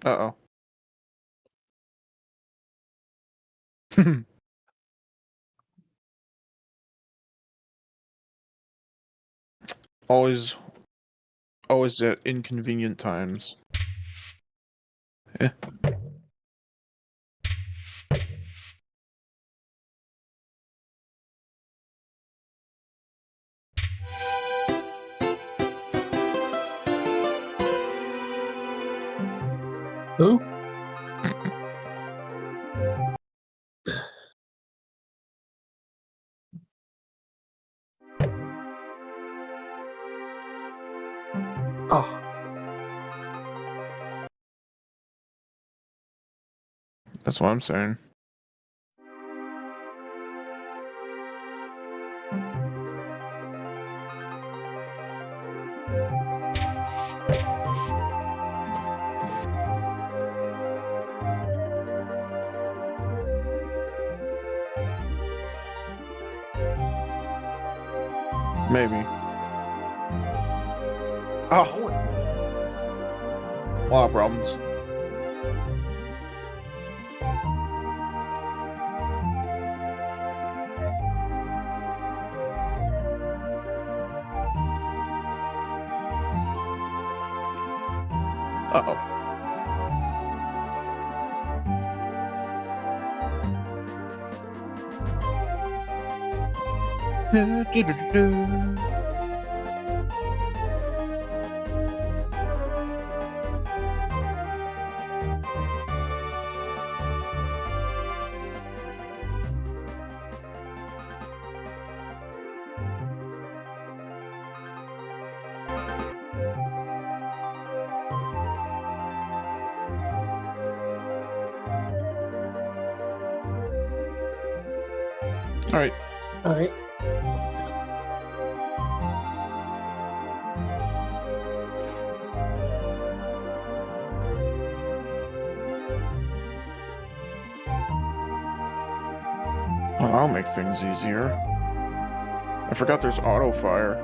Uh-oh. Always, always at inconvenient times. Eh. Who? Oh, That's what I'm saying. Maybe. Oh, a lot of problems. Uh-oh. All right. all right. Well, I'll make things easier. I forgot there's auto fire.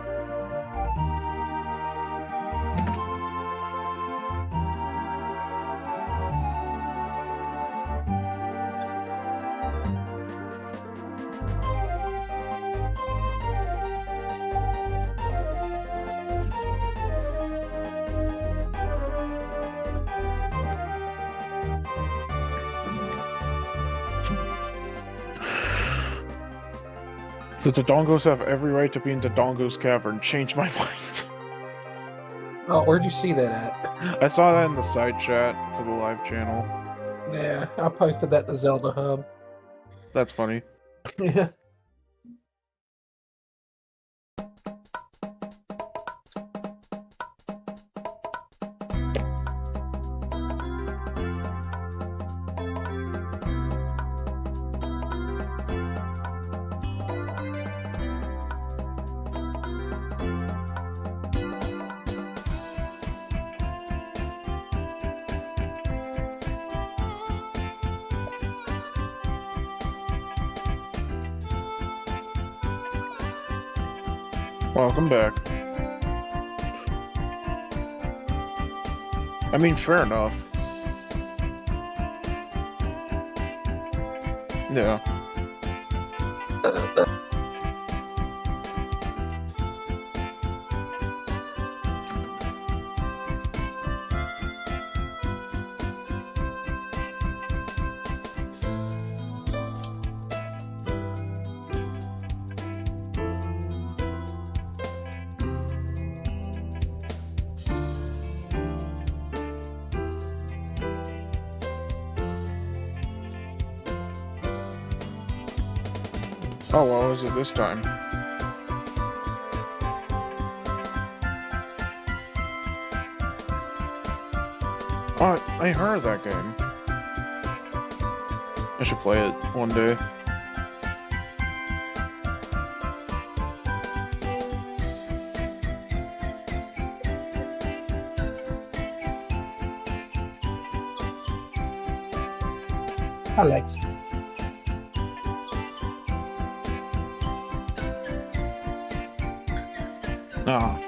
The Dodongos have every right to be in Dodongo's cavern. Change my mind. Oh, where'd you see that at? I saw that in the side chat for the live channel. Yeah, I posted that to Zelda Hub. That's funny. Yeah. Welcome back. I mean, fair enough. Yeah. Oh, what was it this time? Oh, I heard of that game. I should play it one day. Alex. Ah.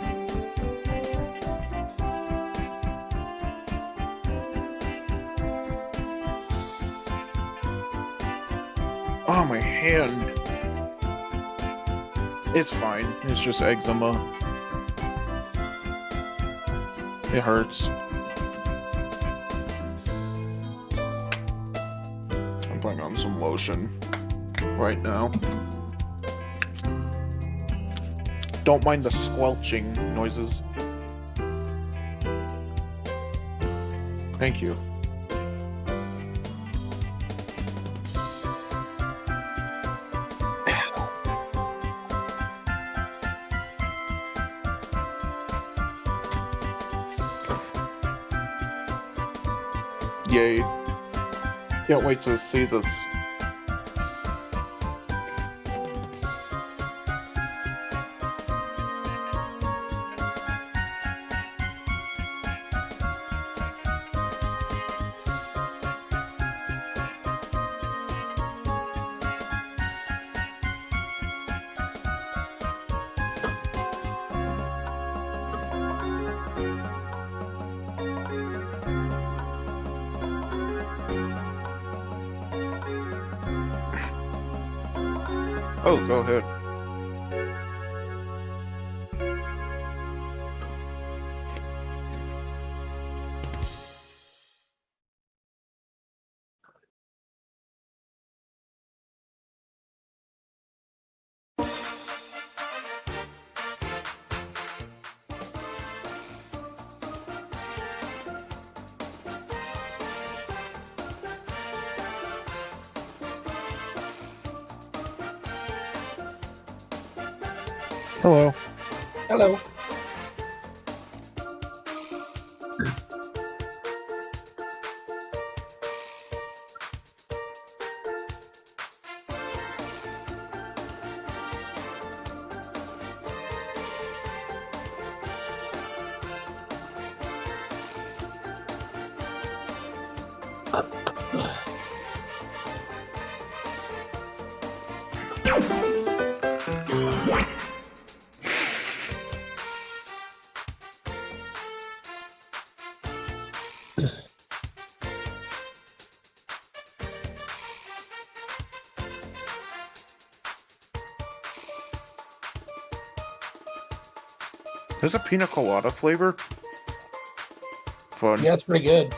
on my hand. It's fine. It's just eczema. It hurts. I'm putting on some lotion right now. Don't mind the squelching noises. Thank you. Yay. Can't wait to see this. Oh, go ahead. Hello. Hello. There's a pina colada flavor. Fun. Yeah, it's pretty good.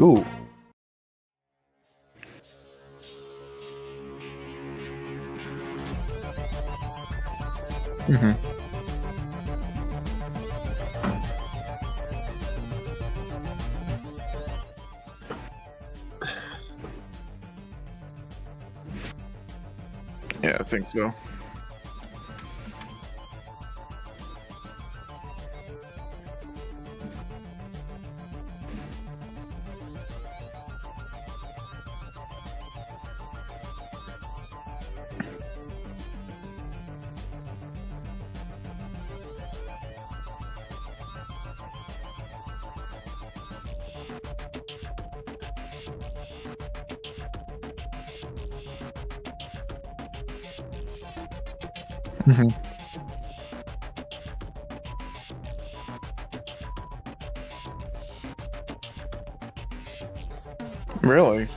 Ooh. Mm-hmm. Yeah, I think so. Mm-hmm. Really?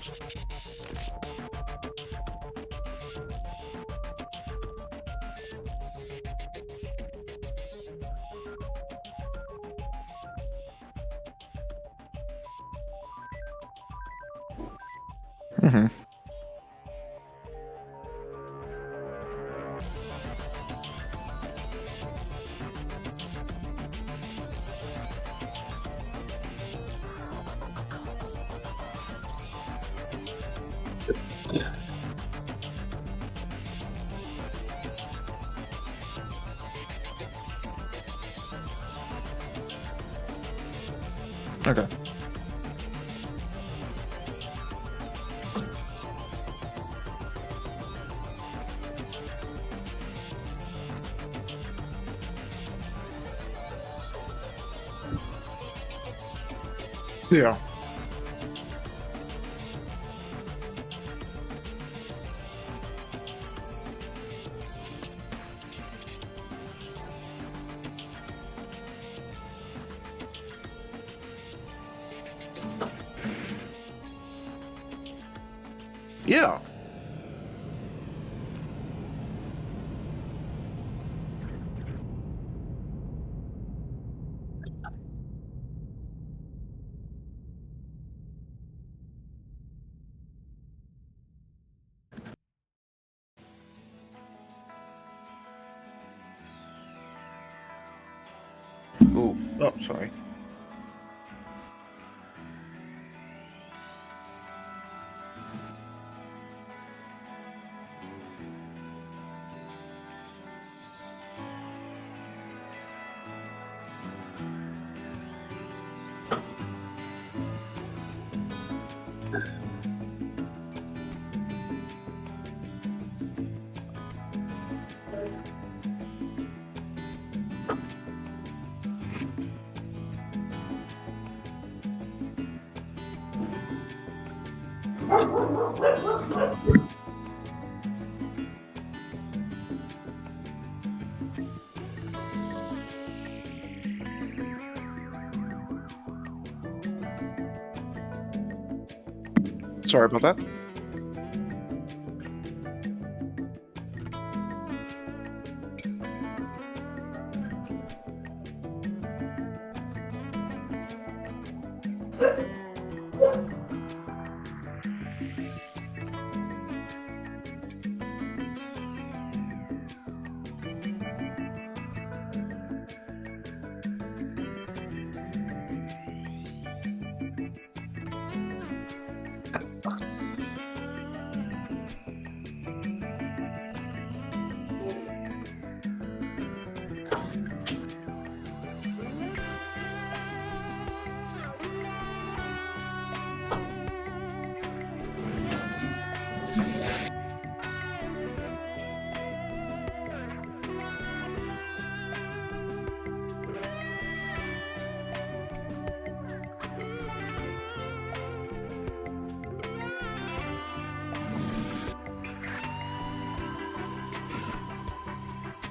Mm-hmm. Okay. Yeah. Yeah. Ooh. Oh, sorry. Sorry about that.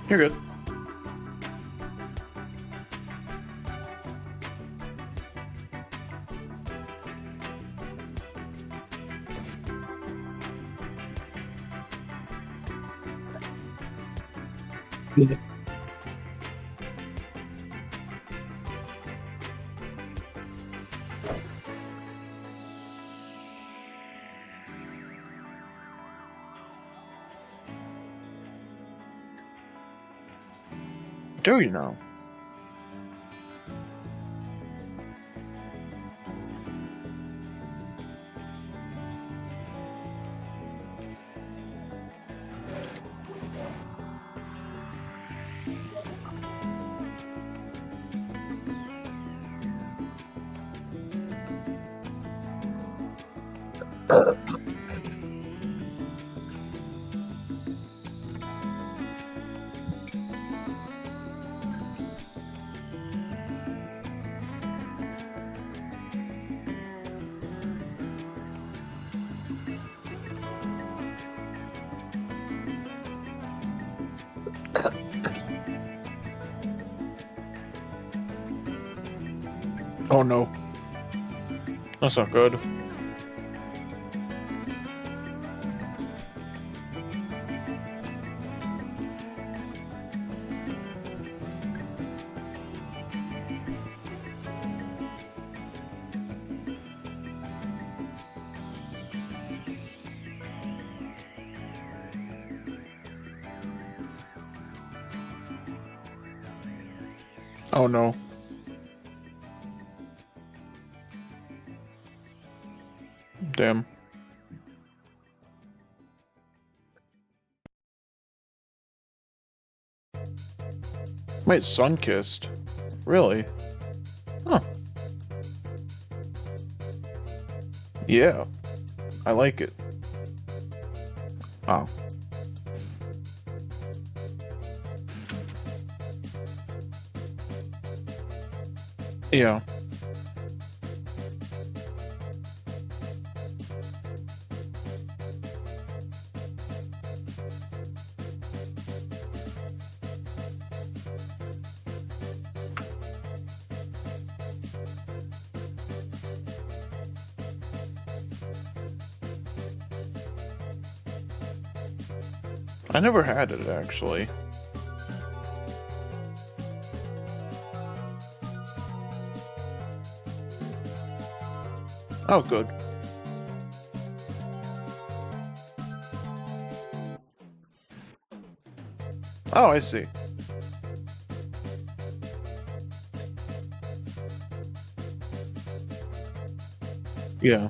You're good. Do you know? Oh no. That's not good. Oh no. Damn. Wait, sun-kissed? Really? Huh. Yeah. I like it. Oh. Yeah. I never had it, actually. Oh, good. Oh, I see. Yeah.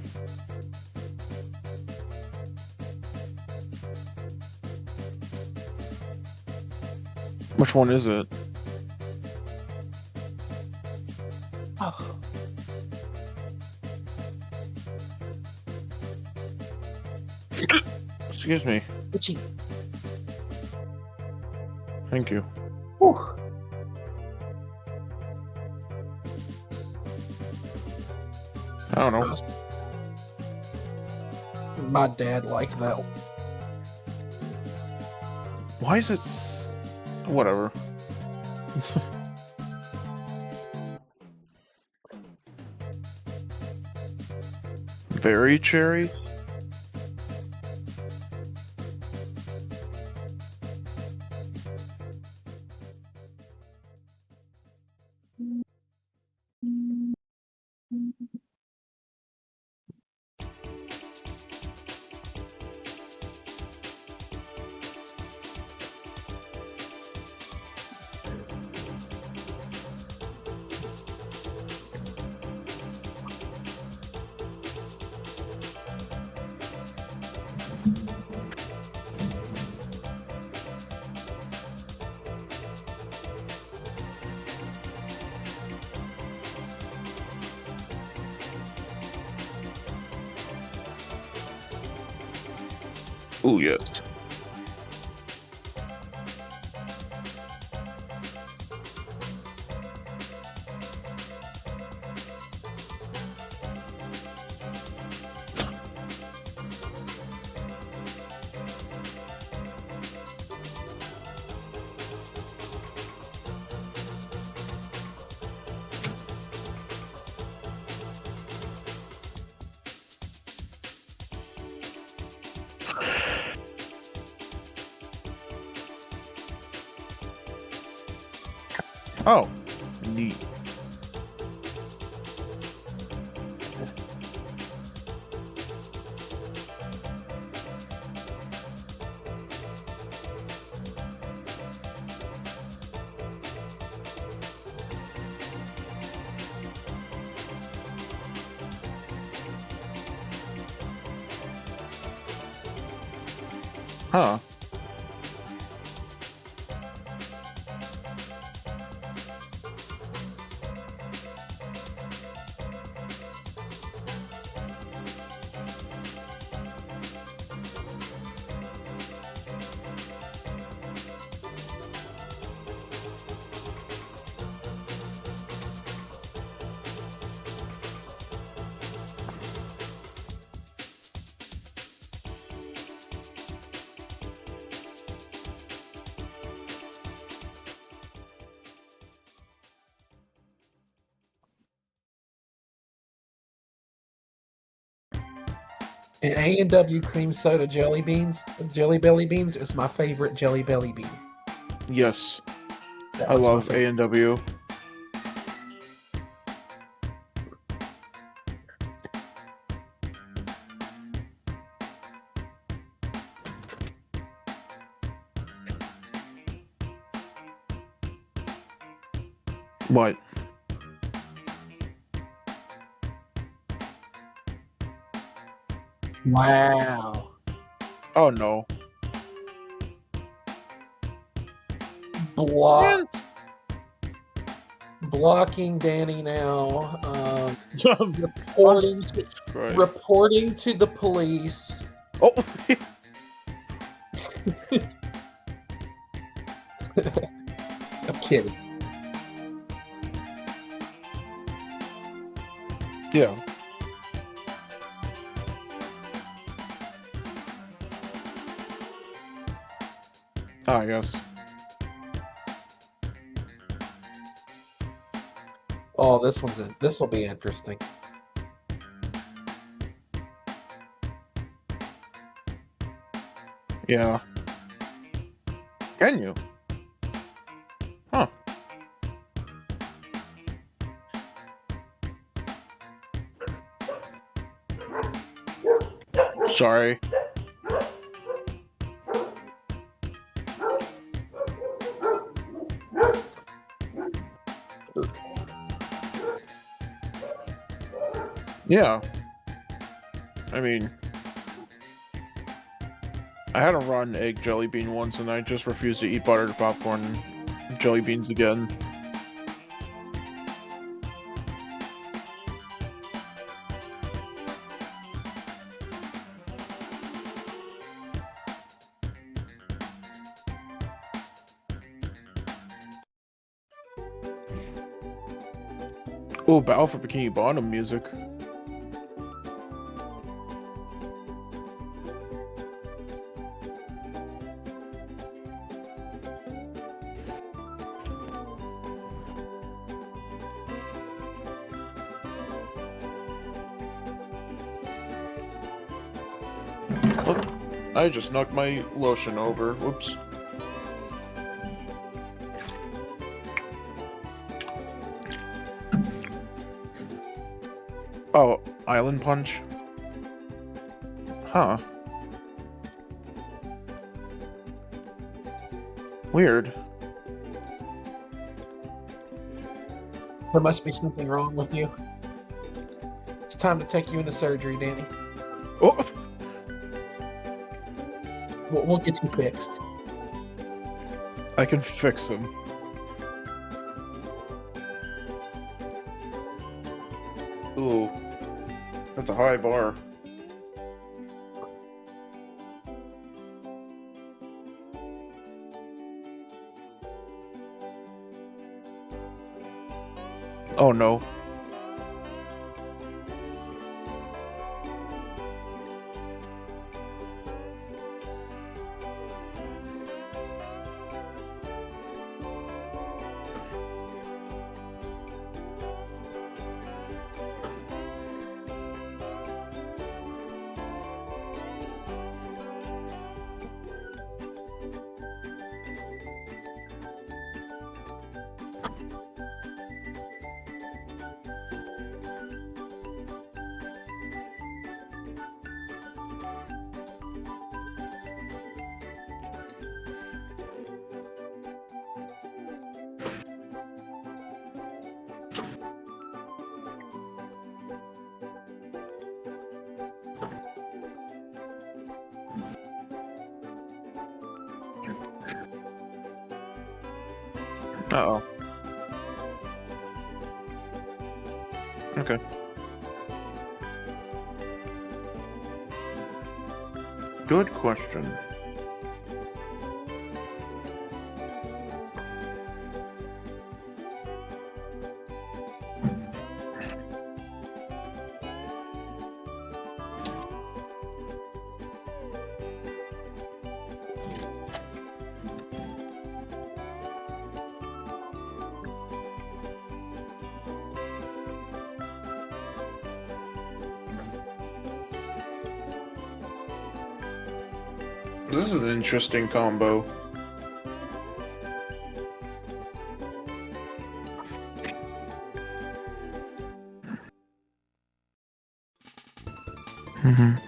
Which one is it? Oh, Excuse me. itchy. Thank you. Whew. I don't know. My dad liked that one. Why is it... Whatever. Very cherry? Ooh, yes. Oh, neat. Huh. And A&W cream soda jelly belly beans is my favorite jelly belly bean. Yes. That I one's my love favorite. A&W. What? Wow. Oh, no. Block. Blocking Danny now. Reporting to, Right. reporting to the police. Oh! I'm kidding. Yeah. Ah, yes. Oh, this will be interesting. Yeah. Can you? Huh. Sorry. Yeah. I mean, I had a rotten egg jelly bean once, and I just refused to eat buttered popcorn jelly beans again. Oh, Battle for Bikini Bottom music. Oh, I just knocked my lotion over. Whoops. Oh, Island Punch? Huh. Weird. There must be something wrong with you. It's time to take you into surgery, Danny. Oh! We'll get you fixed. I can fix him. Ooh. That's a high bar. Oh no. Uh-oh. Okay. Good question. This is an interesting combo. Mm-hmm.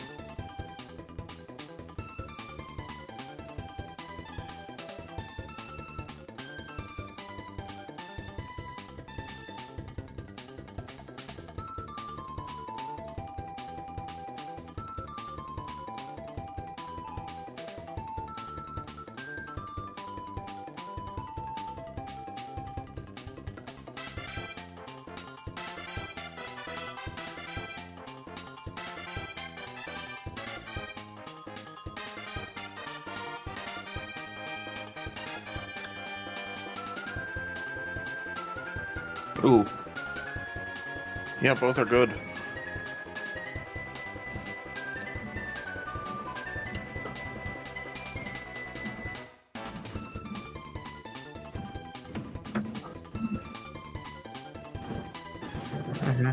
Ooh. Yeah, both are good. Mm-hmm.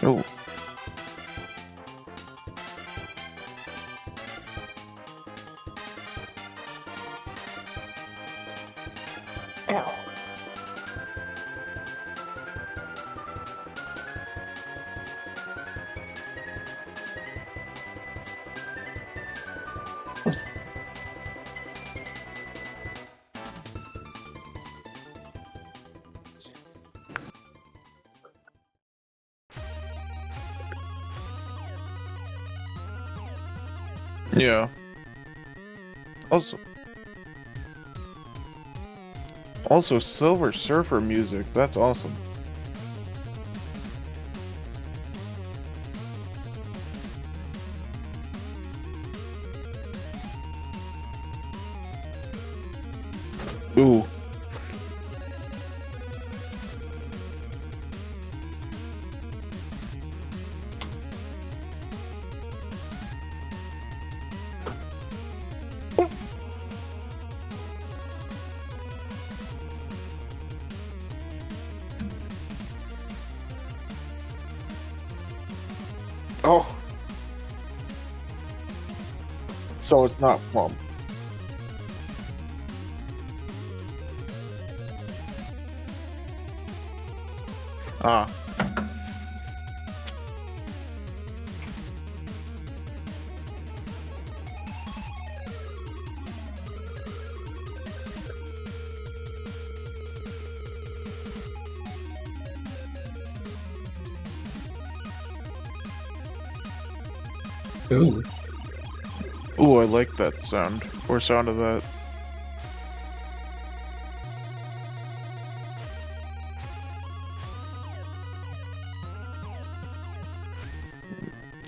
Oh. Ow. Yeah. Also Silver Surfer music. That's awesome. Ooh. Oh. So it's not plum. Ah. Ooh. Ooh, I like that sound. Or sound of that.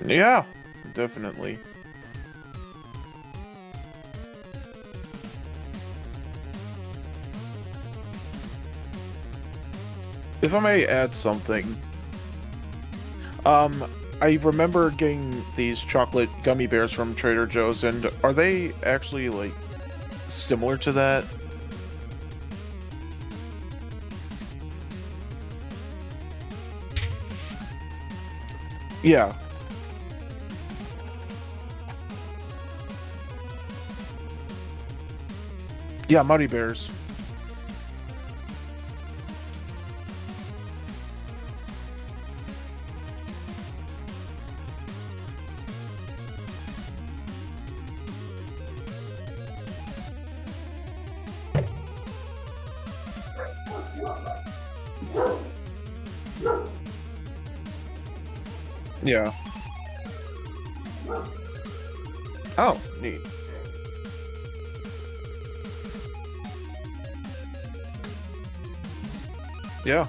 Yeah, definitely. If I may add something, I remember getting these chocolate gummy bears from Trader Joe's, and are they actually, like, similar to that? Yeah. Yeah, Muddy Bears. Yeah. Oh, neat. Yeah.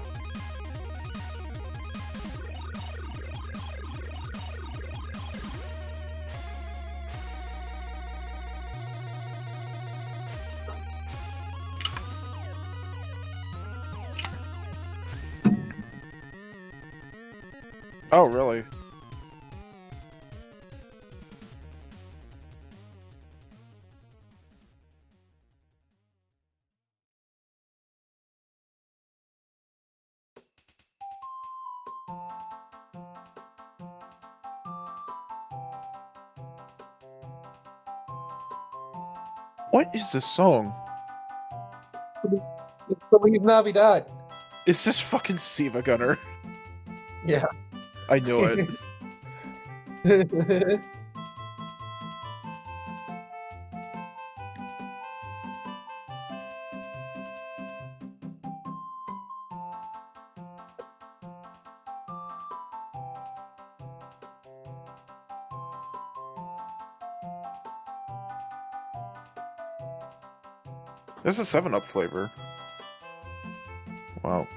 Oh, really? What is this song? It's Feliz Navidad. Is this fucking Siva Gunner? Yeah. I knew it. There's a 7-Up flavor. Wow.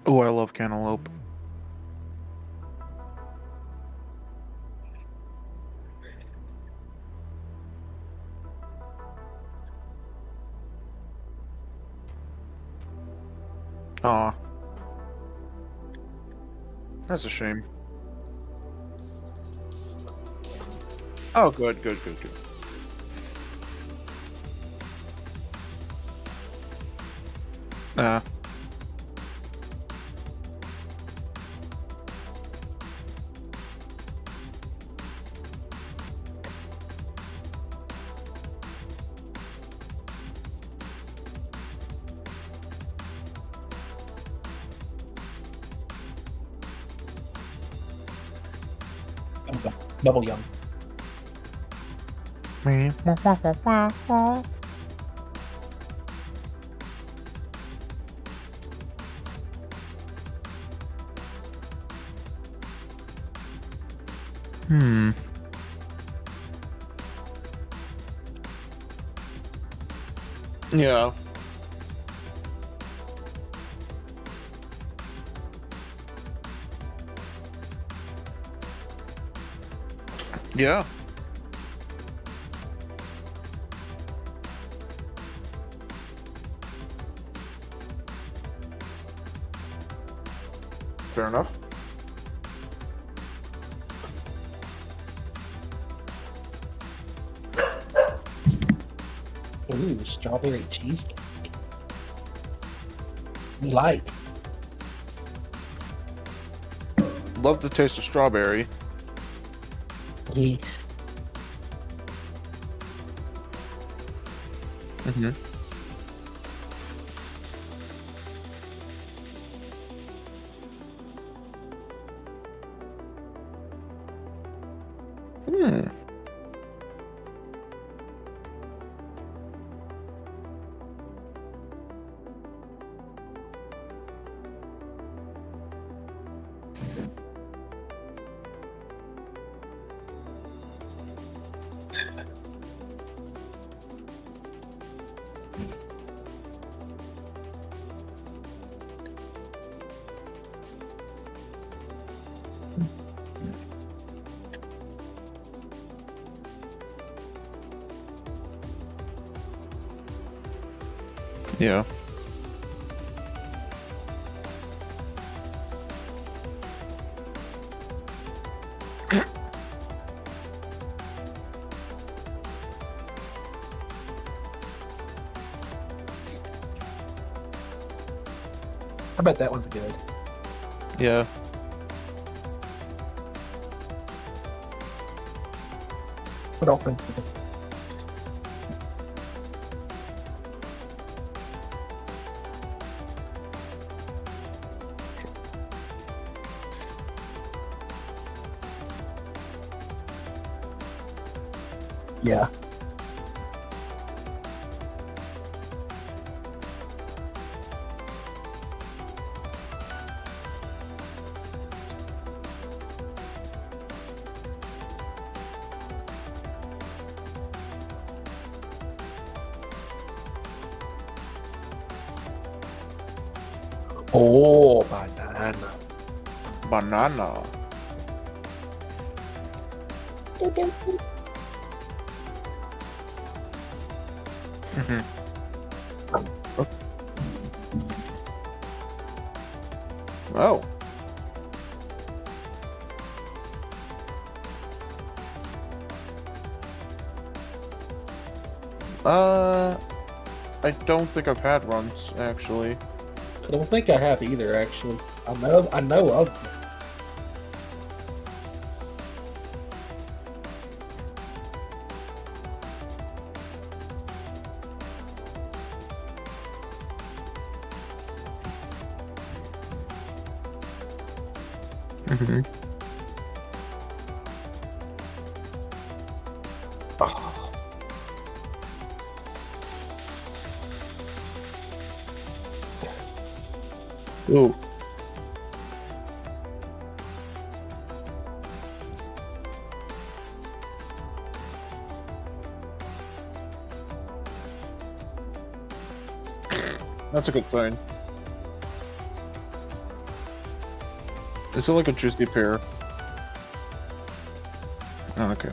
Oh, I love cantaloupe. Aw, that's a shame. Oh, good, good, good, good. Uh, Bubble Yum. hmm. Yeah. Yeah. Fair enough. Ooh, strawberry cheesecake. You like? Love the taste of strawberry. Yes. Mm-hmm. Hmm. Yeah. I bet that one's good. Yeah. What else? Think? Yeah. Oh, banana. Banana. Mm-hmm. Oh. Uh, I don't think I've had runs, actually. I don't think I have either, actually. I know of. Mm-hmm. Oh, Ooh. That's a good sign. Is it like a juicy pear? Oh, okay.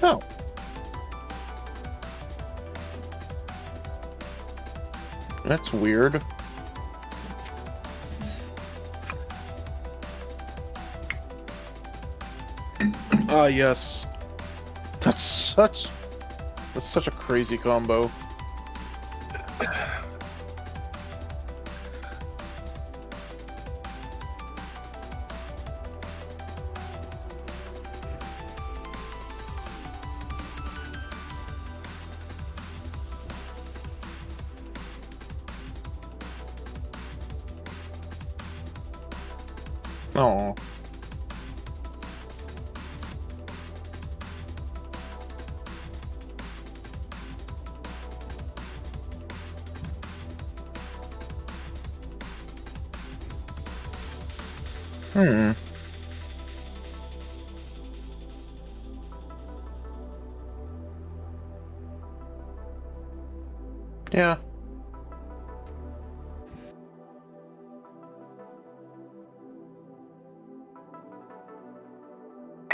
Oh, that's weird. Ah, yes. That's such that's such a crazy combo. Oh. Hmm. Yeah.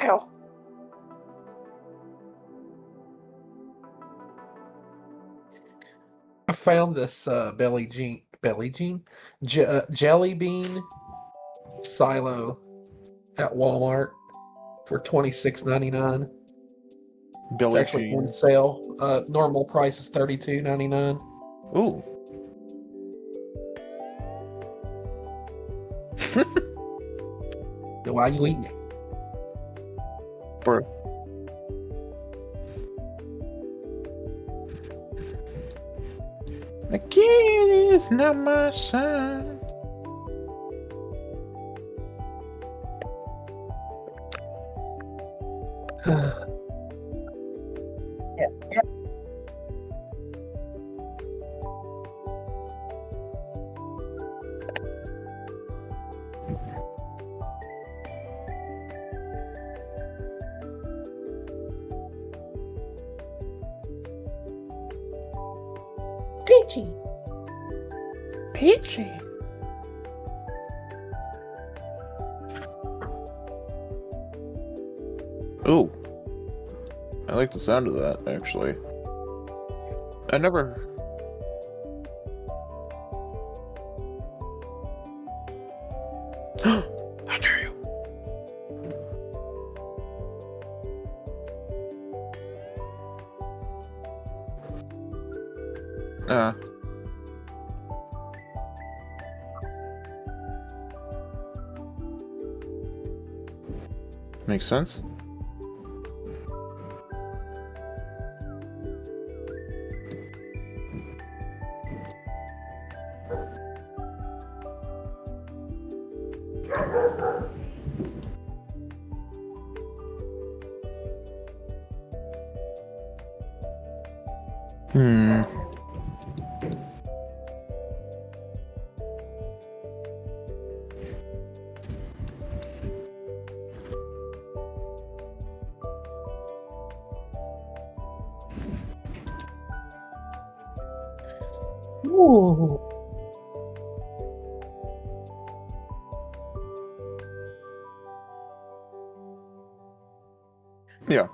Ow. I found this jelly bean silo at Walmart for $26.99. It's Billie actually on Jean. sale. Normal price is $32.99. Ooh. So why are you eating it? For the kid is not my son. Peachy. Peachy. Ooh. I like the sound of that, actually. I never... How dare you? Ah. Makes sense. Hmm. Ooh. Yeah.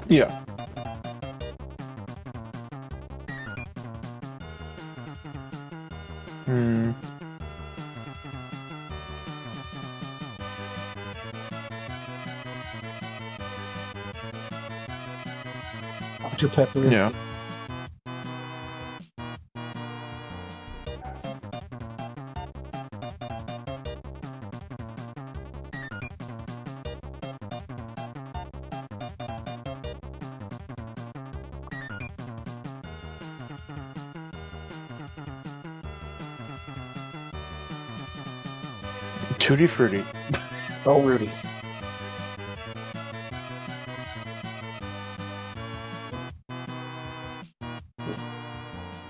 Yeah. Hmm. Dr. Pepper is Yeah. Tutti Frutti. Oh, Rudy.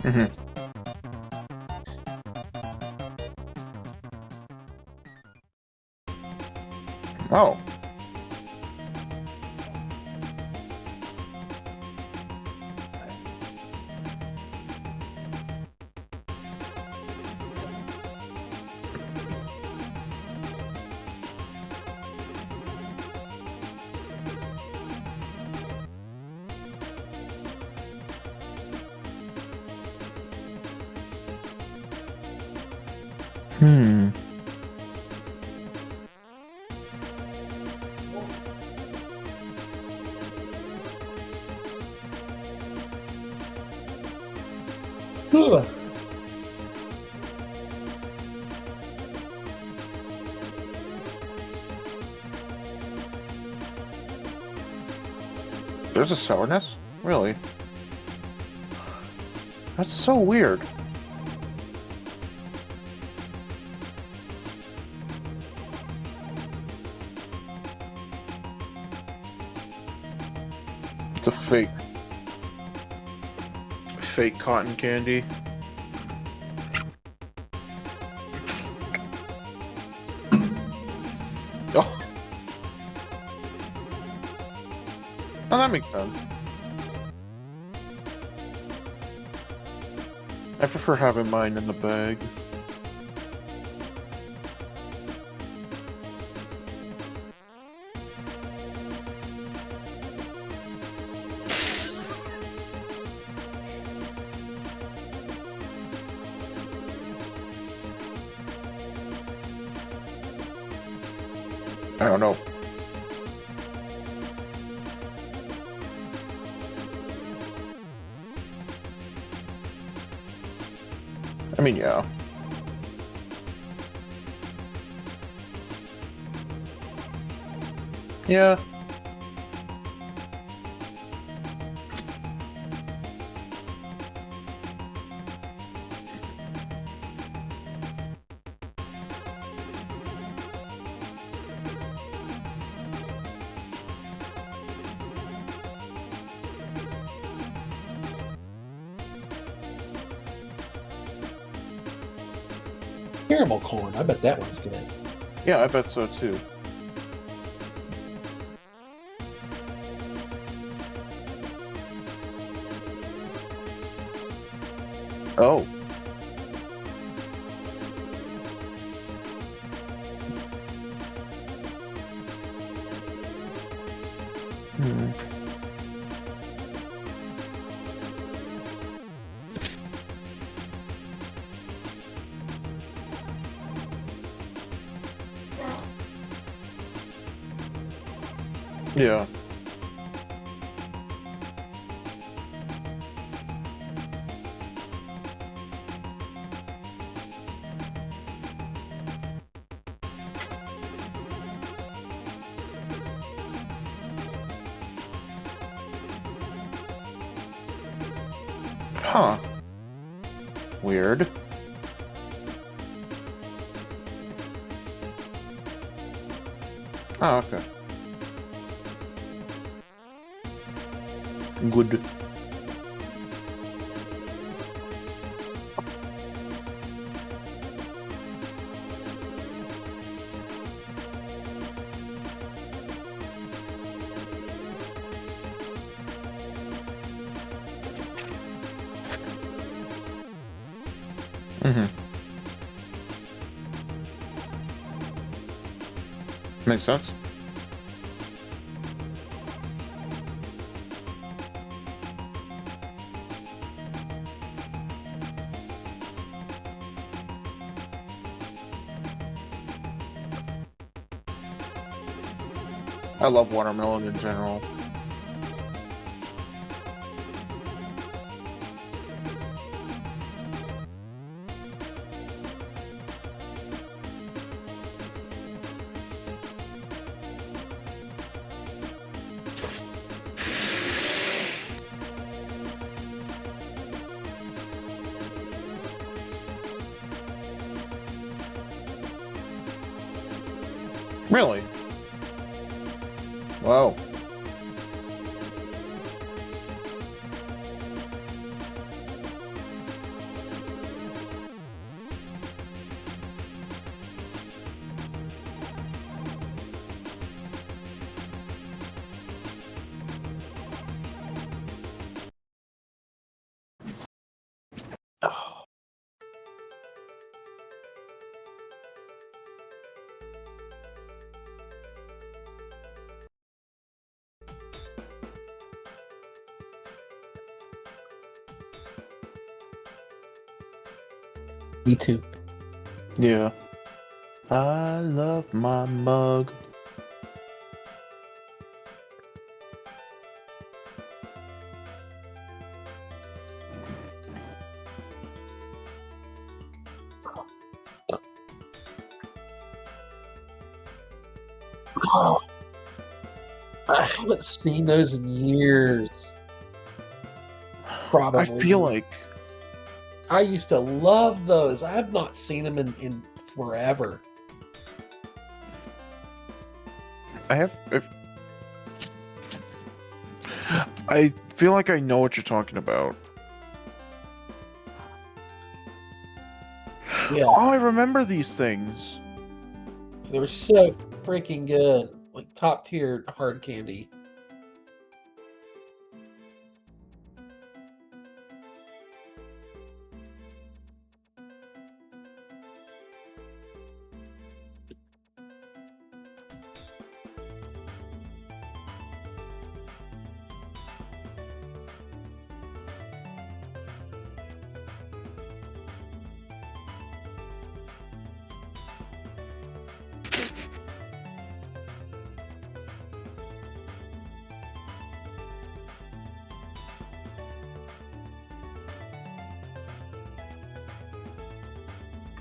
Mm-hmm. Oh. Hmm. Ugh. There's a sourness? Really? That's so weird. It's a fake cotton candy. Oh, oh, that makes sense. I prefer having mine in the bag. I don't know. I mean, yeah. Yeah. Caramel corn. I bet that one's good. Yeah, I bet so too. Oh. Hmm. Yeah. Huh. Weird. Oh, okay. Good. Mm-hmm. Makes sense. I love watermelon in general. Really? Wow. Oh. Me too. Yeah. I love my mug. Oh, I haven't seen those in years. I Probably. feel like I used to love those. I have not seen them in forever. I have. I feel like I know what you're talking about. Yeah, Oh, I remember these things. they were so freaking good. Like top tier hard candy.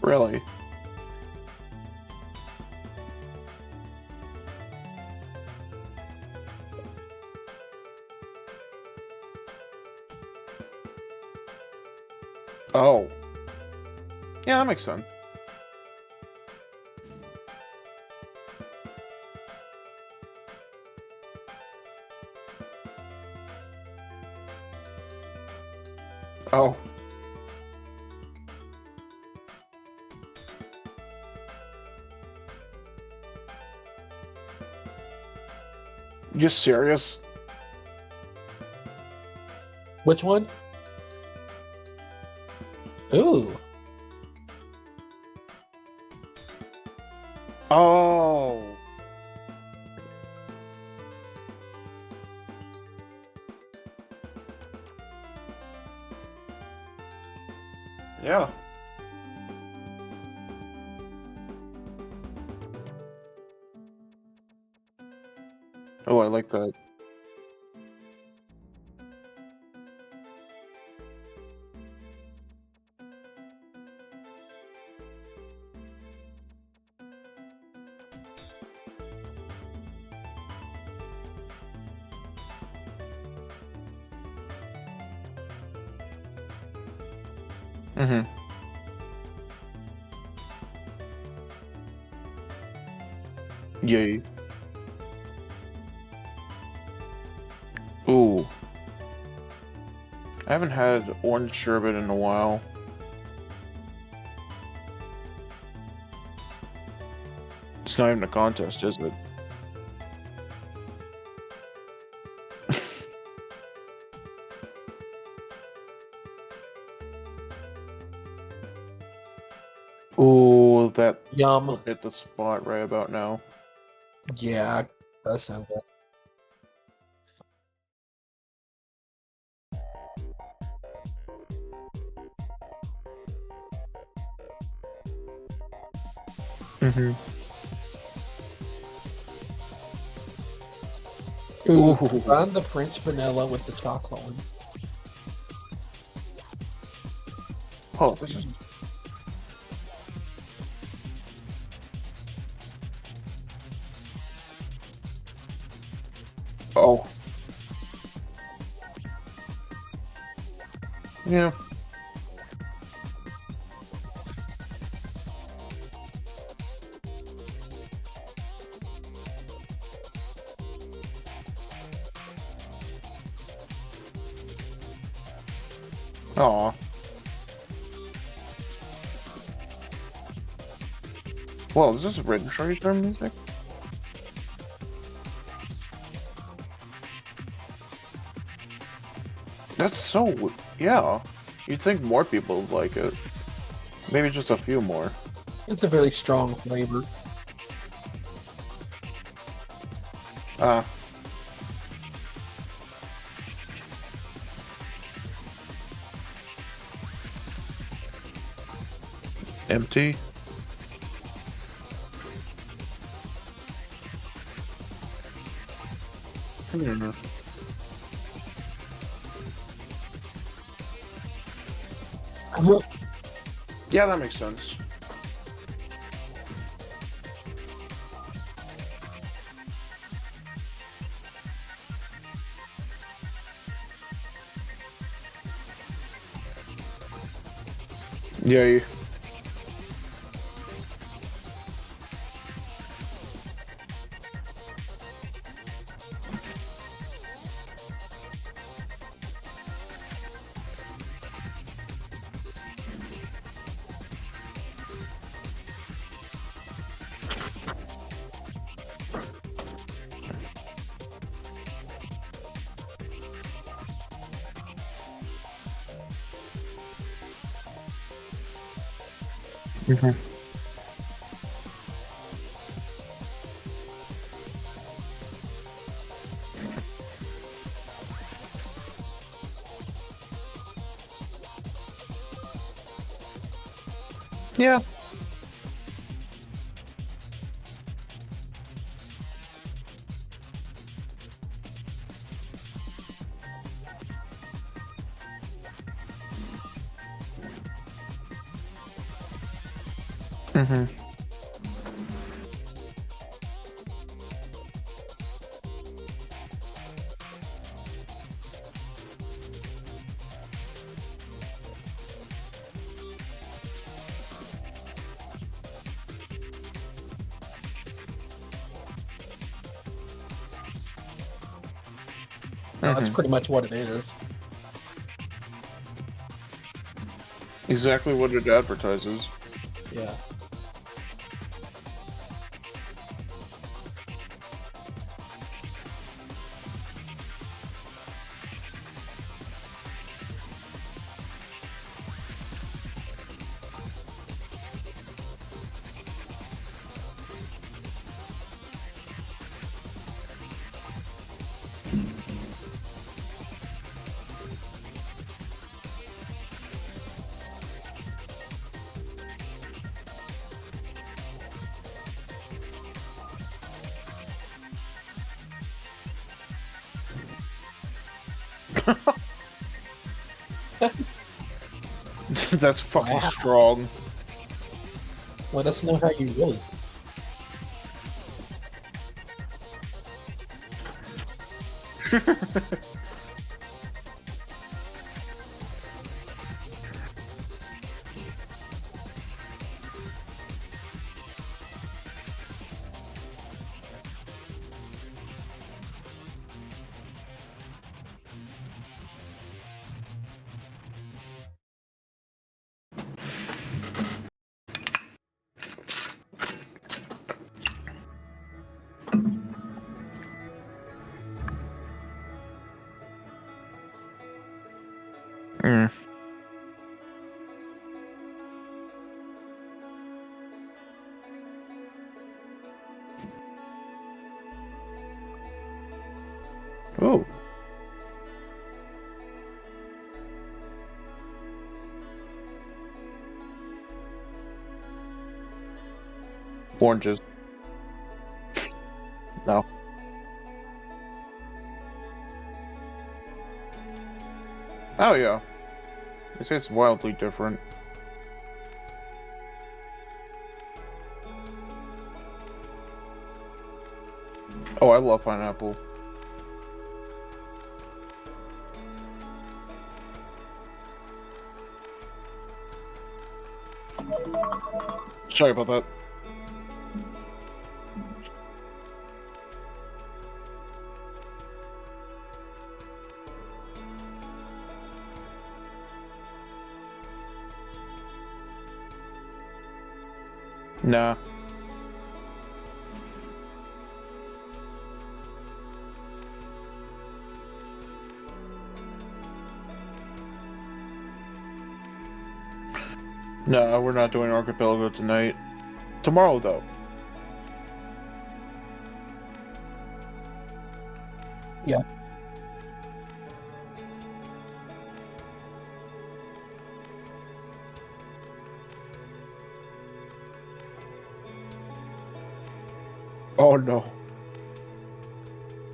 Really? Oh. Yeah, that makes sense. Oh. You serious? Which one? Ooh. Oh. Yeah. Oh, I like that. Mm-hmm. Yay. Ooh. I haven't had orange sherbet in a while. It's not even a contest, is it? Ooh, that Yum. will hit the spot right about now. Yeah, that sounds good. Mm-hmm. Ooh, Ooh. combine the French vanilla with the chocolate one. Oh, this is. Oh. Yeah. Aw. Well, is this registration music? That's so. Yeah. You'd think more people would like it. Maybe just a few more. It's a very strong flavor. Ah. Empty? Hmm. Well, Yeah, that makes sense. Yeah. Mhm. Yeah. Hmm. no, that's Hmm. pretty much what it is. Exactly what it advertises. Yeah. That's fucking Wow. strong. Let us know how you really. Mm. Oh, oranges. No. Oh yeah, it tastes wildly different. Oh, I love pineapple. Sorry about that. Nah. Nah, we're not doing Archipelago tonight. Tomorrow, though. Yeah. Oh no.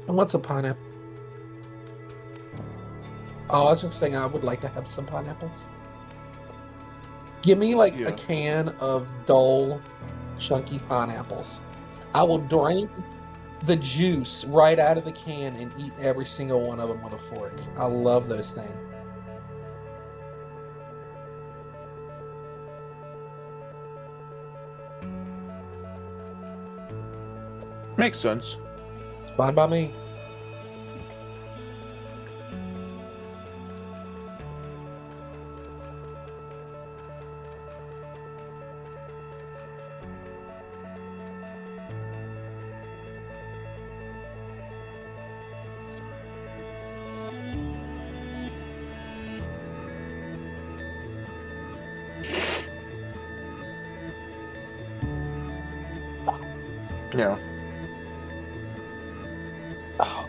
And what's a pineapple? Oh, I was just saying I would like to have some pineapples. Give me like a Yeah. can of dull, chunky pineapples. I will drink the juice right out of the can and eat every single one of them with a fork. I love those things. Makes sense. It's fine by me. Yeah. Oh,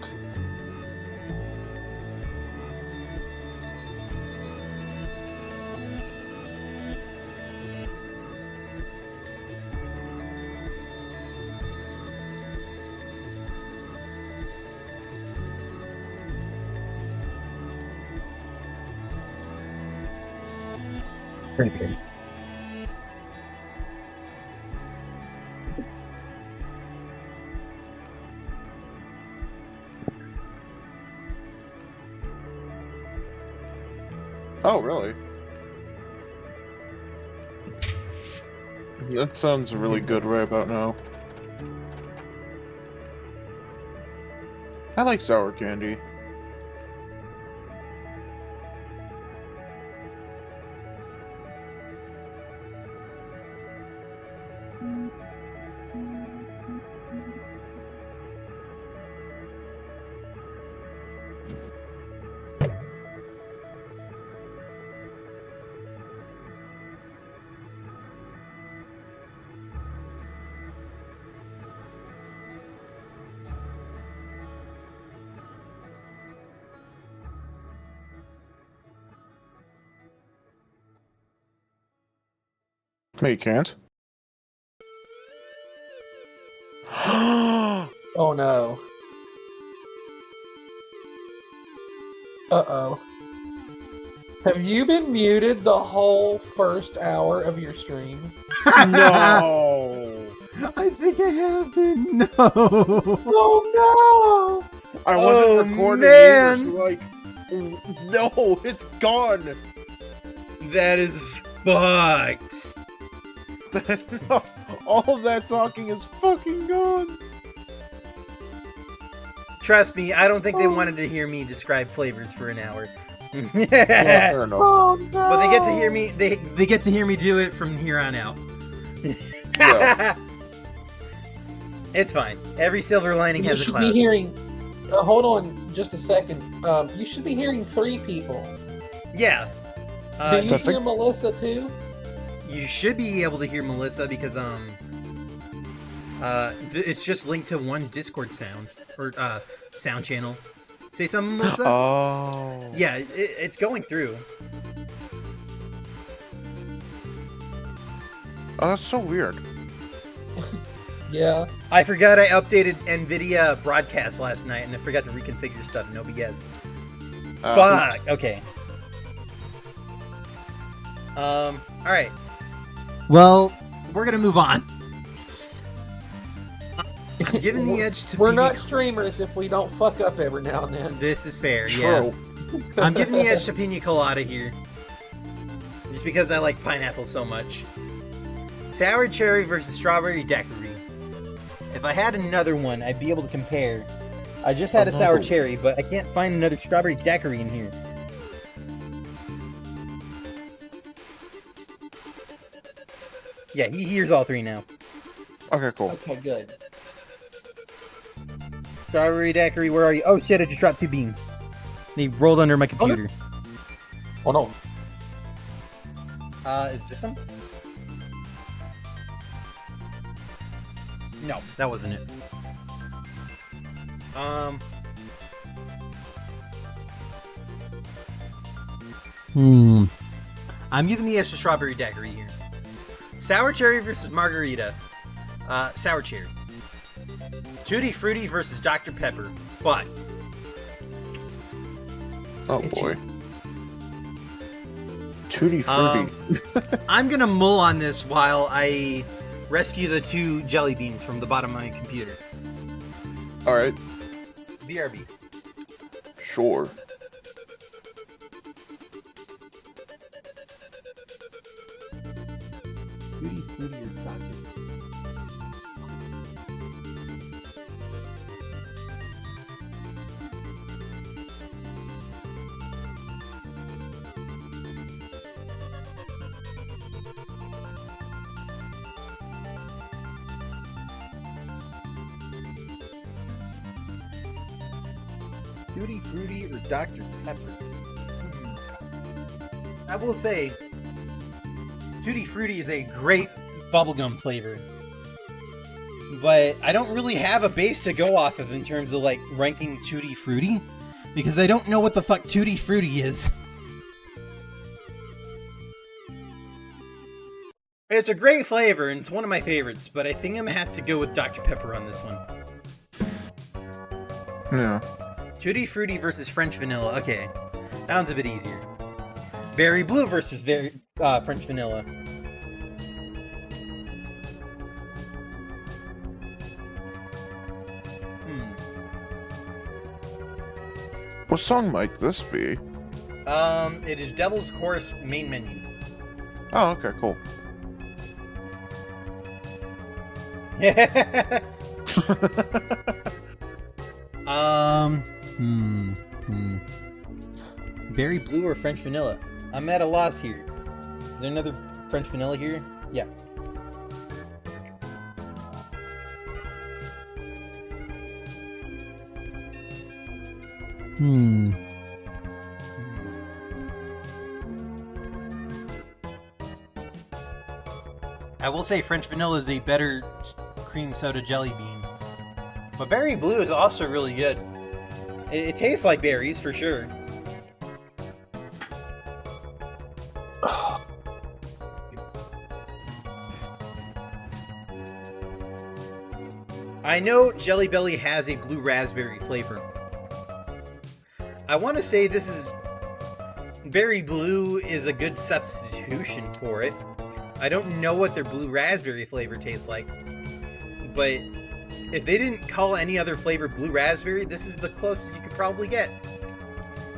Oh, really? That sounds really good right about now. I like sour candy. No, you can't. oh no. Uh-oh. Have you been muted the whole first hour of your stream? No! I think I have been. No. Oh I wasn't Oh, recording man. either, so like, no, it's gone. That is fucked. All of that talking is fucking gone. Trust me, I don't think they wanted to hear me describe flavors for an hour. Yeah, fair enough. no! But they get to hear me. They get to hear me do it from here on out. Yeah. It's fine. Every silver lining You has a should cloud. be hearing. Hold on just a second. You should be hearing 3 people. Yeah. Do you Testing. hear Melissa too? You should be able to hear Melissa because it's just linked to one Discord sound or sound channel. Say something, Melissa. Oh. Yeah, it's going through. Oh, that's so weird. Yeah. I forgot I updated NVIDIA broadcast last night, and I forgot to reconfigure stuff. No BS. Fuck. Okay. All right. Well, we're gonna move on. I'm giving the edge to We're PB not streamers if we don't fuck up every now and then. This is fair. True. Yeah. I'm giving the edge to Pina Colada here, just because I like pineapple so much. Sour cherry versus strawberry daiquiri. If I had another one, I'd be able to compare. I just had a sour cherry, but I can't find another strawberry daiquiri in here. Yeah, he hears all 3 now. Okay, cool. Okay, good. Strawberry daiquiri, where are you? Oh shit, I just dropped 2 beans. They rolled under my computer. Hold on. Is this one? No, that wasn't it. I'm giving the extra strawberry daiquiri here. Sour cherry versus margarita. Sour cherry. Tutti Frutti versus Dr. Pepper. Fun. Oh boy. Tutti Frutti. I'm gonna mull on this while I rescue the 2 jelly beans from the bottom of my computer. Alright, BRB. sure. Tutti Frutti or Dr. Tutti Frutti or Dr. Pepper? I will say, Tutti Frutti is a great bubblegum flavor. But I don't really have a base to go off of in terms of, like, ranking Tutti Frutti. Because I don't know what the fuck Tutti Frutti is. It's a great flavor, and it's one of my favorites, but I think I'm gonna have to go with Dr. Pepper on this one. Yeah. Tutti Frutti versus French Vanilla. Okay, that one's a bit easier. Berry Blue versus French Vanilla. What song might this be? It is Devil's Chorus main menu. Oh, okay, cool. Berry Blue or French Vanilla? I'm at a loss here. Is there another French Vanilla here? Yeah. I will say French Vanilla is a better cream soda jelly bean. But Berry Blue is also really good. It tastes like berries, for sure. I know Jelly Belly has a blue raspberry flavor. I want to say this is... Berry Blue is a good substitution for it. I don't know what their blue raspberry flavor tastes like. But if they didn't call any other flavor blue raspberry, this is the closest you could probably get.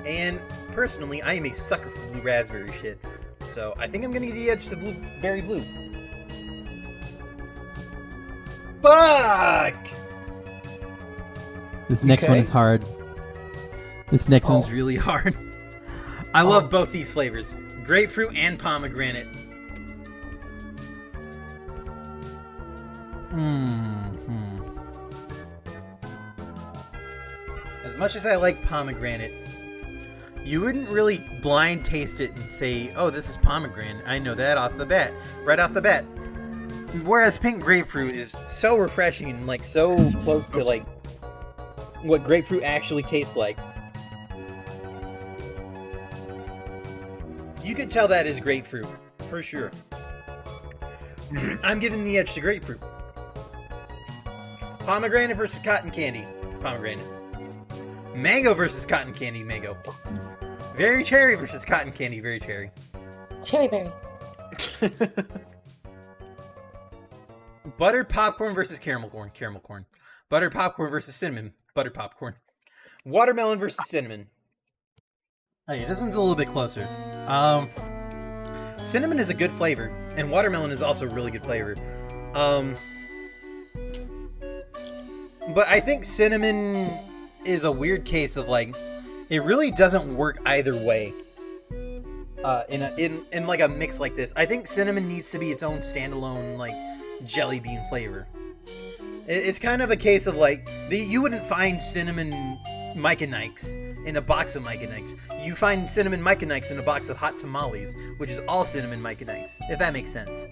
And personally, I am a sucker for blue raspberry shit. So I think I'm going to give the edge to Berry Blue. Fuck! This next one is hard. This next one's really hard. I love both these flavors. Grapefruit and pomegranate. As much as I like pomegranate, you wouldn't really blind taste it and say, oh, this is pomegranate. I know that off the bat. Right off the bat. Whereas pink grapefruit is so refreshing and like so close to like what grapefruit actually tastes like. You could tell that is grapefruit, for sure. I'm giving the edge to grapefruit. Pomegranate versus cotton candy. Pomegranate. Mango versus cotton candy. Mango. Very cherry versus cotton candy. Very cherry. Cherry berry. Buttered popcorn versus caramel corn. Caramel corn. Buttered popcorn versus cinnamon. Buttered popcorn. Watermelon versus cinnamon. Oh yeah, this one's a little bit closer. Cinnamon is a good flavor, and watermelon is also a really good flavor. But I think cinnamon is a weird case of like, it really doesn't work either way. In like a mix like this, I think cinnamon needs to be its own standalone like jelly bean flavor. It's kind of a case of like, you wouldn't find cinnamon Mike and Ike's in a box of Mike and Ike's. You find cinnamon Mike and Ike's in a box of hot tamales, which is all cinnamon Mike and Ike's, if that makes sense.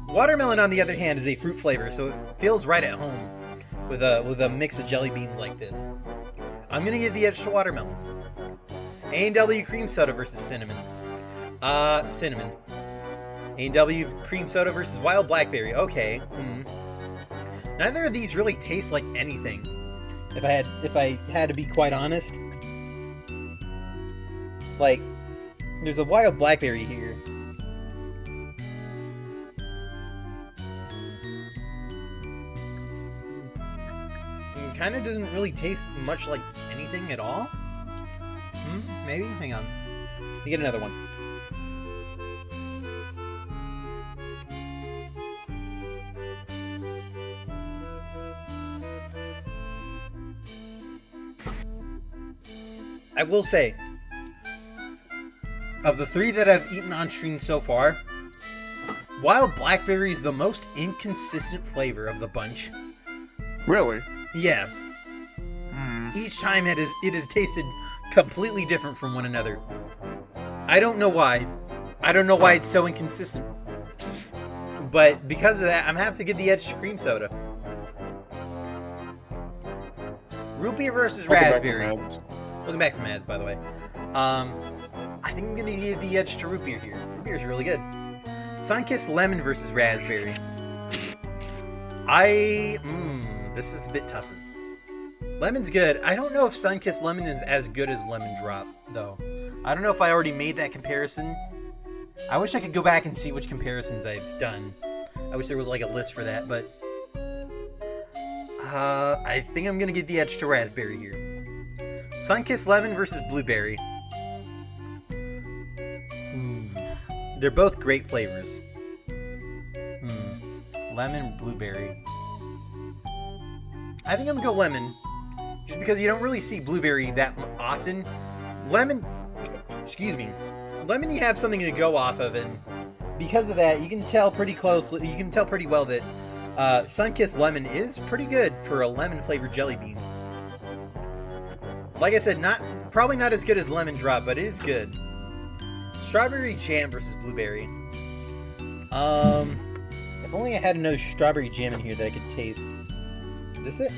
Watermelon, on the other hand, is a fruit flavor, so it feels right at home with a mix of jelly beans like this. I'm gonna give the edge to watermelon. A&W cream soda versus cinnamon. Cinnamon. A&W cream soda versus wild blackberry. Okay. Neither of these really taste like anything. If I had to be quite honest. Like, there's a wild blackberry here. It kind of doesn't really taste much like anything at all. Maybe? Hang on. Let me get another one. I will say, of the 3 that I've eaten on stream so far, wild blackberry is the most inconsistent flavor of the bunch. Really? Yeah. Each time it has tasted completely different from one another. I don't know why. I don't know why it's so inconsistent. But because of that, I'm gonna have to give the edge to cream soda. Root beer versus raspberry. Welcome back from ads, by the way. I think I'm gonna give the edge to root beer here. Root beer is really good. Sunkissed lemon versus raspberry. This is a bit tougher. Lemon's good. I don't know if Sunkissed lemon is as good as lemon drop, though. I don't know if I already made that comparison. I wish I could go back and see which comparisons I've done. I wish there was like a list for that, but I think I'm gonna give the edge to raspberry here. Sunkissed lemon versus blueberry. They're both great flavors. Lemon, blueberry. I think I'm gonna go lemon, just because you don't really see blueberry that often. Lemon, lemon, you have something to go off of, and because of that, you can tell pretty closely. You can tell pretty well that Sunkissed lemon is pretty good for a lemon flavored jelly bean. Like I said, probably not as good as lemon drop, but it is good. Strawberry jam versus blueberry. If only I had another strawberry jam in here that I could taste. Is this it?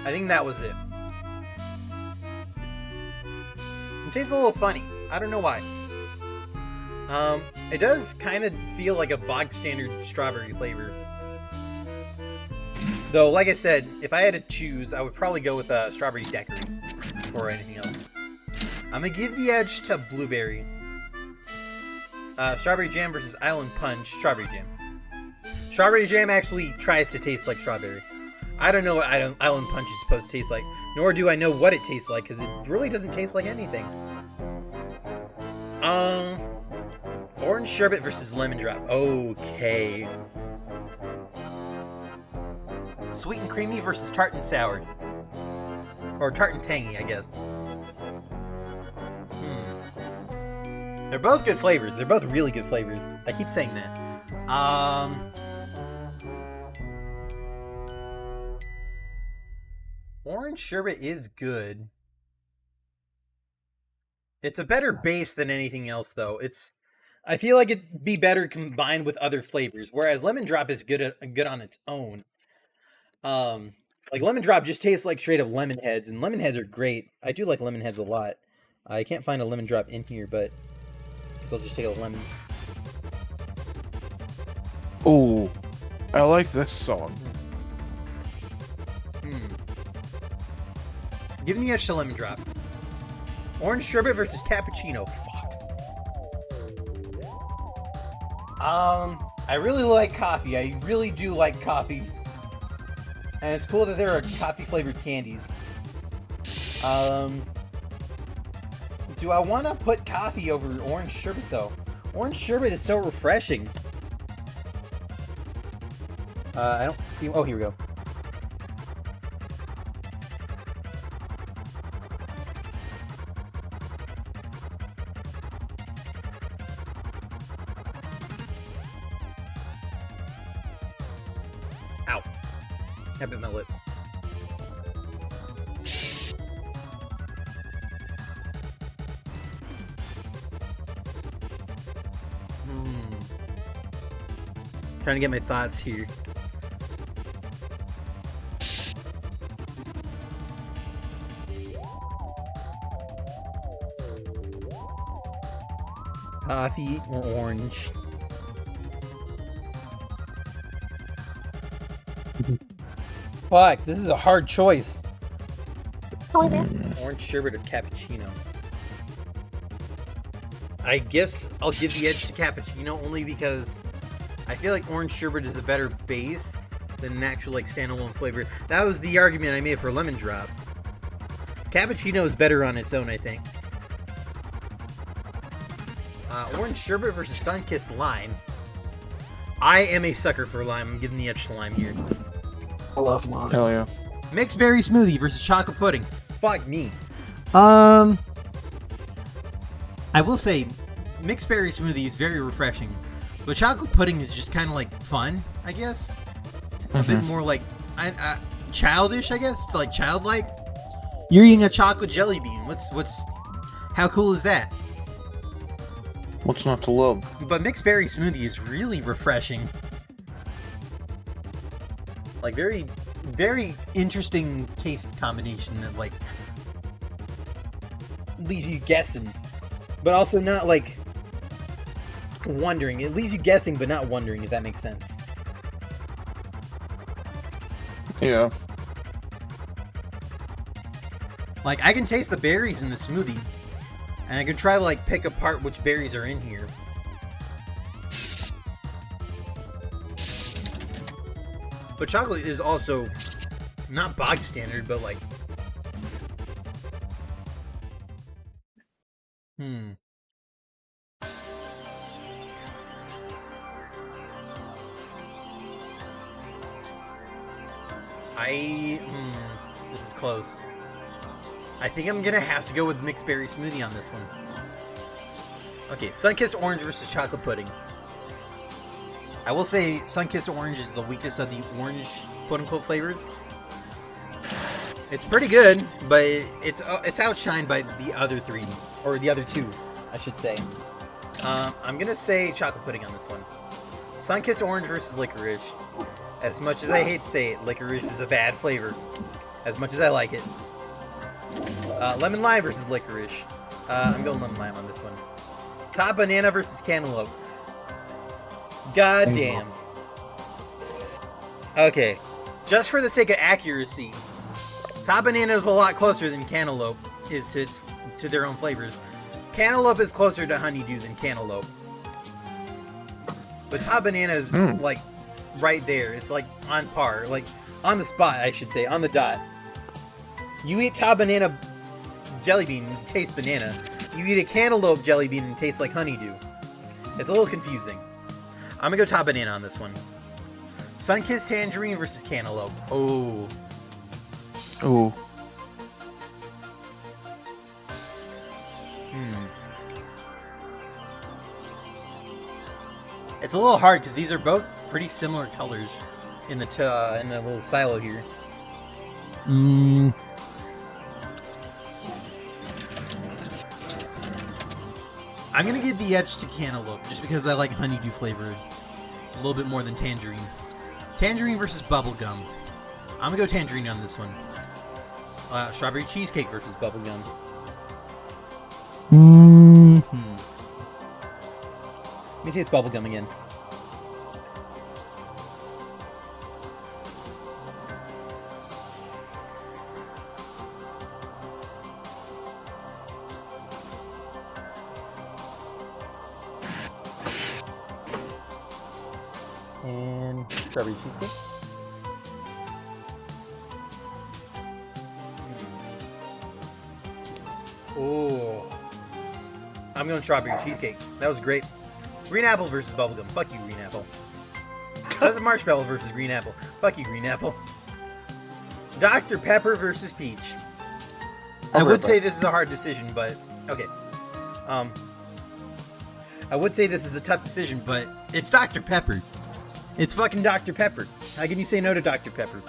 I think that was it. It tastes a little funny. I don't know why. It does kind of feel like a bog standard strawberry flavor. Though, like I said, if I had to choose, I would probably go with strawberry daiquiri before anything else. I'm gonna give the edge to blueberry. Strawberry jam versus island punch. Strawberry jam. Strawberry jam actually tries to taste like strawberry. I don't know what island punch is supposed to taste like, nor do I know what it tastes like, because it really doesn't taste like anything. Orange sherbet versus lemon drop. Okay. Sweet and creamy versus tart and sour. Or tart and tangy, I guess. They're both good flavors. They're both really good flavors. I keep saying that. Orange sherbet is good. It's a better base than anything else, though. I feel like it'd be better combined with other flavors, whereas lemon drop is good on its own. Like lemon drop just tastes like straight up lemon heads, and lemon heads are great. I do like lemon heads a lot. I can't find a lemon drop in here, but I guess I'll just take a lemon. Ooh, I like this song. Giving the edge to lemon drop. Orange sherbet versus cappuccino. Fuck. I really like coffee. I really do like coffee. And it's cool that there are coffee flavored candies. Do I want to put coffee over orange sherbet though? Orange sherbet is so refreshing. I don't see. Oh, here we go. Ow. I bit my lip. Trying to get my thoughts here. Toffee or orange? Fuck, this is a hard choice. Orange sherbet or cappuccino? I guess I'll give the edge to cappuccino only because I feel like orange sherbet is a better base than an actual like standalone flavor. That was the argument I made for lemon drop. Cappuccino is better on its own, I think. Orange sherbet versus sun-kissed lime. I am a sucker for lime. I'm giving the edge to lime here. I love lime. Hell yeah. Mixed berry smoothie versus chocolate pudding. Fuck me. I will say, mixed berry smoothie is very refreshing, but chocolate pudding is just kind of like fun, I guess. A bit more like childish, I guess. It's like childlike. You're eating a chocolate jelly bean. How cool is that? What's not to love? But mixed berry smoothie is really refreshing. Like very, very interesting taste combination that like leaves you guessing, but also not like wondering. It leaves you guessing, but not wondering, if that makes sense. Yeah. Like I can taste the berries in the smoothie, and I can try to like pick apart which berries are in here. But chocolate is also not bog standard, but like, this is close. I think I'm gonna have to go with mixed berry smoothie on this one. Okay, sun-kissed orange versus chocolate pudding. I will say sun-kissed orange is the weakest of the orange quote-unquote flavors. It's pretty good, but it's outshined by the other three, or the other two, I should say. I'm gonna say chocolate pudding on this one. Sun-kissed orange versus licorice. As much as I hate to say it, licorice is a bad flavor. As much as I like it. Lemon lime versus licorice. I'm going lemon lime on this one. Top banana versus cantaloupe. God damn. Okay. Just for the sake of accuracy, top banana is a lot closer than cantaloupe is to their own flavors. Cantaloupe is closer to honeydew than cantaloupe. But top banana is like right there. It's like on par, like on the spot, I should say, on the dot. You eat top banana jelly bean and taste banana. You eat a cantaloupe jelly bean and tastes like honeydew. It's a little confusing. I'm gonna go top banana on this one. Sun-kissed tangerine versus cantaloupe. Oh. Ooh. It's a little hard because these are both pretty similar colors in the little silo here. I'm gonna give the edge to cantaloupe just because I like honeydew flavor a little bit more than tangerine. Tangerine versus bubblegum. I'm gonna go tangerine on this one. Strawberry cheesecake versus bubblegum. Let me taste bubblegum again. And strawberry cheesecake. Oh, I'm going strawberry cheesecake. That was great. Green apple versus bubblegum. Fuck you, green apple. Toasted marshmallow versus green apple. Fuck you, green apple. Dr. Pepper versus peach. I would say this is a hard decision, but okay. I would say this is a tough decision, but it's Dr. Pepper. It's fucking Dr. Pepper. How can you say no to Dr. Pepper?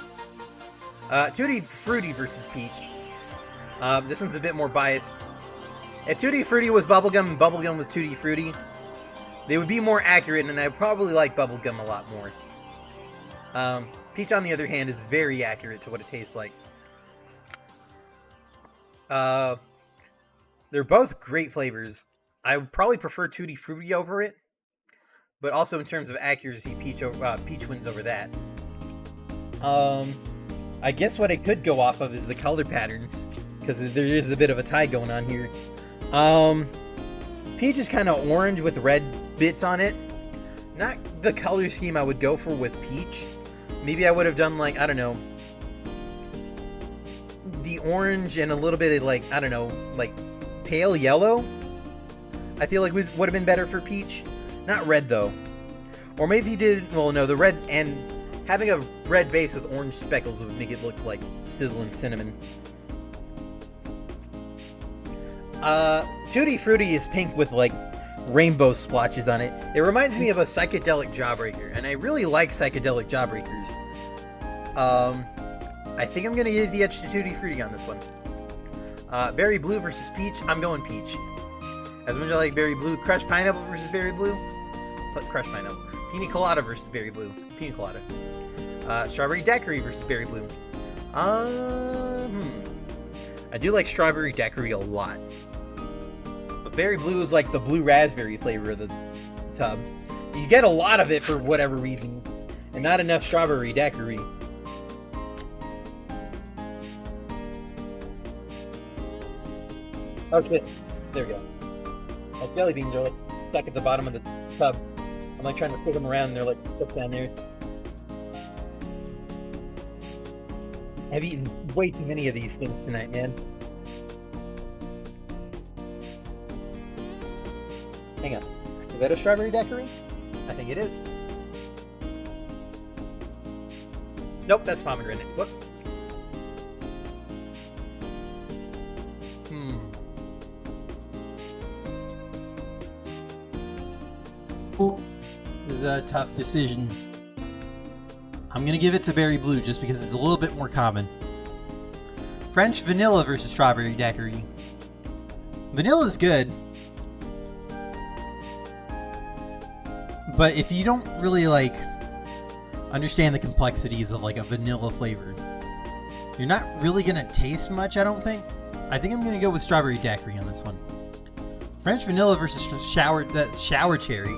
Tutti Frutti versus peach. This one's a bit more biased. If Tutti Frutti was bubblegum and bubblegum was Tutti Frutti, they would be more accurate, and I probably like bubblegum a lot more. Peach, on the other hand, is very accurate to what it tastes like. They're both great flavors. I would probably prefer Tutti Frutti over it, but also in terms of accuracy, Peach wins over that. I guess what I could go off of is the color patterns, because there is a bit of a tie going on here. Peach is kind of orange with red bits on it. Not the color scheme I would go for with Peach. Maybe I would have done, like, I don't know, the orange and a little bit of, like, I don't know, like pale yellow. I feel like would have been better for Peach. Not red though. Or maybe he did, well no, the red, and having a red base with orange speckles would make it look like sizzling cinnamon. Tutti Frutti is pink with like rainbow splotches on it. It reminds me of a psychedelic jawbreaker, and I really like psychedelic jawbreakers. I think I'm gonna give the edge to Tutti Frutti on this one. Berry Blue versus Peach. I'm going Peach. As much as I like Berry Blue, Crushed Pineapple versus Berry Blue. Crushed Pineapple. Pina Colada versus Berry Blue. Pina Colada. Strawberry Daiquiri versus Berry Blue. I do like Strawberry Daiquiri a lot. But Berry Blue is like the blue raspberry flavor of the tub. You get a lot of it for whatever reason, and not enough Strawberry Daiquiri. Okay, there we go. My jelly beans are like stuck at the bottom of the tub. I'm like trying to put them around and they're like stuck down there. I've eaten way too many of these things tonight, man. Hang on. Is that a strawberry daiquiri? I think it is. Nope, that's pomegranate. Whoops. This is a tough decision. I'm gonna give it to Berry Blue just because it's a little bit more common. French Vanilla versus Strawberry Daiquiri. Vanilla is good, but if you don't really like understand the complexities of like a vanilla flavor, you're not really gonna taste much, I don't think. I think I'm gonna go with Strawberry Daiquiri on this one. French Vanilla versus Shower Cherry.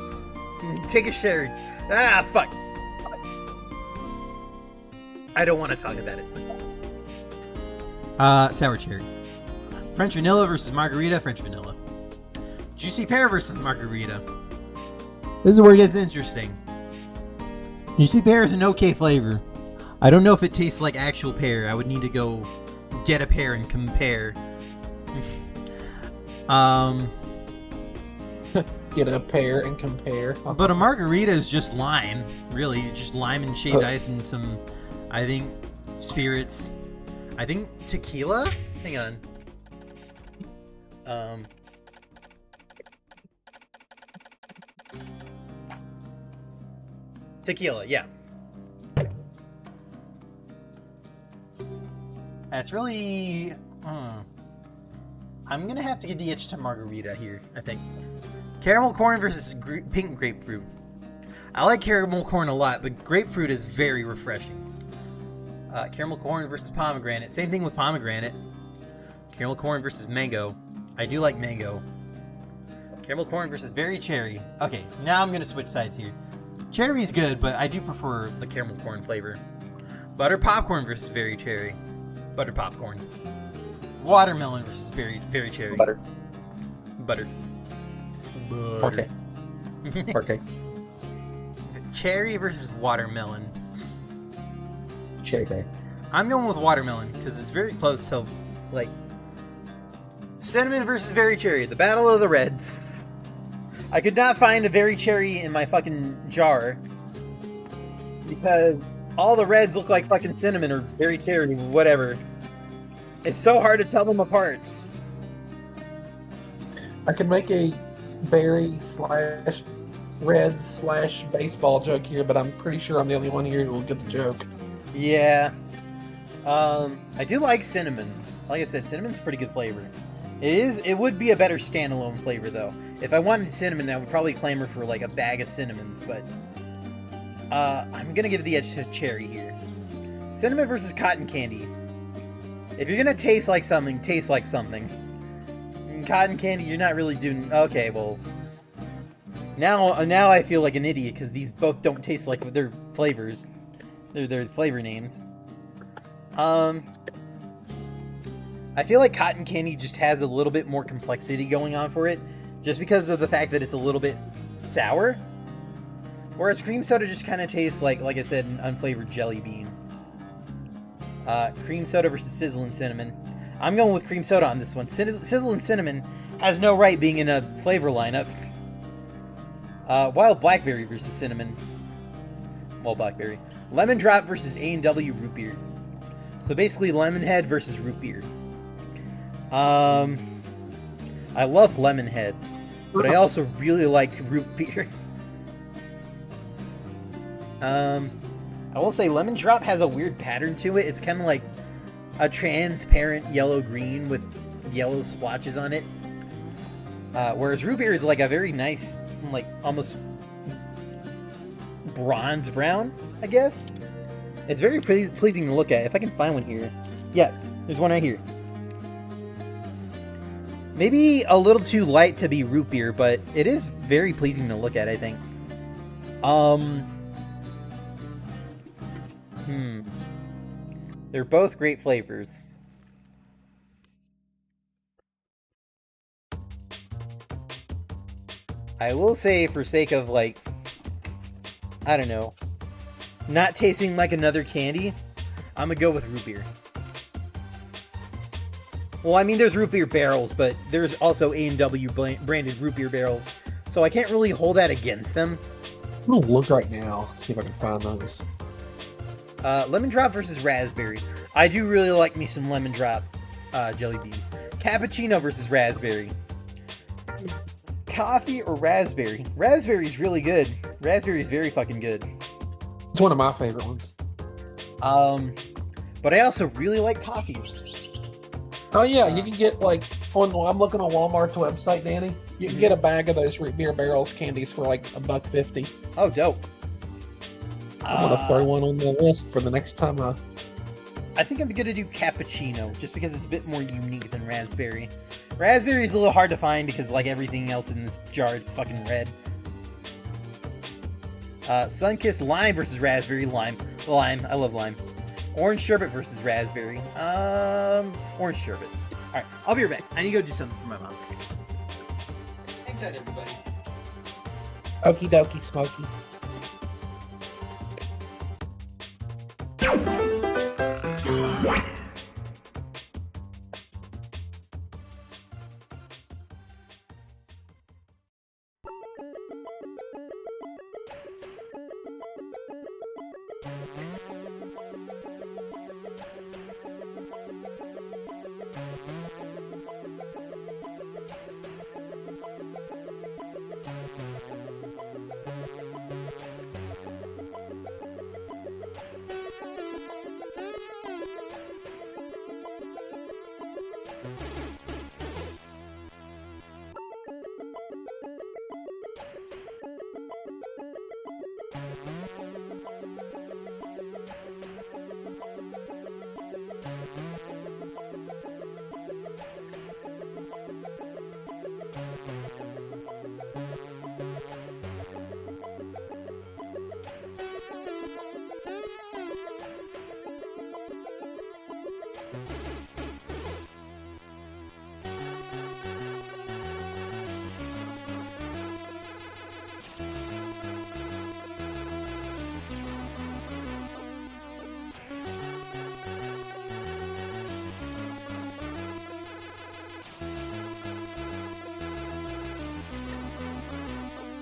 Take a share. Ah, fuck. I don't want to talk about it. Sour Cherry. French Vanilla versus Margarita. French Vanilla. Juicy Pear versus Margarita. This is where it gets interesting. Juicy Pear is an okay flavor. I don't know if it tastes like actual pear. I would need to go get a pear and compare. Get a pear and compare. But a margarita is just lime, really. It's just lime and shaved ice and some, I think, spirits. I think tequila? Hang on. Tequila, yeah. That's really... I'm gonna have to give the itch to margarita here, I think. Caramel corn versus pink grapefruit. I like caramel corn a lot, but grapefruit is very refreshing. Caramel corn versus pomegranate. Same thing with pomegranate. Caramel corn versus mango. I do like mango. Caramel corn versus berry cherry. Okay, now I'm gonna switch sides here. Cherry's good, but I do prefer the caramel corn flavor. Butter popcorn versus berry cherry. Butter popcorn. Watermelon versus berry cherry. Butter. Butter. Okay. Okay. Cherry versus watermelon. Cherry. I'm going with watermelon because it's very close to, like, cinnamon versus berry cherry. The battle of the reds. I could not find a berry cherry in my fucking jar because all the reds look like fucking cinnamon or berry cherry, whatever. It's so hard to tell them apart. I could make a berry / red / baseball joke here, but I'm pretty sure I'm the only one here who will get the joke. Yeah. I do like cinnamon. Like I said, cinnamon's a pretty good flavor. It would be a better standalone flavor though. If I wanted cinnamon, I would probably clamor for like a bag of cinnamons, but I'm gonna give the edge to cherry here. Cinnamon versus cotton candy. If you're gonna taste like something, taste like something. cotton candy, you're not really doing... Okay, well... Now I feel like an idiot, because these both don't taste like their flavors. They're their flavor names. I feel like cotton candy just has a little bit more complexity going on for it, just because of the fact that it's a little bit sour. Whereas cream soda just kind of tastes like I said, an unflavored jelly bean. Cream soda versus sizzling cinnamon. I'm going with cream soda on this one. Sizzling cinnamon has no right being in a flavor lineup. Wild blackberry versus cinnamon. Well, blackberry. Lemon drop versus A&W root beer. So basically, lemon head versus root beer. I love lemon heads, but I also really like root beer. I will say lemon drop has a weird pattern to it. It's kind of like a transparent yellow-green with yellow splotches on it. Whereas root beer is like a very nice, like almost bronze brown, I guess. It's very pleasing to look at. If I can find one here. Yeah, there's one right here. Maybe a little too light to be root beer, but it is very pleasing to look at, I think. They're both great flavors. I will say, for sake of, like, I don't know, not tasting like another candy, I'm gonna go with root beer. Well, I mean, there's root beer barrels, but there's also A&W branded root beer barrels, so I can't really hold that against them. I'm gonna look right now, see if I can find those. Lemon drop versus raspberry. I do really like me some lemon drop jelly beans. Cappuccino versus raspberry. Coffee or raspberry? Raspberry's really good. Raspberry's very fucking good. It's one of my favorite ones. But I also really like coffee. Oh yeah, you can get like I'm looking on Walmart's website, Danny. You can get a bag of those root beer barrels candies for like $1.50. Oh, dope. I'm gonna throw one on the list for the next time. I think I'm gonna do cappuccino, just because it's a bit more unique than raspberry. Raspberry is a little hard to find because, like everything else in this jar, it's fucking red. Sunkissed lime versus raspberry. Lime. I love lime. Orange sherbet versus raspberry. Orange sherbet. Alright, I'll be right back. I need to go do something for my mom. Hang tight, everybody. Okie dokie, Smokey.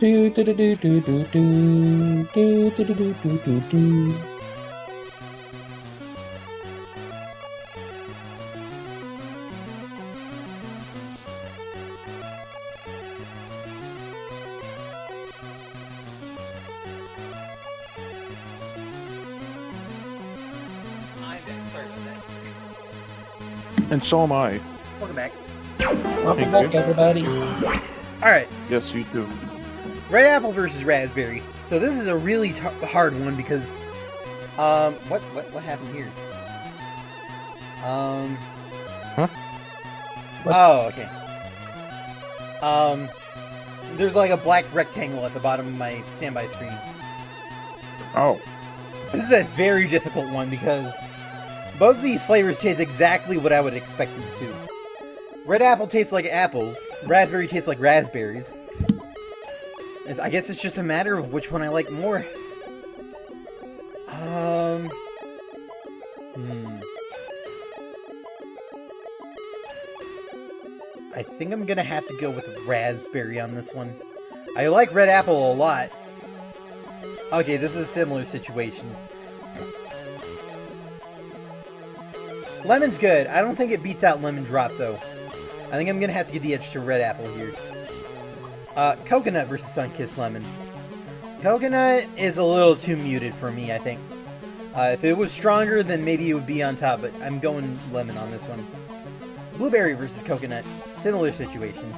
Do do do do do do do do do do do do do. Sorry about that. And so am I. Welcome back. Welcome Thank back, everybody. Alright, Yes, you do. red apple versus raspberry. So this is a really hard one because, what happened here? Huh? Oh, okay. There's like a black rectangle at the bottom of my standby screen. Oh. This is a very difficult one because both of these flavors taste exactly what I would expect them to. Red apple tastes like apples. Raspberry tastes like raspberries. I guess it's just a matter of which one I like more. I think I'm gonna have to go with raspberry on this one. I like red apple a lot. Okay, this is a similar situation. Lemon's good. I don't think it beats out lemon drop, though. I think I'm gonna have to give the edge to red apple here. Coconut versus Sunkissed Lemon. Coconut is a little too muted for me, I think. If it was stronger, then maybe it would be on top, but I'm going lemon on this one. Blueberry versus coconut. Similar situation.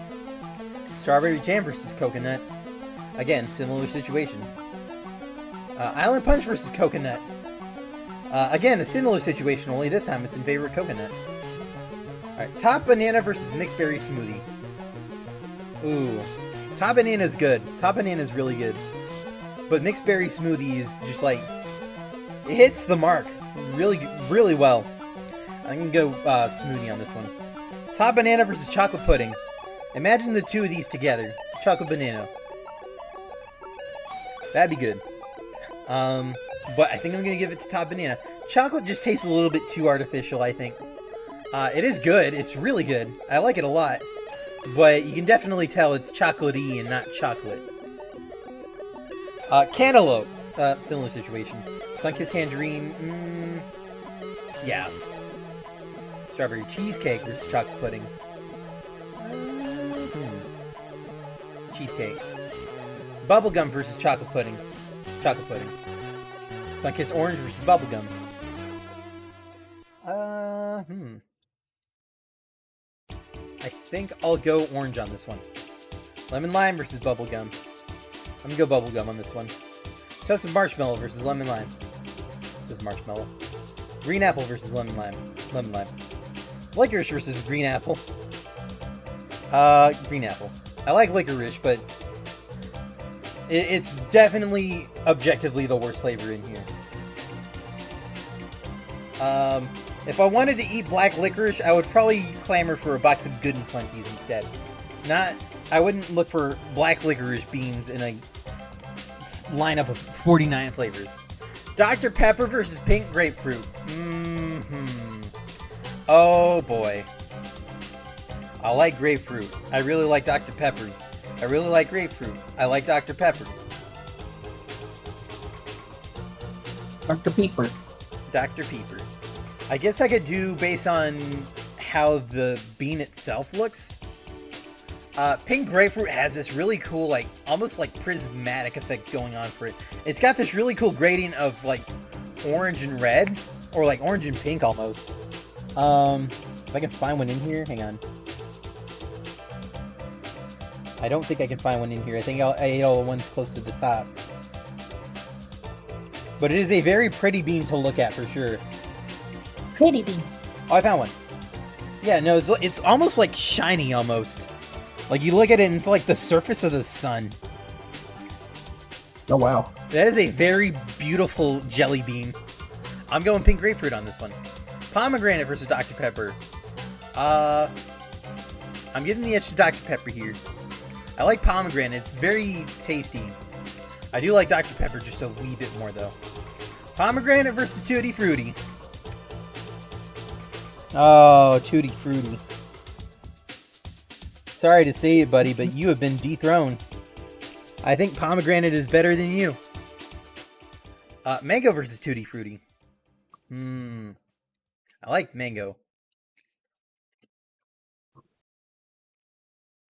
Strawberry jam versus coconut. Again, similar situation. Island Punch versus coconut. Again, a similar situation, only this time it's in favor of coconut. Alright, top banana versus mixed berry smoothie. Ooh. Top banana is good. Top banana is really good. But mixed berry smoothie is just like... It hits the mark really, really well. I'm gonna go smoothie on this one. Top banana versus chocolate pudding. Imagine the two of these together. Chocolate banana. That'd be good. But I think I'm gonna give it to top banana. Chocolate just tastes a little bit too artificial, I think. It is good. It's really good. I like it a lot. But you can definitely tell it's chocolatey and not chocolate. Cantaloupe. Similar situation. Sunkissed tangerine. Yeah. Strawberry cheesecake versus chocolate pudding. Cheesecake. Bubblegum versus chocolate pudding. Chocolate pudding. Sunkissed orange versus bubblegum. I think I'll go orange on this one. Lemon lime versus bubblegum. I'm gonna go bubblegum on this one. Toasted marshmallow versus lemon lime. It's just marshmallow. Green apple versus lemon lime. Lemon lime. Licorice versus green apple. Green apple. I like licorice, but it's definitely objectively the worst flavor in here. If I wanted to eat black licorice, I would probably clamor for a box of Good and Plenty's instead. I wouldn't look for black licorice beans in a lineup of 49 flavors. Dr. Pepper versus pink grapefruit. Oh boy. I like grapefruit. I really like Dr. Pepper. I really like grapefruit. I like Dr. Pepper. Dr. Pepper. Dr. Pepper. I guess I could do based on how the bean itself looks. Pink grapefruit has this really cool, like, almost like prismatic effect going on for it. It's got this really cool gradient of, like, orange and red, or like orange and pink almost. If I can find one in here, hang on. I don't think I can find one in here. I think I ate all the ones close to the top. But it is a very pretty bean to look at for sure. Pretty bean. Oh, I found one. Yeah, no, it's almost like shiny almost. Like you look at it and it's like the surface of the sun. Oh, wow. That is a very beautiful jelly bean. I'm going pink grapefruit on this one. Pomegranate versus Dr. Pepper. I'm giving the edge to Dr. Pepper here. I like pomegranate. It's very tasty. I do like Dr. Pepper just a wee bit more, though. Pomegranate versus Tutti Frutti. Oh, Tutti Frutti. Sorry to say it, buddy, but you have been dethroned. I think pomegranate is better than you. Mango versus Tutti Frutti. I like mango.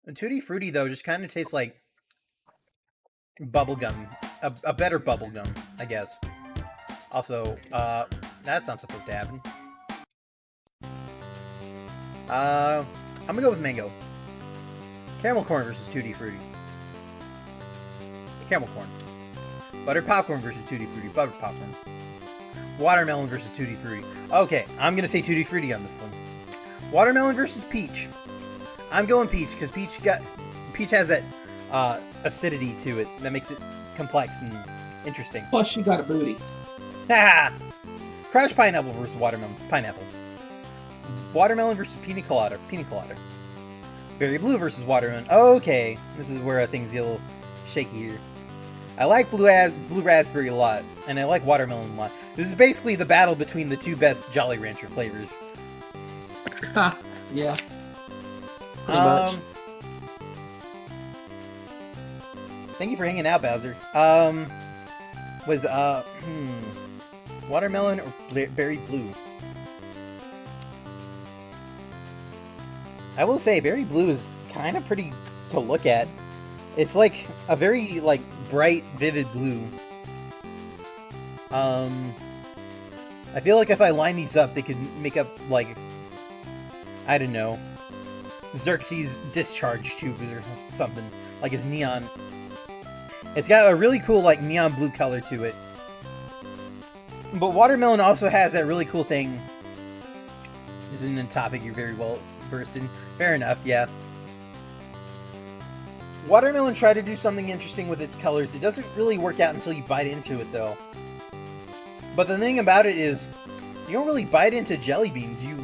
And Tutti Frutti, though, just kind of tastes like bubblegum. A better bubblegum, I guess. Also, that's not supposed to happen. I'm gonna go with mango. Caramel corn versus Tutti Frutti. Caramel corn. Buttered popcorn versus Tutti Frutti. Buttered popcorn. Watermelon versus Tutti Frutti. Okay, I'm gonna say Tutti Frutti on this one. Watermelon versus peach. I'm going peach because peach got peach has that acidity to it that makes it complex and interesting. Plus, you got a booty. Ha! Crush pineapple versus watermelon. Pineapple. Watermelon versus pina colada. Pina colada. Berry blue versus watermelon. Okay, this is where things get a little shaky here. I like blue raspberry a lot, and I like watermelon a lot. This is basically the battle between the two best Jolly Rancher flavors. Yeah. Pretty much. Thank you for hanging out, Bowser. Watermelon or berry blue? I will say berry blue is kind of pretty to look at. It's like a very like bright, vivid blue. I feel like if I line these up, they could make up like, I don't know, Xerxes discharge tube or something, like his neon. It's got a really cool like neon blue color to it. But watermelon also has that really cool thing. This isn't a topic you're very well versed in. Fair enough, yeah. Watermelon tried to do something interesting with its colors. It doesn't really work out until you bite into it, though. But the thing about it is, you don't really bite into jelly beans. You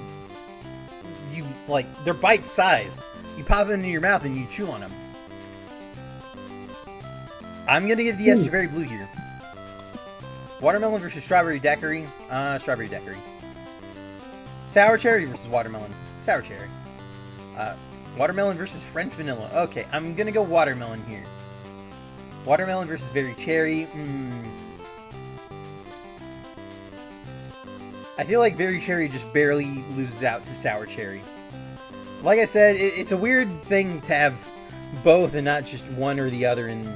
like, they're bite size. You pop them into your mouth and you chew on them. I'm gonna give the edge to berry blue here. Watermelon versus strawberry daiquiri. Strawberry daiquiri. Sour cherry versus watermelon. Sour cherry. Watermelon versus French vanilla. Okay, I'm gonna go watermelon here. Watermelon versus berry cherry. I feel like berry cherry just barely loses out to sour cherry. Like I said, it's a weird thing to have both and not just one or the other in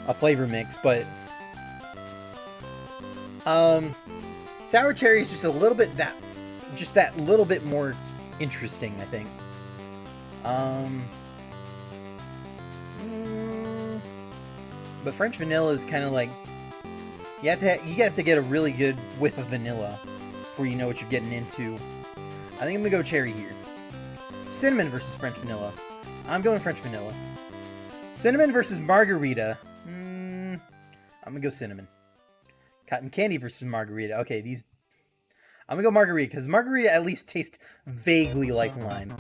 a flavor mix, but sour cherry is just a little bit that little bit more interesting, I think. But French vanilla is kind of like you got to get a really good whiff of vanilla before you know what you're getting into. I think I'm gonna go cherry here. Cinnamon versus French vanilla. I'm going French vanilla. Cinnamon versus margarita. I'm gonna go cinnamon. Cotton candy versus margarita. Okay, I'm gonna go margarita because margarita at least tastes vaguely like lime.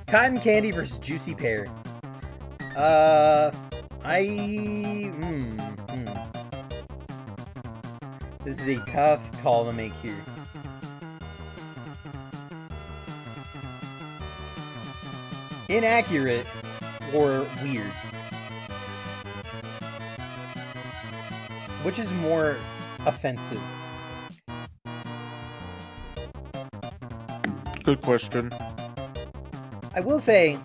Cotton candy versus juicy pear. This is a tough call to make here. Inaccurate or weird? Which is more offensive? Good question. I will say,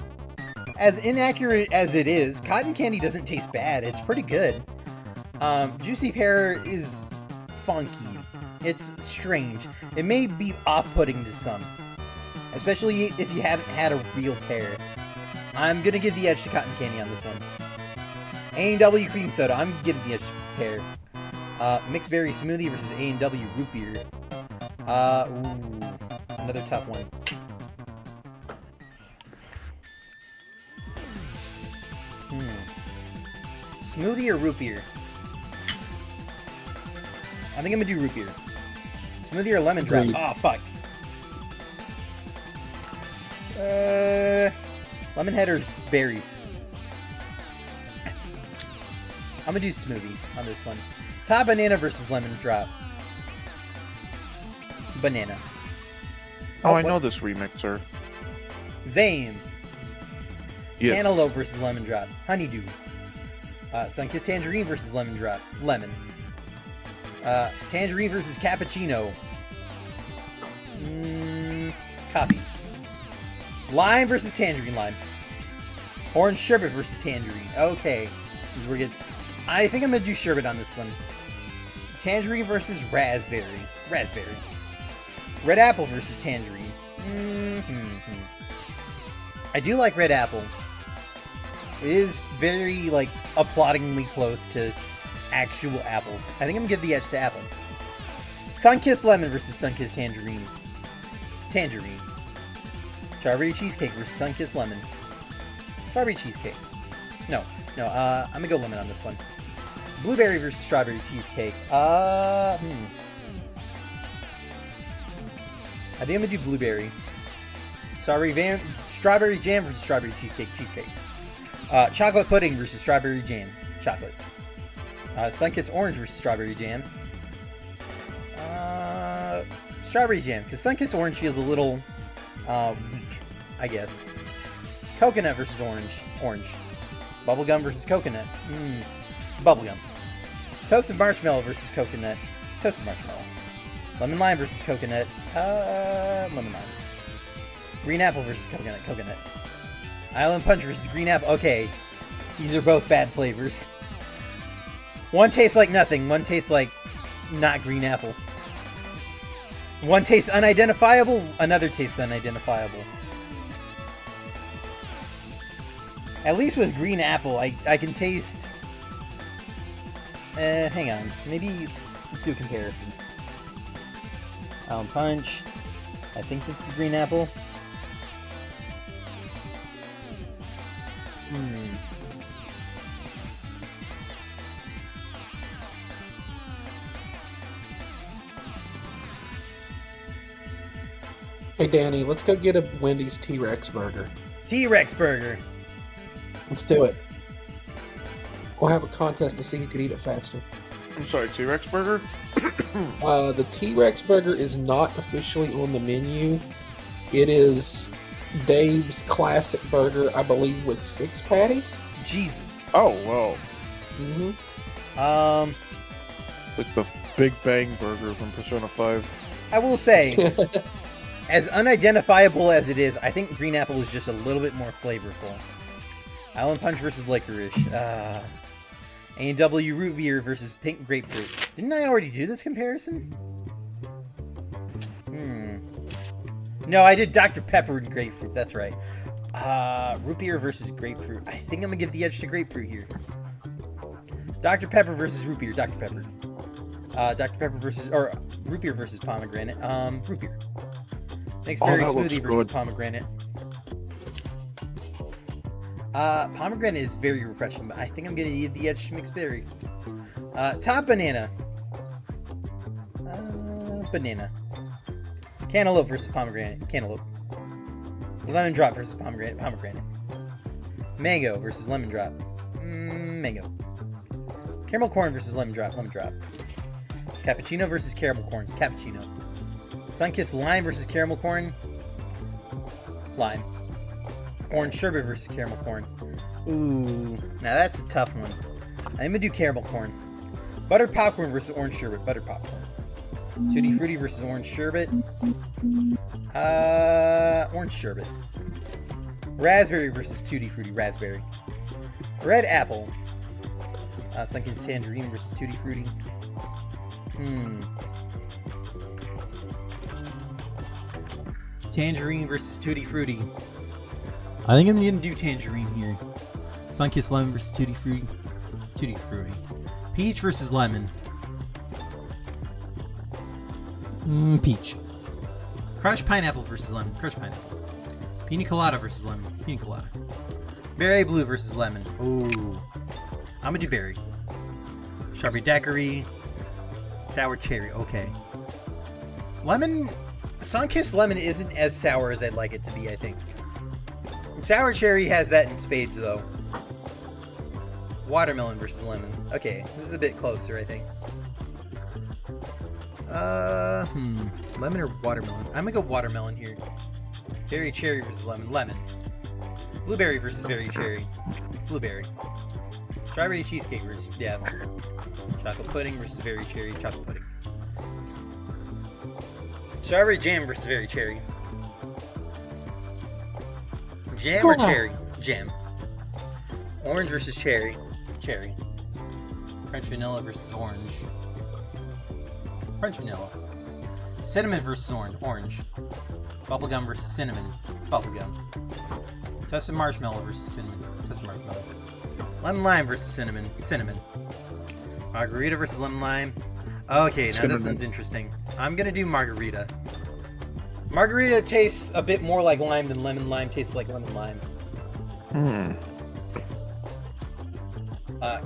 as inaccurate as it is, cotton candy doesn't taste bad. It's pretty good. Juicy pear is funky. It's strange. It may be off-putting to some, especially if you haven't had a real pear. I'm gonna give the edge to cotton candy on this one. A&W cream soda. I'm gonna give the edge to pear. Mixed berry smoothie versus A&W root beer. Another tough one. Smoothie or root beer? I think I'm gonna do root beer. Smoothie or lemon drop? Oh, fuck. Lemon head or berries? I'm gonna do smoothie on this one. Top banana versus lemon drop. Banana. Oh, I know this remixer. Zane. Yes. Cantaloupe versus lemon drop. Honeydew. Sunkissed tangerine versus lemon drop. Lemon. Tangerine versus cappuccino. Coffee. Lime versus tangerine lime. Orange sherbet versus tangerine. Okay. This is where it gets... I think I'm going to do sherbet on this one. Tangerine versus raspberry. Raspberry. Red apple versus tangerine. I do like red apple. It is very, like, applaudingly close to actual apples. I think I'm going to give the edge to apple. Sunkissed lemon versus sunkissed tangerine. Tangerine. Strawberry cheesecake versus sunkissed lemon. Strawberry cheesecake. No. I'm gonna go lemon on this one. Blueberry versus strawberry cheesecake. I think I'm gonna do blueberry. Strawberry jam versus strawberry cheesecake. Chocolate pudding versus strawberry jam. Chocolate. Sunkissed orange versus strawberry jam. Strawberry jam, because Sunkissed orange feels a little weak, I guess. Coconut versus orange. Bubblegum versus coconut. Bubblegum. Toasted marshmallow versus coconut. Toasted marshmallow. Lemon lime versus coconut. Lemon lime. Green apple versus coconut. Coconut. Island punch versus green apple. Okay, these are both bad flavors. One tastes like nothing. One tastes like not green apple. One tastes unidentifiable. Another tastes unidentifiable. At least with green apple, I can taste... hang on. Maybe let's do a comparison. Island punch. I think this is green apple. Hey, Danny, let's go get a Wendy's T-Rex burger. T-Rex burger. Let's do it. We'll have a contest to see who can eat it faster. I'm sorry, T-Rex burger? The T-Rex burger is not officially on the menu. It is Dave's classic burger, I believe, with 6 patties. Jesus. Oh, well. Mm-hmm. It's like the Big Bang burger from Persona 5. I will say, as unidentifiable as it is, I think green apple is just a little bit more flavorful. Island punch versus licorice. A&W root beer versus pink grapefruit. Didn't I already do this comparison? No, I did Dr. Pepper and grapefruit. That's right. Root beer versus grapefruit. I think I'm gonna give the edge to grapefruit here. Dr. Pepper versus root beer. Dr. Pepper. Dr. Pepper versus, or root beer versus pomegranate. Root beer. Mixed berry smoothie versus pomegranate. Pomegranate is very refreshing, but I think I'm gonna give the edge to mixed berry. Top banana. Banana. Cantaloupe versus pomegranate. Cantaloupe. Lemon drop versus pomegranate. Pomegranate. Mango versus lemon drop. Mango. Caramel corn versus lemon drop. Lemon drop. Cappuccino versus caramel corn. Cappuccino. Sunkissed lime versus caramel corn. Lime. Orange sherbet versus caramel corn. Ooh, now that's a tough one. I'm gonna do caramel corn. Buttered popcorn versus orange sherbet. Buttered popcorn. Tutti frutti versus orange sherbet. Orange sherbet. Raspberry versus tutti frutti. Raspberry. Red apple. Sunkissed tangerine versus tutti frutti. Tangerine versus tutti frutti. I think I'm gonna do tangerine here. Sunkissed lemon versus tutti frutti. Tutti frutti. Peach versus lemon. Peach. Crushed pineapple versus lemon. Crushed pineapple. Pina colada versus lemon. Pina colada. Berry blue versus lemon. Ooh. I'm gonna do berry. Strawberry daiquiri. Sour cherry. Okay. Lemon. Sunkissed lemon isn't as sour as I'd like it to be, I think. Sour cherry has that in spades, though. Watermelon versus lemon. Okay, this is a bit closer, I think. Lemon or watermelon? I'm gonna go watermelon here. Berry cherry versus lemon. Lemon. Blueberry versus berry cherry. Blueberry. Strawberry cheesecake versus, yeah. Chocolate pudding versus berry cherry. Chocolate pudding. Strawberry jam versus berry cherry. Jam or cherry? Jam. Orange versus cherry. Cherry. French vanilla versus orange. French vanilla. Cinnamon versus orange. Orange. Bubblegum versus cinnamon. Bubblegum. Toasted marshmallow versus cinnamon. Toasted marshmallow. Lemon lime versus cinnamon. Cinnamon. Margarita versus lemon lime. Okay, now this one's interesting. I'm gonna do margarita. Margarita tastes a bit more like lime than lemon. Lime tastes like lemon lime.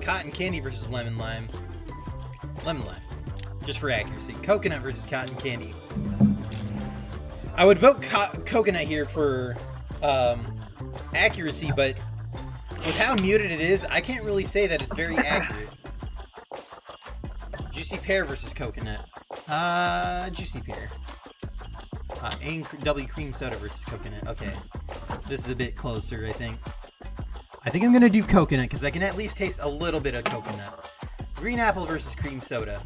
Cotton candy versus lemon lime. Lemon lime. Just for accuracy. Coconut versus cotton candy. I would vote coconut here for accuracy, but with how muted it is, I can't really say that it's very accurate. Juicy pear versus coconut. Juicy pear. A&W cream soda versus coconut. Okay. This is a bit closer, I think. I think I'm gonna do coconut, because I can at least taste a little bit of coconut. Green apple versus cream soda.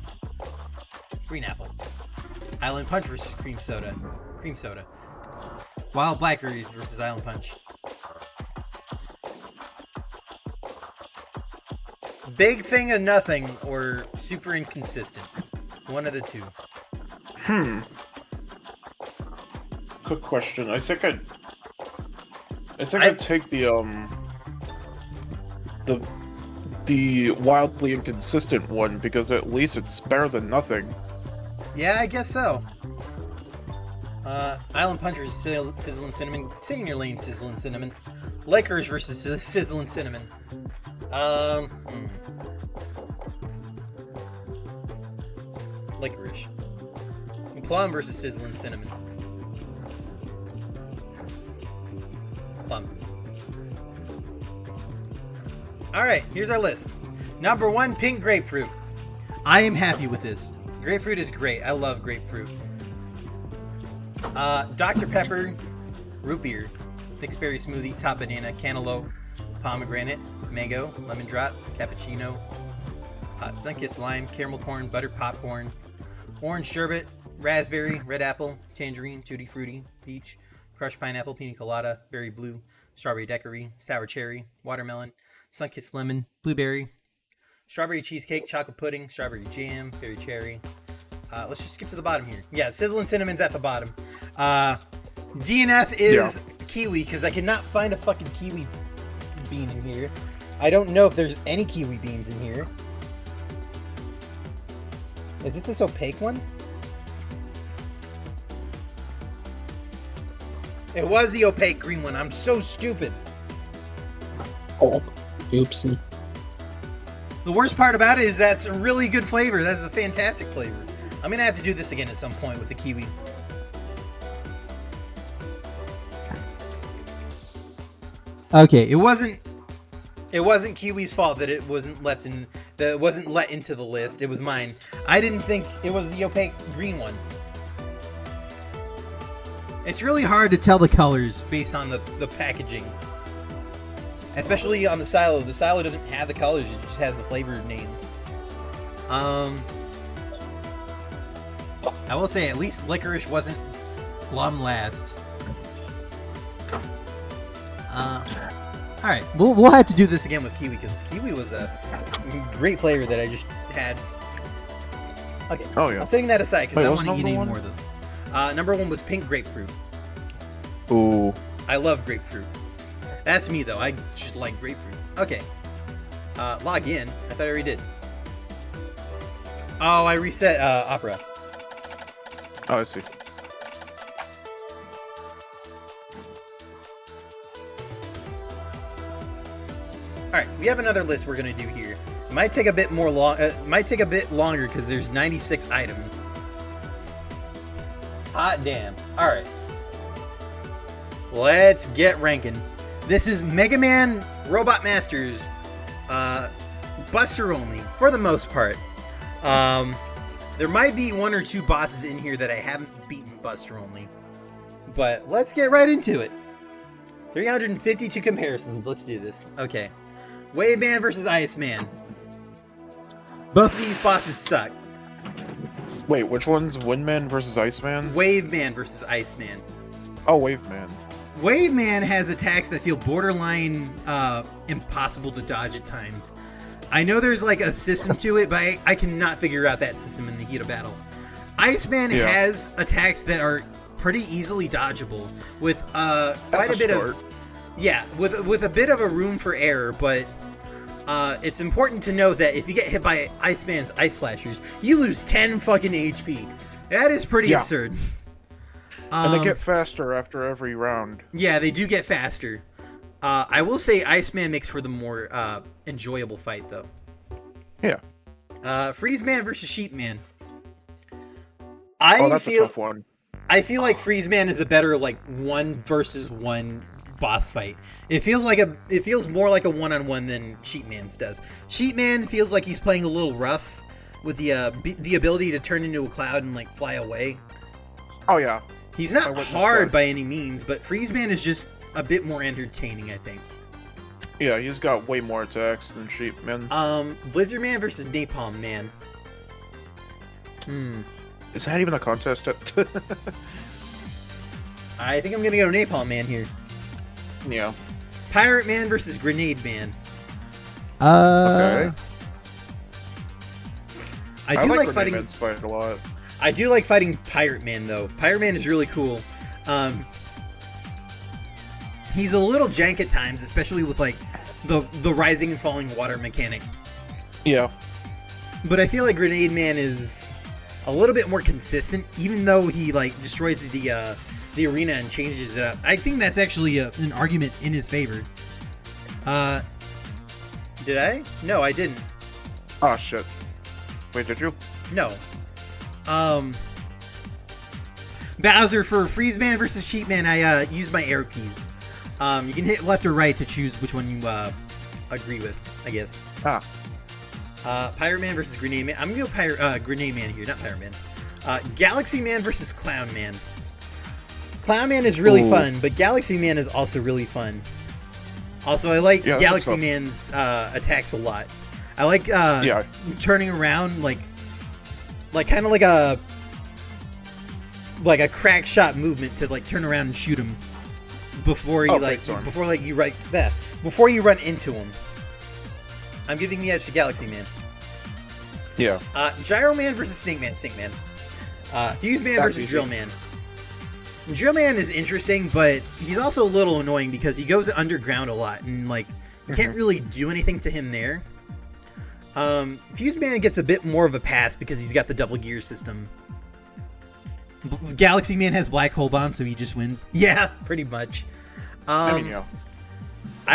Green apple. Island Punch versus cream soda. Cream soda. Wild blackberries versus Island Punch. Big thing of nothing or super inconsistent. One of the two. Good question. I think I'd take the wildly inconsistent one, because at least it's better than nothing. Yeah, I guess so. Island Punch versus Sizzlin' Cinnamon. Stay in your lane, Sizzlin' Cinnamon. Licorice versus Sizzlin' Cinnamon. Licorice. Plum versus Sizzlin' Cinnamon. Plum. Alright, here's our list. Number 1, pink grapefruit. I am happy with this. Grapefruit is great. I love grapefruit. Dr. Pepper, root beer, mixed berry smoothie, top banana, cantaloupe, pomegranate, mango, lemon drop, cappuccino, sun-kissed lime, caramel corn, buttered popcorn, orange sherbet, raspberry, red apple, tangerine, tutti frutti, peach, crushed pineapple, pina colada, berry blue, strawberry daiquiri, sour cherry, watermelon, sun-kissed lemon, blueberry, strawberry cheesecake, chocolate pudding, strawberry jam, berry cherry. Let's just skip to the bottom here. Yeah, Sizzlin' Cinnamon's at the bottom. DNF is kiwi, because I cannot find a fucking kiwi bean in here. I don't know if there's any kiwi beans in here. Is it this opaque one? It was the opaque green one. I'm so stupid. Oh, oopsie. The worst part about it is that's a really good flavor. That's a fantastic flavor. I'm gonna have to do this again at some point with the kiwi. Okay, it wasn't Kiwi's fault that it wasn't let into the list. It was mine. I didn't think it was the opaque green one. It's really hard to tell the colors based on the packaging. Especially on the silo. The silo doesn't have the colors, it just has the flavor names. I will say at least licorice wasn't plum last. Alright, we'll have to do this again with kiwi, because kiwi was a great flavor that I just had. Okay, Oh, yeah. I'm setting that aside because I what's want to eat number any one? more of those. Number 1 was pink grapefruit. Ooh. I love grapefruit. That's me though, I just like grapefruit. Okay. Log in. I thought I already did. Oh, I reset Opera. Oh, I see. Alright, we have another list we're gonna do here. It might take a bit longer because there's 96 items. Hot damn. Alright. Let's get ranking. This is Mega Man Robot Masters. Buster only, for the most part. There might be 1 or 2 bosses in here that I haven't beaten Buster only. But let's get right into it. 352 comparisons. Let's do this. Okay. Wave Man versus Ice Man. Both of these bosses suck. Wait, which one's Windman versus Iceman? Wave Man versus Ice Man. Oh, Waveman. Wave Man has attacks that feel borderline impossible to dodge at times. I know there's like a system to it, but I cannot figure out that system in the heat of battle. Iceman has attacks that are pretty easily dodgeable with quite a bit of with a bit of a room for error, but it's important to know that if you get hit by Iceman's Ice Slashers, you lose 10 fucking HP. That is pretty absurd. And they get faster after every round. Yeah, they do get faster. I will say Iceman makes for the more enjoyable fight, though. Yeah. Freeze Man versus Sheep Man. Oh, that's a tough one. I feel like Freeze Man is a better like 1-versus-1 boss fight. It feels more like a one-on-one than Sheep Man's does. Sheep Man feels like he's playing a little rough with the ability to turn into a cloud and like fly away. Oh yeah. He's not hard by any means, but Freeze Man is just a bit more entertaining, I think. Yeah, he's got way more attacks than Sheep Man. Blizzard Man versus Napalm Man. Is that even a contest? I think I'm gonna go Napalm Man here. Yeah. Pirate Man versus Grenade Man. Okay. I do like Grenade fighting. Man's fight a lot. I do like fighting Pirate Man though. Pirate Man is really cool. He's a little jank at times, especially with like the rising and falling water mechanic. Yeah. But I feel like Grenade Man is a little bit more consistent, even though he like destroys the arena and changes it up. I think that's actually an argument in his favor. Did I? No, I didn't. Oh shit. Wait, did you? No. Bowser for Freeze Man versus Sheep Man. I use my arrow keys. You can hit left or right to choose which one you agree with, I guess. Pirate Man versus Grenade Man. I'm gonna go Grenade Man here, not Pirate Man. Galaxy Man versus Clown Man. Clown Man is really fun, but Galaxy Man is also really fun. Also, I like Galaxy Man's attacks a lot. I like turning around like kind of like a crack shot movement to like turn around and shoot him before you before you run into him. I'm giving the edge to Galaxy Man. Yeah. Gyro Man versus Snake Man. Fuse Man versus Drill Man. Drill Man is interesting, but he's also a little annoying because he goes underground a lot and like you can't really do anything to him there. Fuse Man gets a bit more of a pass because he's got the double gear system. Galaxy Man has Black Hole Bomb, so he just wins. Yeah, pretty much. I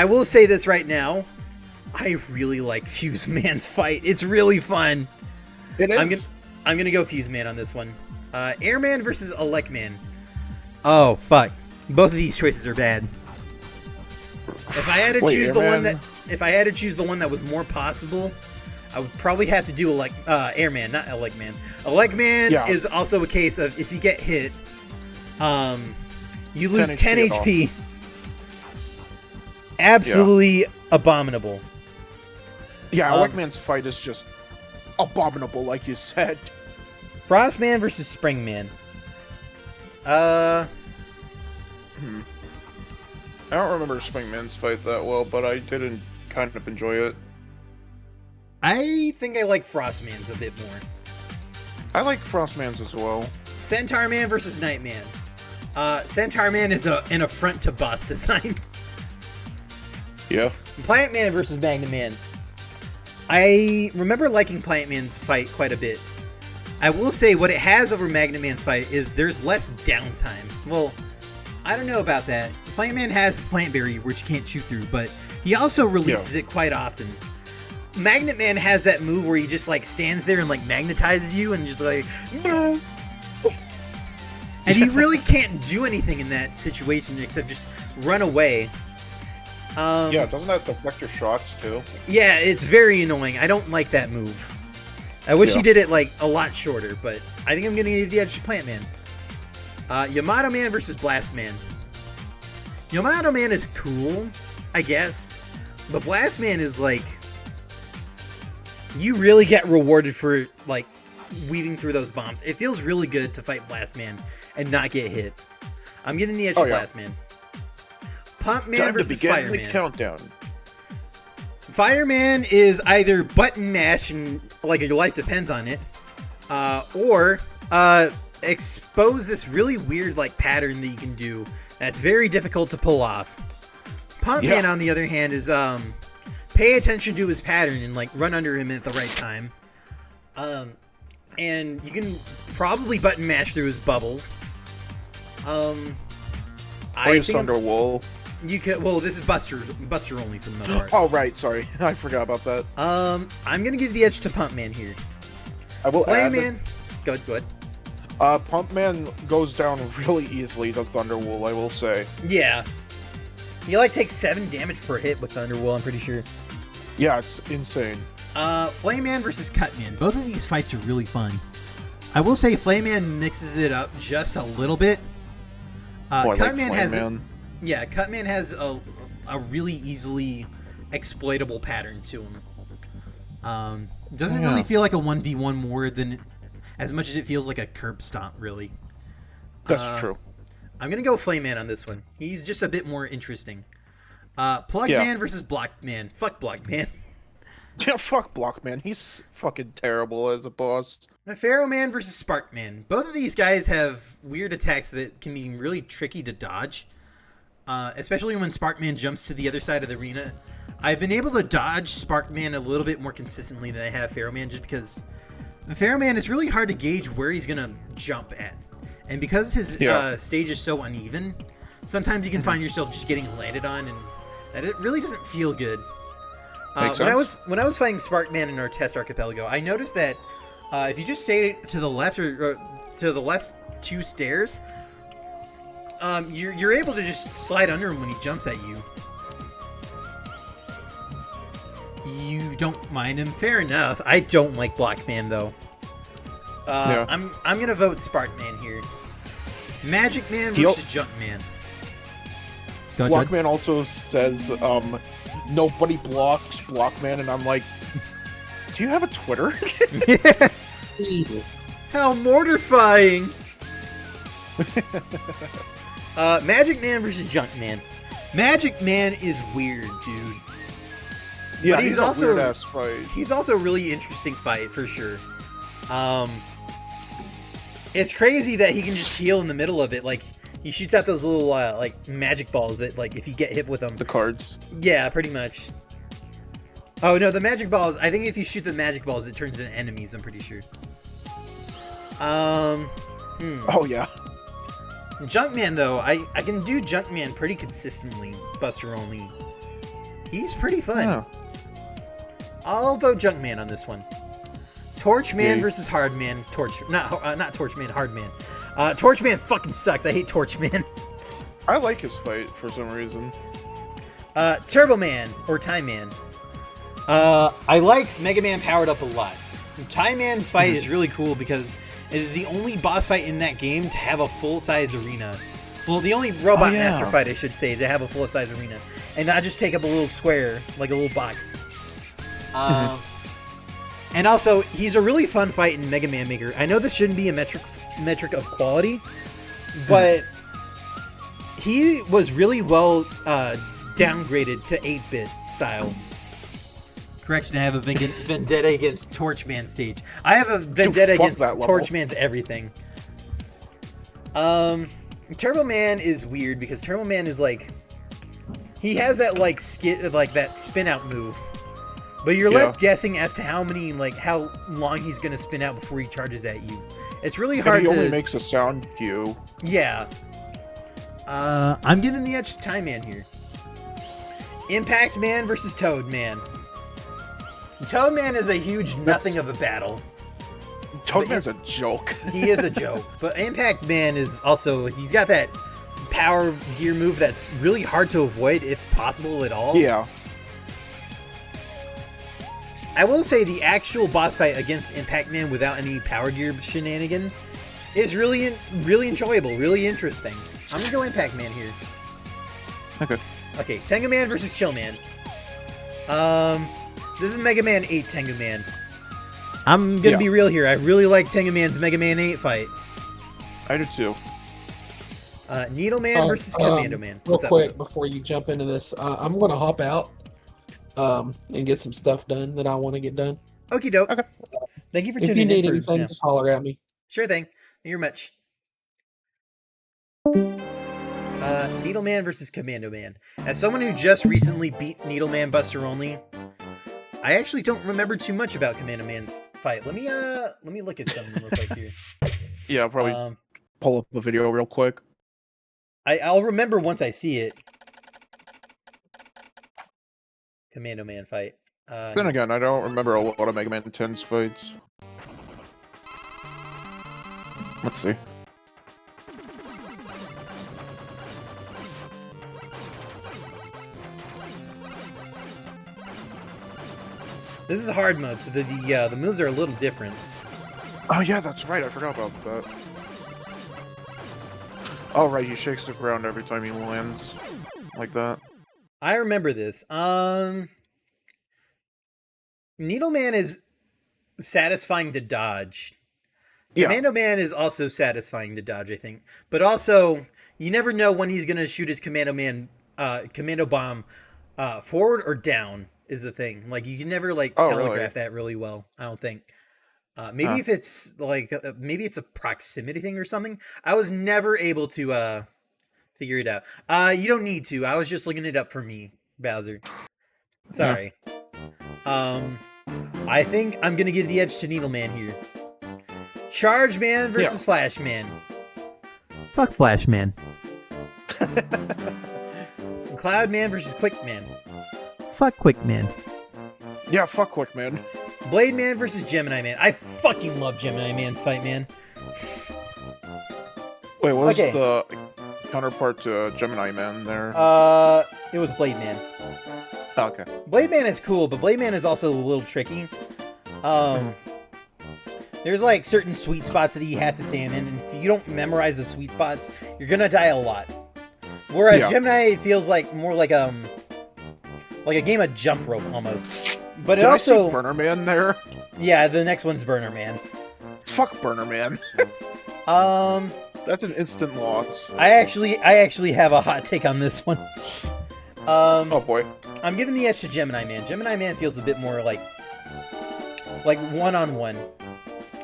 will say this right now. I really like Fuse Man's fight. It's really fun. It is. I'm gonna go Fuse Man on this one. Airman versus Elect Man. Oh fuck! Both of these choices are bad. If I had to choose the one that was more possible, I would probably have to do Airman, not Elect Man. Elect Man is also a case of if you get hit, you lose 10 HP. Absolutely abominable. Yeah, Elect Man's fight is just abominable, like you said. Frost Man versus Spring Man. I don't remember Springman's fight that well, but I did kind of enjoy it. I think I like Frost Man's a bit more. I like Frostman's as well. Centaur Man versus Night Man. Centaur Man is an affront to boss design. Yeah. Plant Man versus Magnet Man. I remember liking Plant Man's fight quite a bit. I will say what it has over Magnet Man's fight is there's less downtime. Well, I don't know about that. Plant Man has Plant Barrier, which you can't shoot through, but he also releases it quite often. Magnet Man has that move where he just like stands there and like magnetizes you and just like no. And he really can't do anything in that situation except just run away. Yeah, doesn't that deflect your shots too? Yeah, it's very annoying. I don't like that move. I wish he did it like a lot shorter, but I think I'm gonna give the edge to Plant Man. Yamato Man versus Blast Man. Yamato Man is cool, I guess, but Blast Man is like you really get rewarded for like weaving through those bombs. It feels really good to fight Blast Man and not get hit. I'm giving the edge to Blast Man. Pump Man versus Fire Man. Countdown. Fireman is either button mash and like your life depends on it, or expose this really weird like pattern that you can do that's very difficult to pull off. Pump Man, on the other hand, is pay attention to his pattern and like run under him at the right time. And you can probably button mash through his bubbles. Or his Thunder Wall. You can. Well, this is Buster only for the most part. Oh, right. Sorry. I forgot about that. I'm gonna give the edge to Pump Man here. I will Flame add that, Man. Go ahead. Pump Man goes down really easily to Thunderwool, I will say. Yeah. He like takes 7 damage per hit with Thunderwool, I'm pretty sure. Yeah, it's insane. Flame Man versus Cut Man. Both of these fights are really fun. I will say Flame Man mixes it up just a little bit. Cut Man has Cut Man has a really easily exploitable pattern to him. Doesn't really feel like a 1v1 more than as much as it feels like a curb stomp, really. That's true. I'm gonna go Flame Man on this one. He's just a bit more interesting. Plug Man versus Block Man. Fuck Block Man. Yeah, fuck Blockman. He's fucking terrible as a boss. The Pharaoh Man versus Spark Man. Both of these guys have weird attacks that can be really tricky to dodge. Especially when Spark Man jumps to the other side of the arena. I've been able to dodge Spark Man a little bit more consistently than I have Pharaoh Man, just because the Pharaoh Man, it's really hard to gauge where he's gonna jump at. And because his stage is so uneven, sometimes you can find yourself just getting landed on, and that it really doesn't feel good. When I was fighting Spark Man in our test archipelago, I noticed that if you just stay to the left or to the left 2 stairs, you're able to just slide under him when he jumps at you. You don't mind him, fair enough. I don't like Block Man though. I'm gonna vote Spark Man here. Magic Man versus Junk Man. Blockman also says, nobody blocks Blockman, and I'm like, do you have a Twitter? How mortifying! Magic Man versus Junk Man. Magic Man is weird, dude. Yeah, but he's also a weird-ass fight. He's also a really interesting fight for sure. It's crazy that he can just heal in the middle of it. Like, he shoots out those little like magic balls that, like, if you get hit with them, the cards. Yeah, pretty much. Oh no, the magic balls. I think if you shoot the magic balls, it turns into enemies. I'm pretty sure. Oh yeah. Junkman though, I can do Junkman pretty consistently. Buster only. He's pretty fun. Yeah. I'll vote Junkman on this one. Torchman versus Hardman. Not Torchman, Hardman. Torchman fucking sucks. I hate Torchman. I like his fight for some reason. Turbo Man or Time Man. I like Mega Man powered up a lot. Time Man's fight is really cool because it is the only boss fight in that game to have a full-size arena. Well, the only Robot Master fight, I should say, to have a full-size arena. And not just take up a little square, like a little box. And also, he's a really fun fight in Mega Man Maker. I know this shouldn't be a metric of quality, but he was really well downgraded to 8-bit style. Correction, I have a vendetta against Torchman stage. I have a vendetta against Torchman's everything. Turbo Man is weird because Turbo Man is like, he has that like that spin out move, but you're left guessing as to how long he's gonna spin out before he charges at you. It's really hard. He only makes a sound cue. Yeah. I'm giving the edge to Time Man here. Impact Man versus Toad Man. Toad Man is a huge nothing of a battle. Toad Man's a joke. He is a joke. But Impact Man is also, he's got that power gear move that's really hard to avoid, if possible at all. Yeah. I will say the actual boss fight against Impact Man without any power gear shenanigans is really enjoyable, really interesting. I'm gonna go Impact Man here. Okay, Tengu Man versus Chill Man. This is Mega Man 8 Tengu Man. I'm gonna be real here. I really like Tengu Man's Mega Man 8 fight. I do too. Needle Man versus Commando Man. Real quick, before you jump into this, I'm gonna hop out and get some stuff done that I want to get done. Okie doke. Okay. Thank you for tuning in. If you need anything, just holler at me. Sure thing. Thank you very much. Needle Man versus Commando Man. As someone who just recently beat Needle Man Buster only, I actually don't remember too much about Commando Man's fight. Let me look at something real quick here. Yeah, I'll probably pull up the video real quick. I'll remember once I see it. Commando Man fight. Then again, I don't remember a lot of Mega Man 10's fights. Let's see. This is hard mode, so the moves are a little different. Oh yeah, that's right. I forgot about that. Oh right, he shakes the ground every time he lands, like that. I remember this. Needle Man is satisfying to dodge. Yeah. Commando Man is also satisfying to dodge, I think. But also, you never know when he's gonna shoot his Commando Bomb forward or down is the thing. Like, you can never, like, telegraph that really well, I don't think. Maybe if it's, like, maybe it's a proximity thing or something. I was never able to, figure it out. You don't need to. I was just looking it up for me, Bowser. Sorry. I think I'm gonna give the edge to Needle Man here. Charge Man versus Flash Man. Fuck Flash Man. Cloud Man versus Quick Man. Fuck Quick Man. Yeah, fuck Quick Man. Blade Man versus Gemini Man. I fucking love Gemini Man's fight, man. Wait, what was the counterpart to Gemini Man there? It was Blade Man. Oh, okay. Blade Man is cool, but Blade Man is also a little tricky. There's like certain sweet spots that you have to stand in, and if you don't memorize the sweet spots, you're gonna die a lot. Whereas Gemini feels like more like a game of jump rope almost. But Did it also I see Burner Man there? Yeah, the next one's Burner Man. Fuck Burner Man. That's an instant loss. I actually have a hot take on this one. Oh boy. I'm giving the edge to Gemini Man. Gemini Man feels a bit more like one-on-one.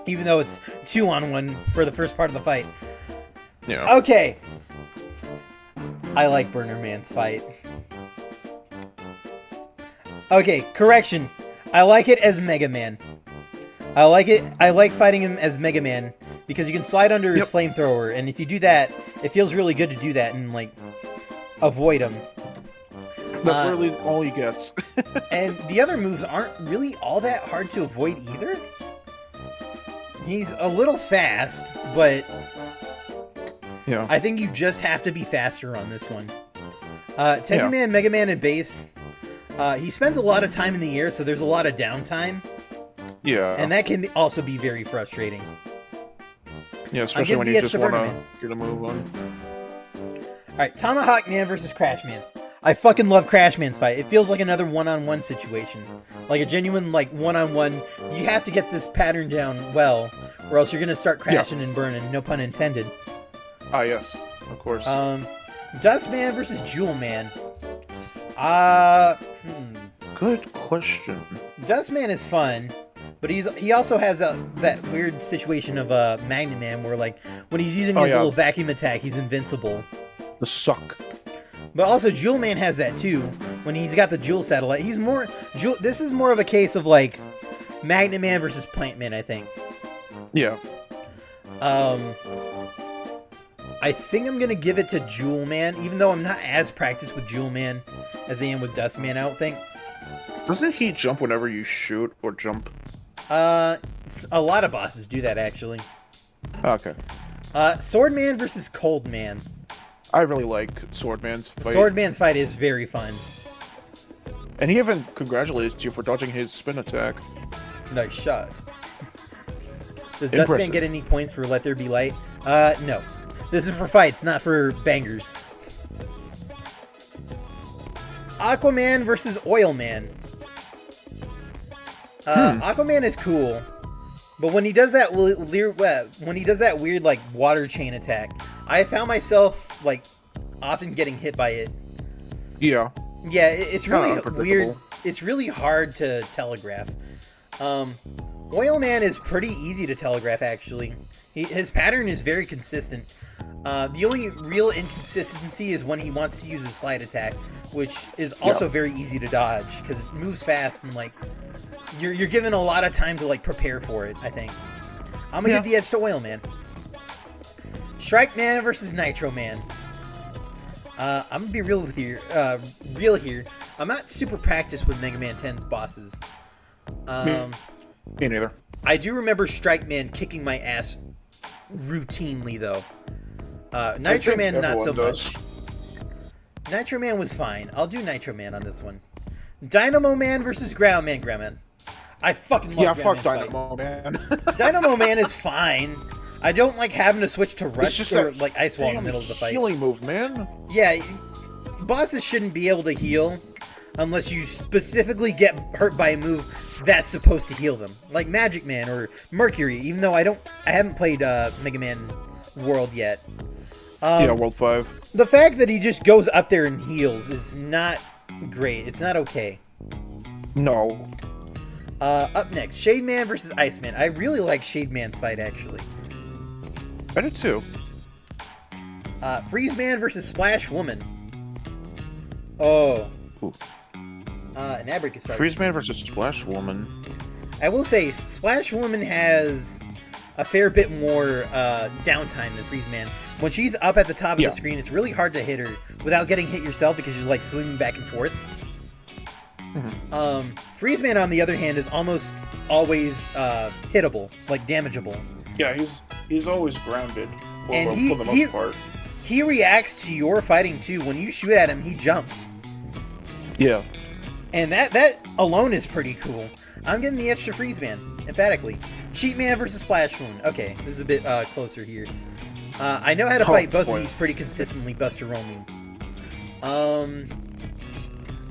Even though it's 2-on-1 for the first part of the fight. Yeah. Okay. I like Burner Man's fight. Okay, correction. I like it as Mega Man. I like fighting him as Mega Man because you can slide under his flamethrower, and if you do that, it feels really good to do that and like avoid him. That's literally all he gets. And the other moves aren't really all that hard to avoid either. He's a little fast, but yeah, I think you just have to be faster on this one. Tengu Man, Mega Man, and Base. He spends a lot of time in the air, so there's a lot of downtime. Yeah. And that can also be very frustrating. Yeah, especially when you just want to get a move on. Alright, Tomahawk Man versus Crash Man. I fucking love Crash Man's fight. It feels like another one-on-one situation. Like a genuine, like, one-on-one. You have to get this pattern down well, or else you're gonna start crashing and burning, no pun intended. Ah, yes. Of course. Dust Man versus Jewel Man. Good question. Dust Man is fun, but he also has that weird situation of Magnet Man where, like, when he's using his little vacuum attack, he's invincible. The suck. But also, Jewel Man has that too. When he's got the Jewel Satellite, he's more this is more of a case of like Magnet Man versus Plant Man, I think. Yeah. I think I'm gonna give it to Jewel Man, even though I'm not as practiced with Jewel Man as I am with Dust Man. I don't think. Doesn't he jump whenever you shoot or jump? A lot of bosses do that actually. Okay. Sword Man versus Cold Man. I really like Swordman's fight. Swordman's fight is very fun. And he even congratulates you for dodging his spin attack. Nice shot. Does Dustman get any points for Let There Be Light? No. This is for fights, not for bangers. Aquaman versus Oil Man. Aquaman is cool, but when he does that weird like water chain attack, I found myself like often getting hit by it. Yeah. Yeah, it's really weird. It's really hard to telegraph. Oil Man is pretty easy to telegraph actually. His pattern is very consistent. The only real inconsistency is when he wants to use his slide attack, which is also very easy to dodge because it moves fast and like you're given a lot of time to like prepare for it. I think I'm gonna give the edge to Oil Man. Shrike Man versus Nitro Man. I'm gonna be real here. I'm not super practiced with Mega Man 10's bosses. Me neither. I do remember Strike Man kicking my ass routinely, though. Nitro Man, not so much. Nitro Man was fine. I'll do Nitro Man on this one. Dynamo Man versus Ground Man. Ground Man. I fucking love Ground fuck Man's Dynamo Man. fight. Dynamo Man is fine. I don't like having to switch to Rush just or that like Ice Wall in the middle of the fight. Healing move, man. Yeah, bosses shouldn't be able to heal unless you specifically get hurt by a move that's supposed to heal them, like Magic Man or Mercury. Even though I haven't played Mega Man World yet. Yeah, World 5. The fact that he just goes up there and heals is not great. It's not okay. No. Up next, Shade Man versus Ice Man. I really like Shade Man's fight, actually. I did too. Freeze Man versus Splash Woman. Oh. Ooh. And Abra can start. Freeze Man versus Splash Woman. I will say, Splash Woman has a fair bit more downtime than Freeze Man. When she's up at the top of the screen, it's really hard to hit her without getting hit yourself because she's like swimming back and forth. Mm-hmm. Freeze Man, on the other hand, is almost always hittable, like damageable. Yeah, he's always grounded. And for the most part. He reacts to your fighting too. When you shoot at him, he jumps. Yeah. And that alone is pretty cool. I'm getting the edge to Freeze Man, emphatically. Sheet Man versus Splash Woman. Okay, this is a bit closer here. I know how to fight both of these pretty consistently, Buster roaming.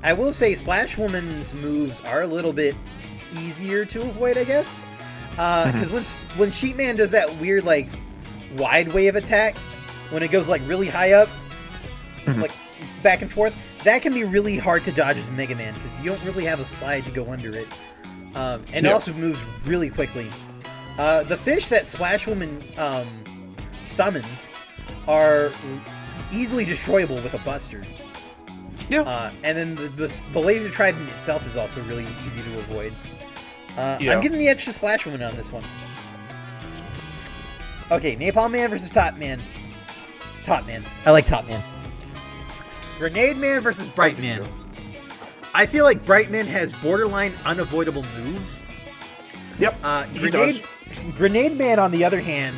I will say Splash Woman's moves are a little bit easier to avoid, I guess. Because when Sheet Man does that weird, like, wide wave attack, when it goes, like, really high up, like, back and forth, that can be really hard to dodge as Mega Man, because you don't really have a slide to go under it. And it also moves really quickly. The fish that Splash Woman summons are easily destroyable with a Buster. Yeah. And then the Laser Trident itself is also really easy to avoid. Yeah. I'm giving the edge to Splash Woman on this one. Okay, Napalm Man versus Top Man. Top Man. I like Top Man. Grenade Man versus Bright Man. I feel like Bright Man has borderline unavoidable moves. Yep. Grenade Man, on the other hand,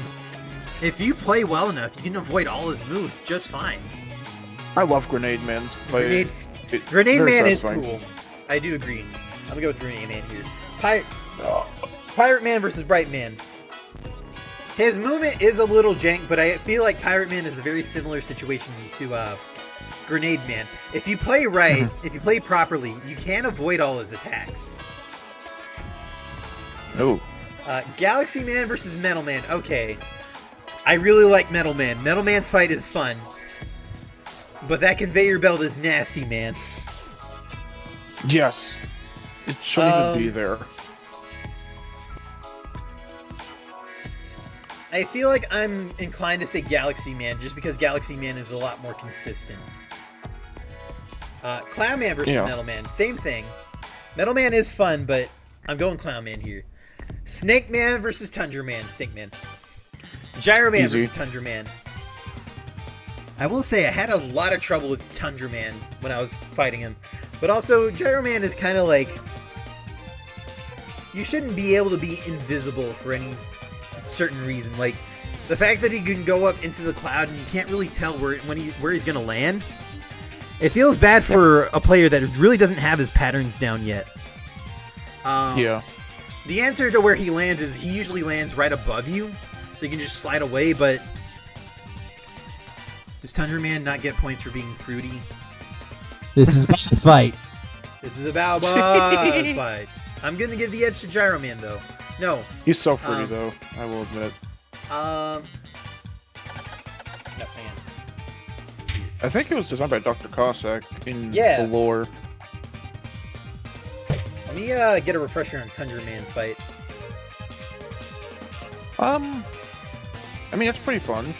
if you play well enough, you can avoid all his moves just fine. I love Grenade Man's fight. Grenade very Man is satisfying. cool. I do agree. I'm gonna go with Grenade Man here. Pirate Man versus Bright Man. His movement is a little jank, but I feel like Pirate Man is a very similar situation to Grenade Man. If you play right, if you play properly, you can avoid all his attacks. Oh. Galaxy Man versus Metal Man. Okay. I really like Metal Man. Metal Man's fight is fun. But that conveyor belt is nasty, man. Yes. It shouldn't even be there. I feel like I'm inclined to say Galaxy Man, just because Galaxy Man is a lot more consistent. Clown Man versus Metal Man, same thing. Metal Man is fun, but I'm going Clown Man here. Snake Man versus Tundra Man, Snake Man. Gyro Man versus Tundra Man. I will say I had a lot of trouble with Tundra Man when I was fighting him. But also, Gyro Man is kind of like... You shouldn't be able to be invisible for any certain reason. Like, the fact that he can go up into the cloud and you can't really tell where he's going to land. It feels bad for a player that really doesn't have his patterns down yet. Yeah. The answer to where he lands is he usually lands right above you. So you can just slide away, but... Does Tundra Man not get points for being fruity? This is boss fights. This is about boss fights. I'm gonna give the edge to Gyro Man, though. No. He's so pretty, though, I will admit. No, man. I think it was designed by Dr. Cossack in Yeah. the lore. Let me get a refresher on Tundra Man's fight. I mean, it's pretty fun.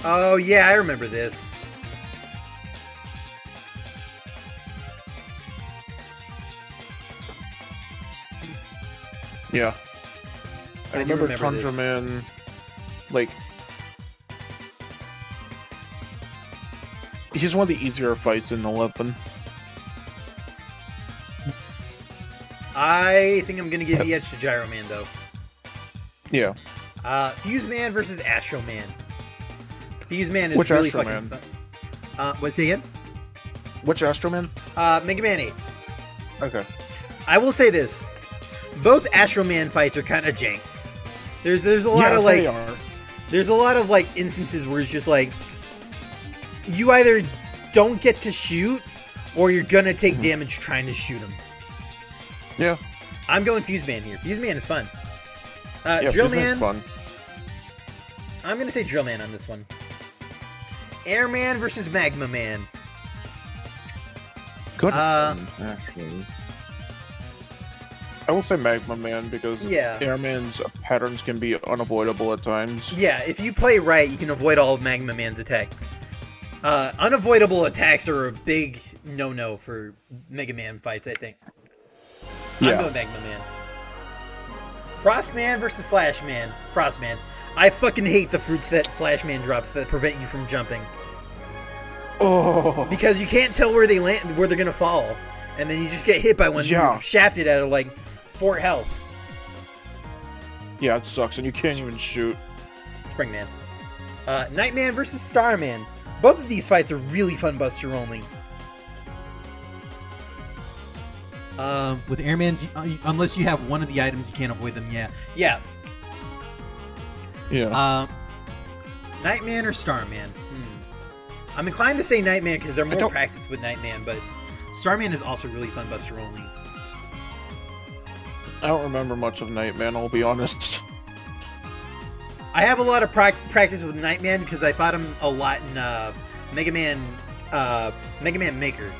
Oh, yeah, I remember this. Yeah. I remember remember Tundra this. Man, like... He's one of the easier fights in 11. I think I'm gonna give the edge to Gyro Man though. Yeah. Fuse Man versus Astro Man. Fuse Man is Which really Astro fucking Man? fun. What's it again? Which Astro Man? Mega Man 8. Okay. I will say this: both Astro Man fights are kind of jank. There's a lot of like, they are. there's a lot of like instances where it's just like, you either don't get to shoot, or you're gonna take damage trying to shoot him. Yeah. I'm going Fuse Man here. Fuse Man is fun. Yeah, Drill Fuse Man's Man. fun. I'm gonna say Drill Man on this one. Airman versus Magma Man. Good. Actually. I will say Magma Man because Yeah. Airman's patterns can be unavoidable at times. Yeah, if you play right, you can avoid all of Magma Man's attacks. Unavoidable attacks are a big no-no for Mega Man fights, I think. I'm Yeah. going Magma Man. Frost Man versus Slash Man. Frost Man. I fucking hate the fruits that Slash Man drops that prevent you from jumping. Oh. Because you can't tell where they land, where they're gonna fall. And then you just get hit by one Yeah. shafted out of like 4 health. Yeah, it sucks, and you can't even shoot. Spring Man. Nightman versus Starman. Both of these fights are really fun Buster only. With Airman's, unless you have one of the items, you can't avoid them. Yeah. Yeah. Yeah. Nightman or Starman? I'm inclined to say Nightman because they're more don't- practiced with Nightman, but Starman is also really fun Buster only. I don't remember much of Nightman, I'll be honest. I have a lot of practice with Nightman because I fought him a lot in Mega Man Maker.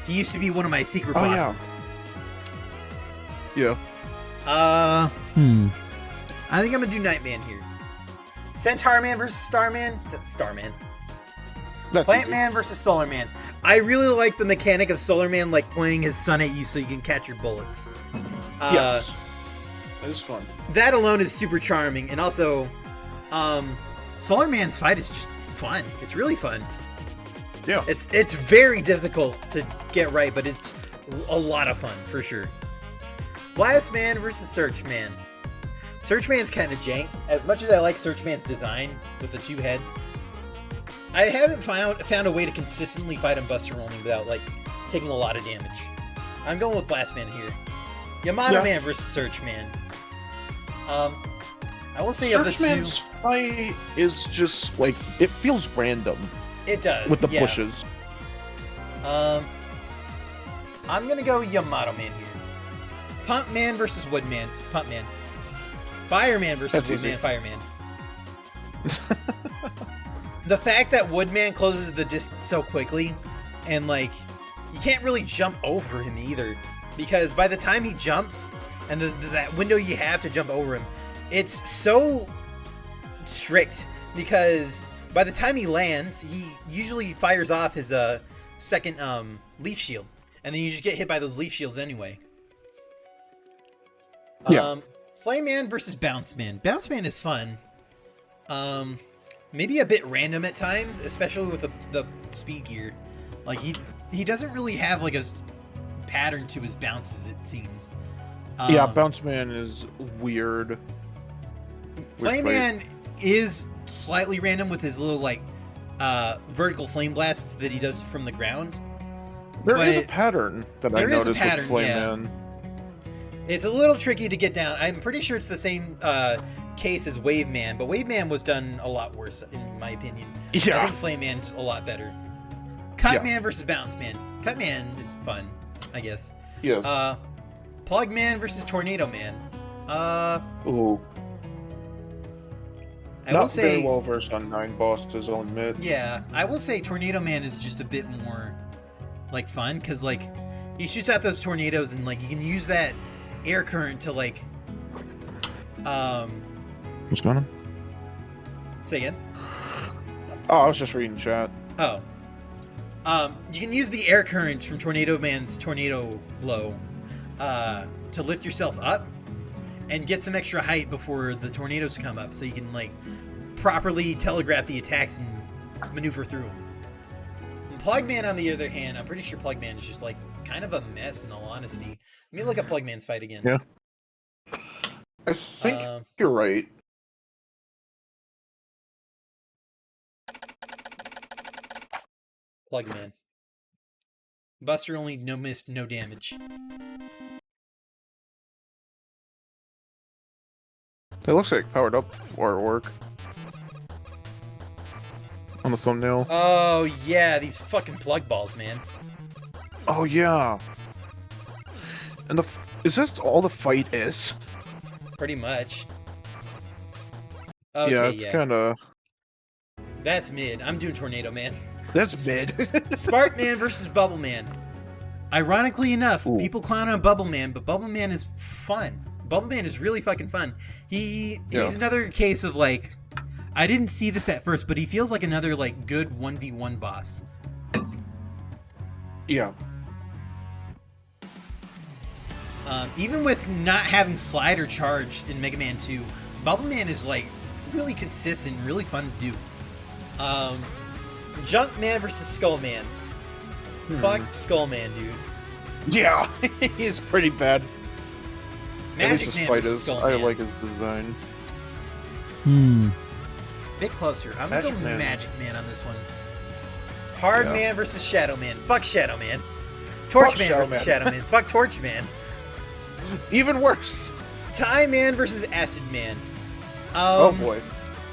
He used to be one of my secret Oh, yeah. bosses. Yeah. I think I'm gonna do Nightman here. Centaur Man versus Starman. Starman. That's Plant easy. Man versus Solar Man. I really like the mechanic of Solar Man like pointing his sun at you so you can catch your bullets. Yes. That is fun. That alone is super charming, and also, Solar Man's fight is just fun. It's really fun. Yeah. It's very difficult to get right, but it's a lot of fun for sure. Blast Man versus Search Man. Search Man's kind of jank. As much as I like Search Man's design with the 2 heads, I haven't found a way to consistently fight him Buster only without like taking a lot of damage. I'm going with Blast Man here. Yamato Yeah. Man versus Search Man. I will say of the two, Searchman's fight is just like it feels random it does with the yeah. pushes. I'm gonna go Yamato Man here. Pump Man versus Wood Man. Pump Man. Fireman versus That's Wood easy. Man. Fireman. The fact that Woodman closes the distance so quickly, and like, you can't really jump over him either, because by the time he jumps, and that window you have to jump over him, it's so strict, because by the time he lands, he usually fires off his second leaf shield, and then you just get hit by those leaf shields anyway. Yeah. Flame Man versus Bounce Man. Bounce Man is fun. Maybe a bit random at times, especially with the speed gear. Like he doesn't really have like a pattern to his bounces, it seems. Yeah, Bounce Man is weird. Flame Man is slightly random with his little like vertical flame blasts that he does from the ground. There is a But pattern that I there is a noticed pattern, with Flame yeah. Man. It's a little tricky to get down. I'm pretty sure it's the same case as Wave Man, but Wave Man was done a lot worse, in my opinion. I Yeah. think Flame Man's a lot better. Cut Yeah. Man versus Bounce Man. Cut Man is fun, I guess. Yes. Plug Man versus Tornado Man. Ooh. I Not will say, very well versed on 9 bosses, I'll admit. yeah, I will say Tornado Man is just a bit more like fun because like he shoots out those tornadoes and like you can use that air current to like What's going on? say again. Oh, I was just reading chat. Oh. You can use the air current from Tornado Man's tornado blow to lift yourself up and get some extra height before the tornadoes come up, so you can like properly telegraph the attacks and maneuver through them. Plugman, on the other hand, I'm pretty sure Plugman is just like kind of a mess. In all honesty, let me look up Plugman's fight again. Yeah. I think you're right. Plugman. Buster only, no missed, no damage. It looks like powered up artwork on the thumbnail. Oh yeah, these fucking plug balls, man. Oh yeah. And is this all the fight is? Pretty much. Okay, yeah, it's kind of. That's mid. I'm doing Tornado Man. That's mid. Spark Man versus Bubble Man. Ironically enough, Ooh. people clown on Bubble Man, but Bubble Man is fun. Bubble Man is really fucking fun. He's another case of like, I didn't see this at first, but he feels like another like good 1v1 boss. Yeah. Even with not having slide or charge in Mega Man 2, Bubble Man is like really consistent, really fun to do. Junk Man versus Skull Man. Fuck Skull Man, dude. Yeah, he's pretty bad. Magic Man versus Skull Man. I like his design. Bit closer. I'm gonna go Man. Magic Man on this one. Hard Yeah. Man versus Shadow Man. Fuck Shadow Man. Torch Fuck Man Shadow versus Man. Shadow Man. Fuck Torch Man. Even worse. Tie Man versus Acid Man. Oh boy.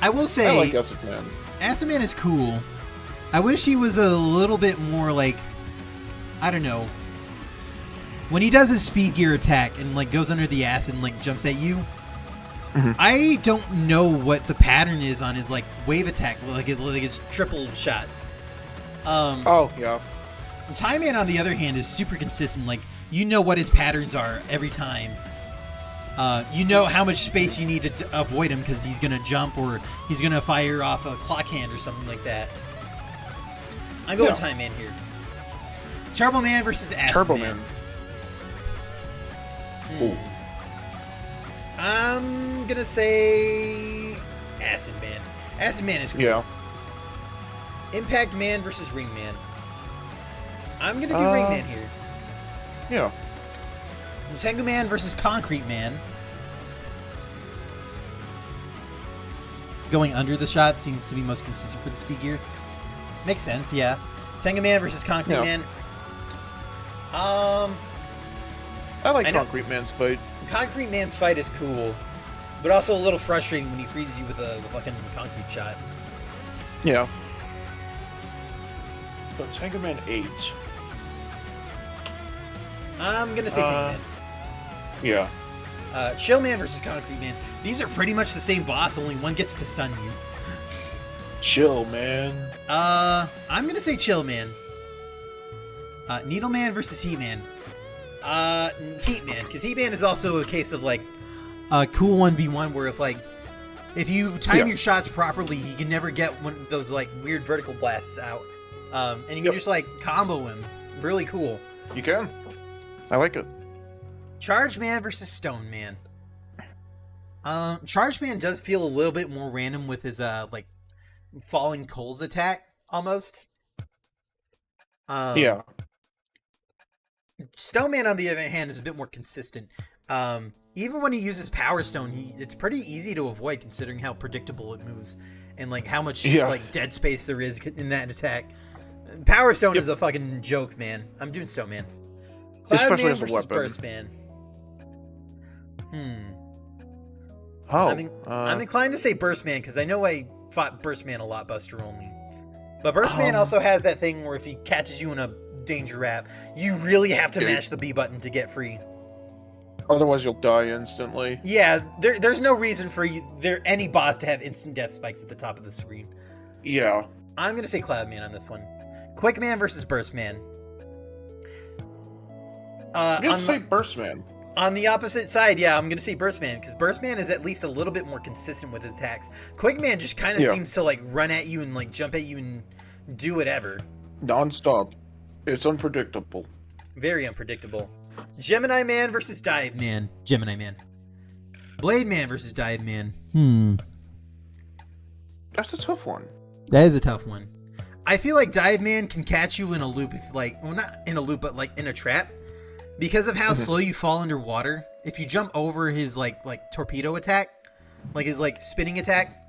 I will say, I like Acid Man. Acid Man is cool. I wish he was a little bit more like, I don't know. When he does his speed gear attack and like goes under the acid and like jumps at you, I don't know what the pattern is on his like wave attack, like his triple shot. Oh yeah. Tie Man on the other hand is super consistent. Like you know what his patterns are every time. You know how much space you need to avoid him because he's gonna jump or he's gonna fire off a clock hand or something like that. I'm going Time Man here. Turbo Man versus Acid Turbo Man. Ooh. I'm gonna say Acid Man. Acid Man is cool. Yeah. Impact Man versus Ring Man. I'm gonna do Ring Man here. Yeah. Tengu Man versus Concrete Man. Going under the shot seems to be most consistent for the speed gear. Makes sense, yeah. Tengu Man versus Concrete Man. I like I know- Concrete Man's fight. Concrete Man's fight is cool, but also a little frustrating when he freezes you with the fucking concrete shot. Yeah. So Tango Man 8. I'm gonna say Tengu Man. Yeah. Chill Man versus Concrete Man. These are pretty much the same boss, only one gets to stun you. Chill, man. I'm gonna say Chill Man. Needle Man versus Heat Man. Heat Man, because Heat Man is also a case of like A cool 1v1 where if you time your shots properly, you can never get one of those like weird vertical blasts out. And you can just like combo him. Really cool. You can. I like it. Charge Man versus Stone Man. Charge Man does feel a little bit more random with his like falling coals attack almost. Yeah. Stone Man on the other hand is a bit more consistent. Even when he uses Power Stone, it's pretty easy to avoid considering how predictable it moves and like how much like dead space there is in that attack. Power Stone is a fucking joke, man. I'm doing Stone Man. Cloud Especially Man as a versus weapon. Burst Man. Oh. I'm inclined to say Burst Man because I know I fought Burst Man a lot, Buster only. But Burst Man also has that thing where if he catches you in a danger wrap, you really have to mash the B button to get free. Otherwise, you'll die instantly. Yeah, there's no reason for any boss to have instant death spikes at the top of the screen. Yeah. I'm gonna say Cloud Man on this one. Quick Man versus Burst Man. I'm gonna say Burst Man. On the opposite side, yeah, I'm gonna say Burst Man because Burst Man is at least a little bit more consistent with his attacks. Quick Man just kind of seems to like run at you and like jump at you and do whatever. Non-stop. It's unpredictable. Very unpredictable. Gemini Man versus Dive Man. Gemini Man. Blade Man versus Dive Man. That's a tough one. That is a tough one. I feel like Dive Man can catch you in a loop, if well, not in a loop, but like in a trap, because of how slow you fall underwater. If you jump over his like torpedo attack, like his like spinning attack,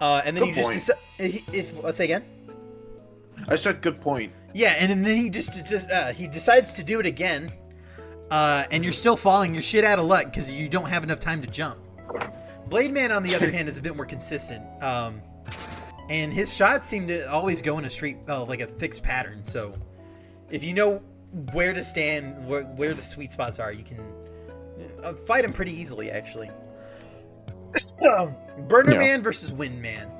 and then Good you point. just let's say again. I said good point. Yeah, and then he he decides to do it again, and you're still falling. You're shit out of luck because you don't have enough time to jump. Blade Man, on the other hand, is a bit more consistent. And his shots seem to always go in a straight, like a fixed pattern. So, if you know where to stand, where the sweet spots are, you can fight him pretty easily, actually. Burner Man versus Wind Man.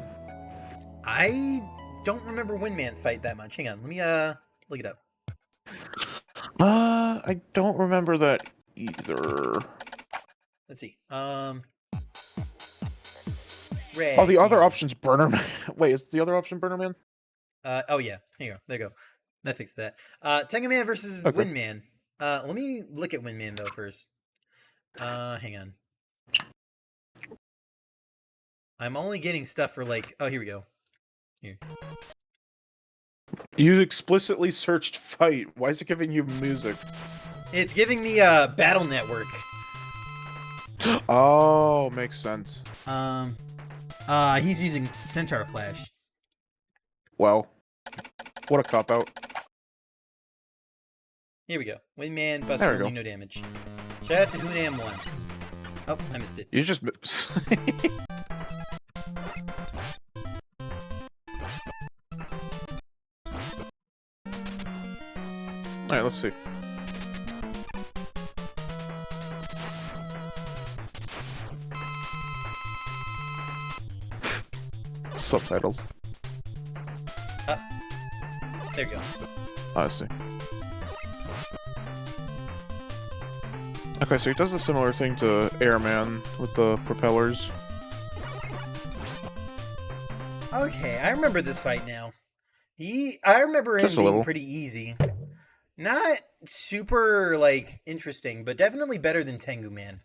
I don't remember Wind Man's fight that much. Hang on, let me look it up. I don't remember that either. Let's see. Oh, the other option's Burner Man. Wait, is the other option Burner Man? Oh yeah, here you go. There you go. That fixed that. Tenga Man versus Okay. Wind Man. Let me look at Wind Man though first. Hang on. I'm only getting stuff for like. Oh, here we go. Here. You explicitly searched fight. Why is it giving you music? It's giving me Battle Network. Oh, makes sense. He's using Centaur Flash. Well, what a cop out. Here we go. Windman, Buster, There we only go. no damage. Shout out to Hunam1. Oh, I missed it. You just. Alright, let's see. Subtitles. There you go. I see. Okay, so he does a similar thing to Airman with the propellers. Okay, I remember this fight now. I remember him Just a being little. pretty easy. Not super, like, interesting, but definitely better than Tengu Man.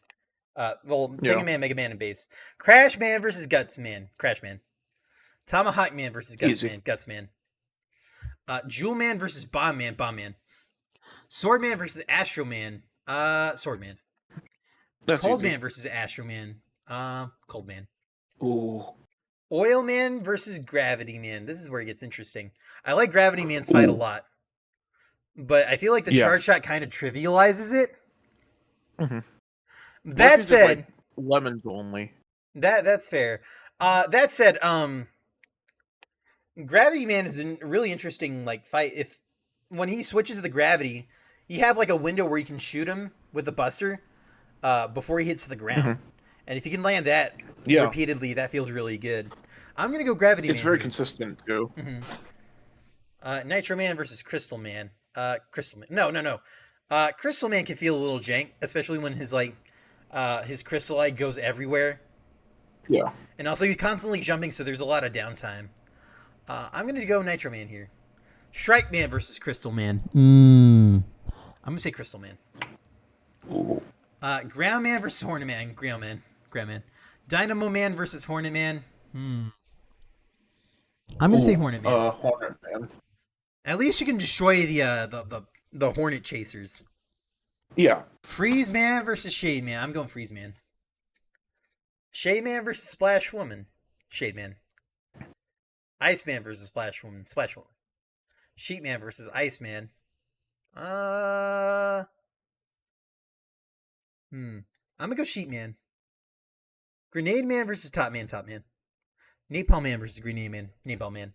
Tengu Man, Mega Man, and Base. Crash Man versus Guts Man. Crash Man. Tomahawk Man versus Guts Easy. Man. Guts Man. Jewel Man versus Bomb Man. Bomb Man. Sword Man versus Astro Man. Sword Man. That's Cold easy. Man versus Astro Man. Cold Man. Ooh. Oil Man versus Gravity Man. This is where it gets interesting. I like Gravity Man's fight a lot. But I feel like the charge shot kind of trivializes it. Mm-hmm. That said, like lemons only. that's fair. That said, Gravity Man is a really interesting like fight. When he switches the gravity, you have like a window where you can shoot him with the Buster before he hits the ground. Mm-hmm. And if you can land that repeatedly, that feels really good. I'm gonna go Gravity Man. It's very here. consistent too. Mm-hmm. Nitro Man versus Crystal Man. Crystal Man. No. Crystal Man can feel a little jank, especially when his crystal light goes everywhere. Yeah. And also he's constantly jumping, so there's a lot of downtime. I'm gonna go Nitro Man here. Strike Man versus Crystal Man. I'm gonna say Crystal Man. Ooh. Ground Man versus Hornet Man. Ground Man. Dynamo Man versus Hornet Man. I'm gonna say Hornet Man. Hornet Man. At least you can destroy the Hornet chasers. Yeah. Freeze Man versus Shade Man. I'm going Freeze Man. Shade Man versus Splash Woman. Shade Man. Ice Man versus Splash Woman. Splash Woman. Sheet Man versus Ice Man. I'm gonna go Sheet Man. Grenade Man versus Top Man. Top Man. Napalm Man versus Grenade Man. Napalm Man.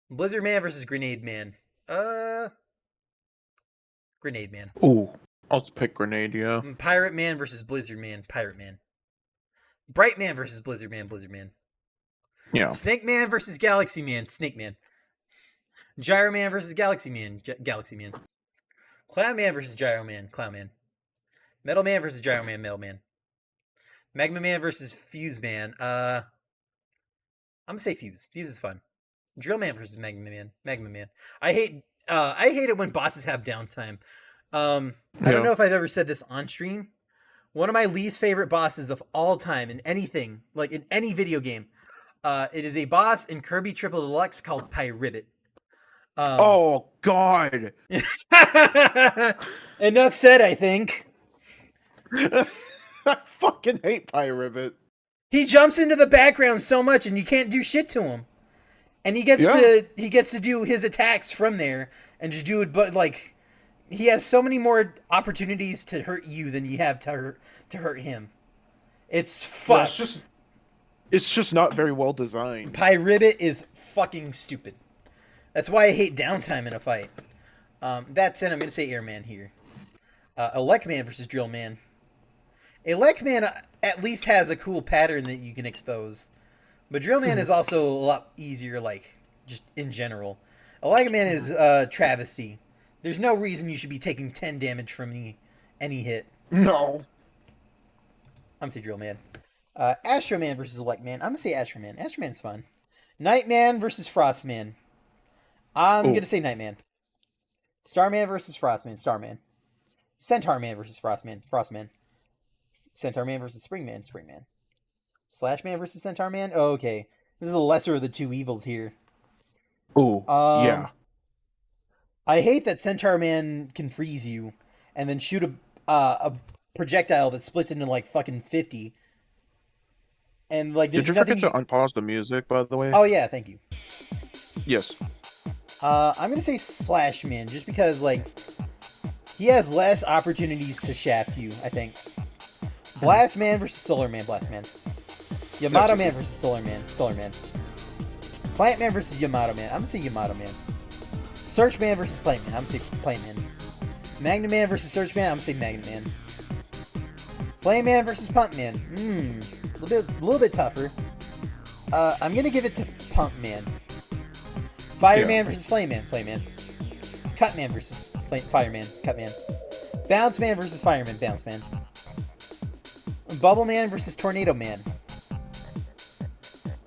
Blizzard Man versus Grenade Man. Grenade Man. Ooh. I'll pick Grenade, yeah. Pirate Man versus Blizzard Man. Pirate Man. Bright Man versus Blizzard Man. Blizzard Man. Yeah. Snake Man versus Galaxy Man. Snake Man. Gyro Man versus Galaxy Man. Galaxy Man. Clown Man versus Gyro Man. Clown Man. Metal Man versus Gyro Man. Metal Man. Magma Man versus Fuse Man. I'm gonna say Fuse. Fuse is fun. Drill Man versus Magma Man. Magma Man. I hate it when bosses have downtime. I don't know if I've ever said this on stream. One of my least favorite bosses of all time in anything, like in any video game, It is a boss in Kirby Triple Deluxe called Pyribbit. Oh God! Enough said, I think. I fucking hate Pyribbit. He jumps into the background so much, and you can't do shit to him. And he gets to do his attacks from there and just do it. But like, he has so many more opportunities to hurt you than you have to hurt him. It's fucked. Yeah, it's just not very well designed. Pyribbit is fucking stupid. That's why I hate downtime in a fight. That said, I'm gonna say Airman here. Electman versus Drillman. Electman at least has a cool pattern that you can expose. But Drillman is also a lot easier, like, just in general. Electman is travesty. There's no reason you should be taking 10 damage from any hit. No. I'm gonna say Drillman. Astroman versus Electman. I'm gonna say Astroman. Astroman's fun. Nightman versus Frostman. I'm gonna say Nightman. Starman versus Frostman. Starman. Centaurman versus Frostman. Centaurman versus Springman. Springman. Slashman versus Centaurman. Oh, okay, this is the lesser of the two evils here. Ooh, yeah. I hate that Centaurman can freeze you and then shoot a projectile that splits into like fucking 50. And like, there's Did you forget to unpause the music, by the way? Oh yeah, thank you. Yes. I'm gonna say Slashman just because like he has less opportunities to shaft you. I think. Blastman versus Solarman. Blastman. Yamato Man versus Solarman. Solarman. Plantman versus Yamato Man. I'm gonna say Yamato Man. Searchman versus Plantman. I'm gonna say Plantman. Magnum Man versus Searchman. I'm gonna say Magnum Man. Flame Man versus Pump Man. A little bit tougher. I'm gonna give it to Pump Man. Fireman versus Flame Man. Flame Man. Cut Man versus Fireman. Cut Man. Bounce Man versus Fireman. Bounce Man. Bubble Man versus Tornado Man.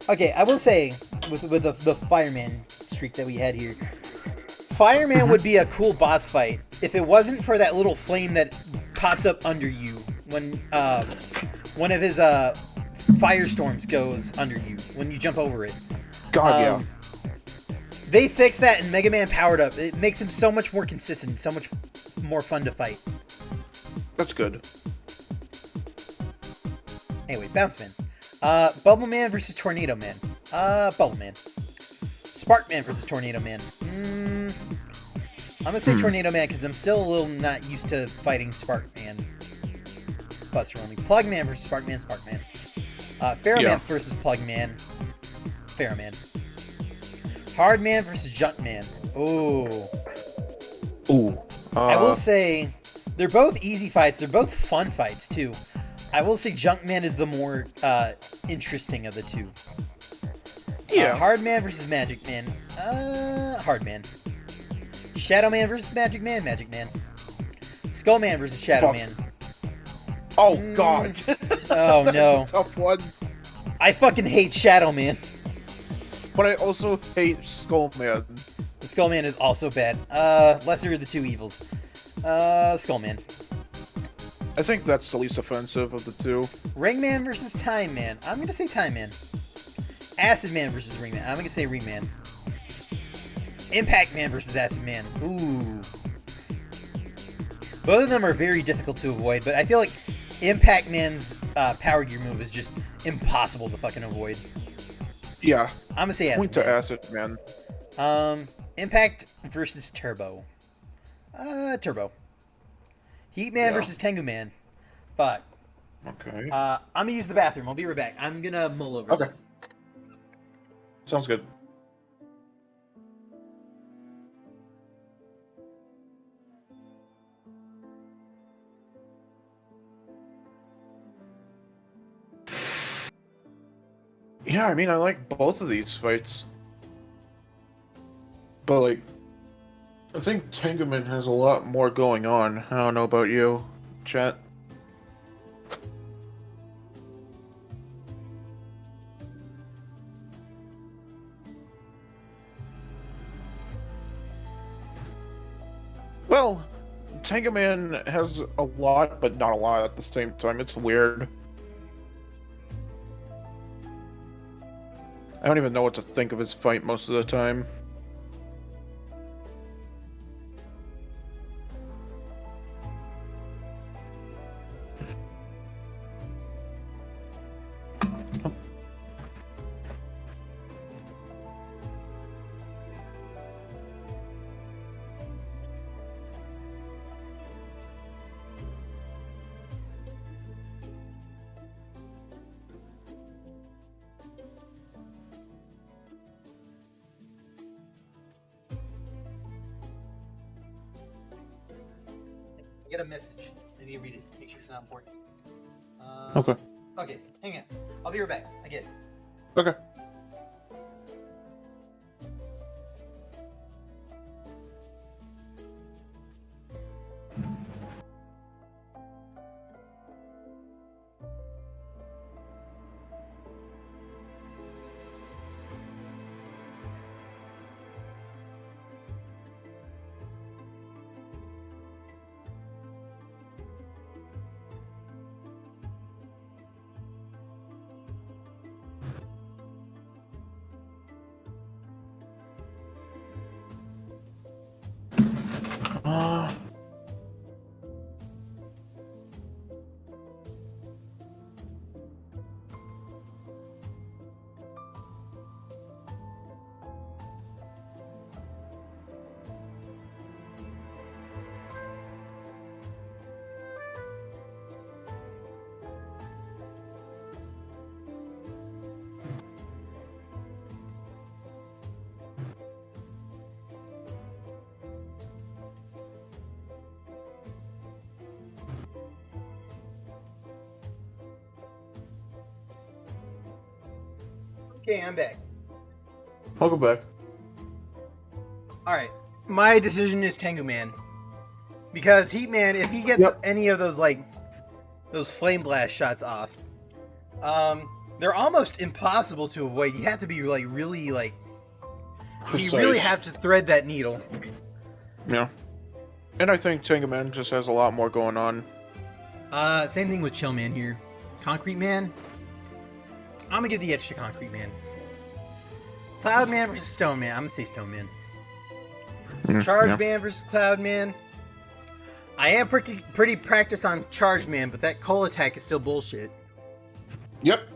Okay, I will say, with the Fireman streak that we had here, Fireman would be a cool boss fight if it wasn't for that little flame that pops up under you when one of his firestorms goes under you when you jump over it. God, yeah. They fixed that in Mega Man Powered Up. It makes him so much more consistent, so much more fun to fight. That's good. Anyway, Bounce Man. Bubble Man versus Tornado Man. Bubble Man. Spark Man versus Tornado Man. I'm gonna say Tornado Man because I'm still a little not used to fighting Spark Man. Buster only. Plug Man versus Spark Man. Spark Man. Pharaoh Man versus Plug Man. Pharaoh Man. Hard Man versus Junk Man. Ooh. I will say they're both easy fights. They're both fun fights too. I will say Junkman is the more interesting of the two. Yeah. Hard Man versus Magic Man. Hard Man. Shadow Man versus Magic Man. Magic Man. Skull Man versus Shadow Man. Oh God. Oh no. That's a tough one. I fucking hate Shadow Man. But I also hate Skull Man. The Skull Man is also bad. Lesser of the two evils. Skull Man. I think that's the least offensive of the two. Ring Man versus Time Man. I'm gonna say Time Man. Acid Man versus Ring Man. I'm gonna say Ring Man. Impact Man versus Acid Man. Ooh. Both of them are very difficult to avoid, but I feel like Impact Man's Power Gear move is just impossible to fucking avoid. Yeah. I'm gonna say Acid Point Man. to Acid Man. Impact versus Turbo. Turbo. Heat Man versus Tengu Man. Fuck. Okay. I'm gonna use the bathroom. I'll be right back. I'm gonna mull over this. Sounds good. Yeah, I mean, I like both of these fights. But, like, I think Tenguman has a lot more going on. I don't know about you, chat. Well, Tenguman has a lot, but not a lot at the same time. It's weird. I don't even know what to think of his fight most of the time. Get a message. I need to read it. Make sure it's not important. Okay. Okay, hang on. I'll be right back. I get it. Okay. Okay, I'm back. Welcome back. Alright. My decision is Tengu Man. Because Heat Man, if he gets any of those, like, those flame blast shots off, they're almost impossible to avoid. You have to be, like, really, like, you really have to thread that needle. Yeah. And I think Tengu Man just has a lot more going on. Same thing with Chill Man here. Concrete Man, I'm gonna give the edge to Concrete Man. Cloud Man versus Stone Man, I'm gonna say Stone Man. Charge Man versus Cloud Man. I am pretty practiced on Charge Man, but that coal attack is still bullshit. Yep.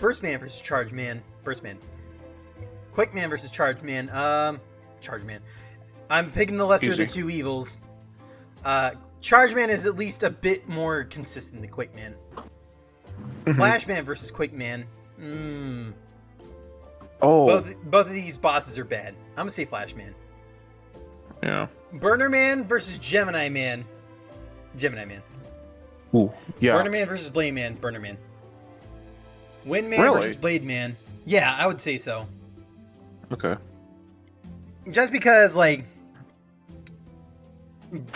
Burst Man versus Charge Man. Burst Man. Quick Man versus Charge Man. Charge Man. I'm picking the lesser of the two evils. Charge Man is at least a bit more consistent than Quick Man. Flash Man versus Quick Man. Oh. Both of these bosses are bad. I'm gonna say Flash Man. Yeah. Burner Man versus Gemini Man. Gemini Man. Ooh. Yeah. Burner Man versus Blade Man. Burner Man. Wind Man Really? versus Blade Man. Yeah, I would say so. Okay. Just because, like,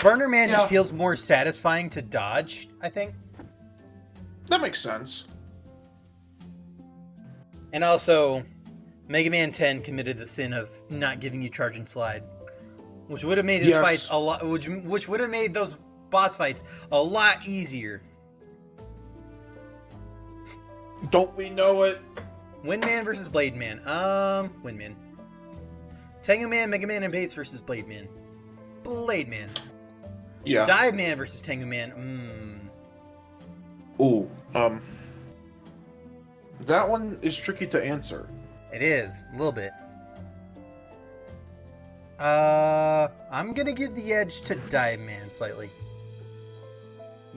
Burner Man just feels more satisfying to dodge, I think. That makes sense. And also, Mega Man 10 committed the sin of not giving you charge and slide, which would have made his fights a lot. Which would have made those boss fights a lot easier. Don't we know it? Wind Man versus Blade Man. Wind Man. Tengu Man, Mega Man, and Base versus Blade Man. Blade Man. Yeah. Dive Man versus Tengu Man. Ooh. That one is tricky to answer. It is a little bit. I'm gonna give the edge to Dive Man slightly.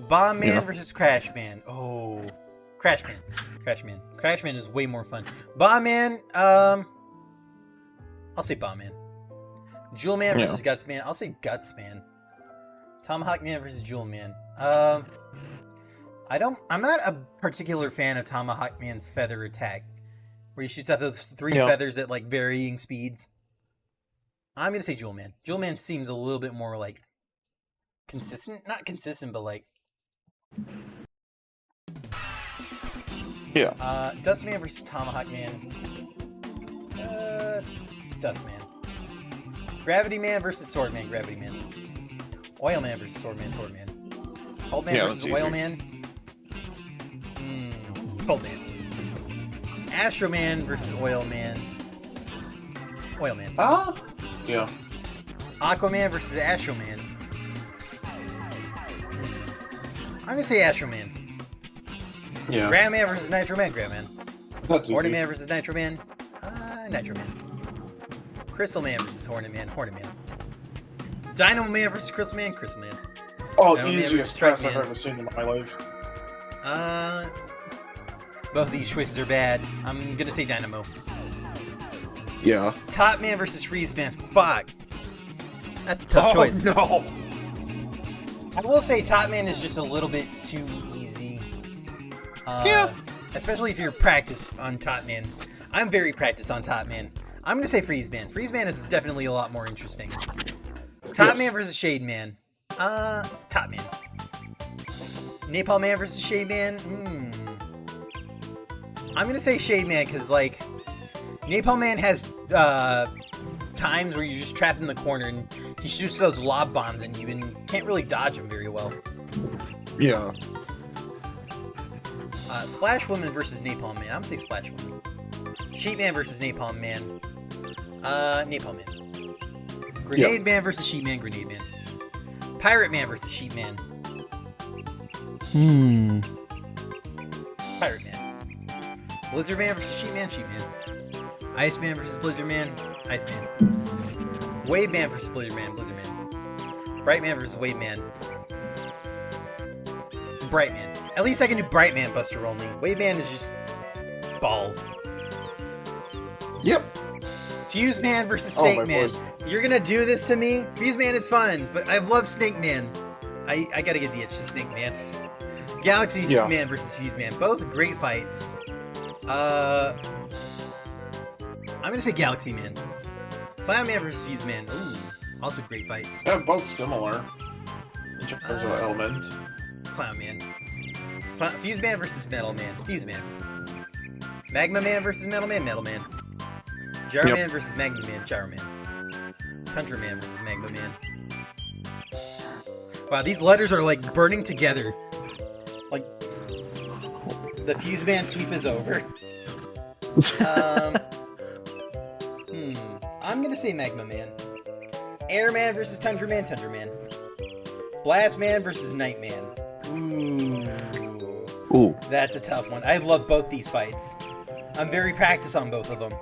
Bomb Man versus Crash Man. Oh, Crash Man. Crash Man. Crash Man is way more fun. Bomb Man. I'll say Bomb Man. Jewel Man versus Guts Man. I'll say Guts Man. Tomahawk Man versus Jewel Man. I'm not a particular fan of Tomahawk Man's feather attack, where he shoots out those three feathers at like varying speeds. I'm gonna say Jewel Man. Jewel Man seems a little bit more like consistent. Not consistent, but like Dust Man versus Tomahawk Man. Dust Man. Gravity Man versus Sword Man. Gravity Man. Oil Man versus Sword Man. Sword Man. Cold Man versus Oil Man. Cold Man. Astro Man versus Oil Man. Oil Man. Yeah. Aquaman versus Astro Man. I'm gonna say Astro Man. Yeah. Grand Man versus Nitro Man. Grand Man. That's Hornet easy. Man versus Nitro Man. Nitro Man. Crystal Man versus Hornet Man. Hornet Man. Dynamo Man versus Crystal Man. Crystal Man. Oh, Dynamo Man versus easiest Strike class I've Man. ever seen in my life. Both of these choices are bad. I'm gonna say Dynamo. Yeah. Top Man versus Freeze Man. Fuck. That's a tough choice. No. I will say Top Man is just a little bit too easy. Yeah. Especially if you're practiced on Top Man. I'm very practiced on Top Man. I'm gonna say Freeze Man. Freeze Man is definitely a lot more interesting. Top Man versus Shade Man. Top Man. Napalm Man versus Shade Man. I'm gonna say Shade Man because like Napalm Man has times where you're just trapped in the corner and he shoots those lob bombs and you can't really dodge them very well. Yeah. Splash Woman versus Napalm Man. I'm gonna say Splash Woman. Sheep Man versus Napalm Man. Napalm Man. Grenade Man versus Sheep Man. Grenade Man. Pirate Man versus Sheep Man. Pirate Man. Blizzard Man versus Sheep Man. Sheep Man. Ice Man versus Blizzard Man. Ice Man. Wave Man versus Blizzard Man. Blizzard Man. Bright Man versus Wave Man. Bright Man. At least I can do Bright Man Buster only. Wave Man is just balls. Yep. Fuse Man versus Oh, Snake my Man. voice. You're gonna do this to me? Fuse Man is fun, but I love Snake Man. I gotta get the itch to Snake Man. Galaxy Yeah. Man versus Fuse Man. Both great fights. I'm gonna say Galaxy Man. Clown Man versus Fuse Man. Ooh, also great fights. Yeah, both similar in terms of element. Clown Man. Fuse Man versus Metal Man. Fuse Man. Magma Man versus Metal Man. Metal Man. Gyro Yep. Man versus Magma Man. Gyro Man. Tundra Man versus Magma Man. Wow, these letters are like burning together. Like the Fuse Man sweep is over. I'm gonna say Magma Man. Air Man versus Tundra Man. Tundra Man. Blast Man versus Night Man. Ooh. That's a tough one. I love both these fights. I'm very practiced on both of them.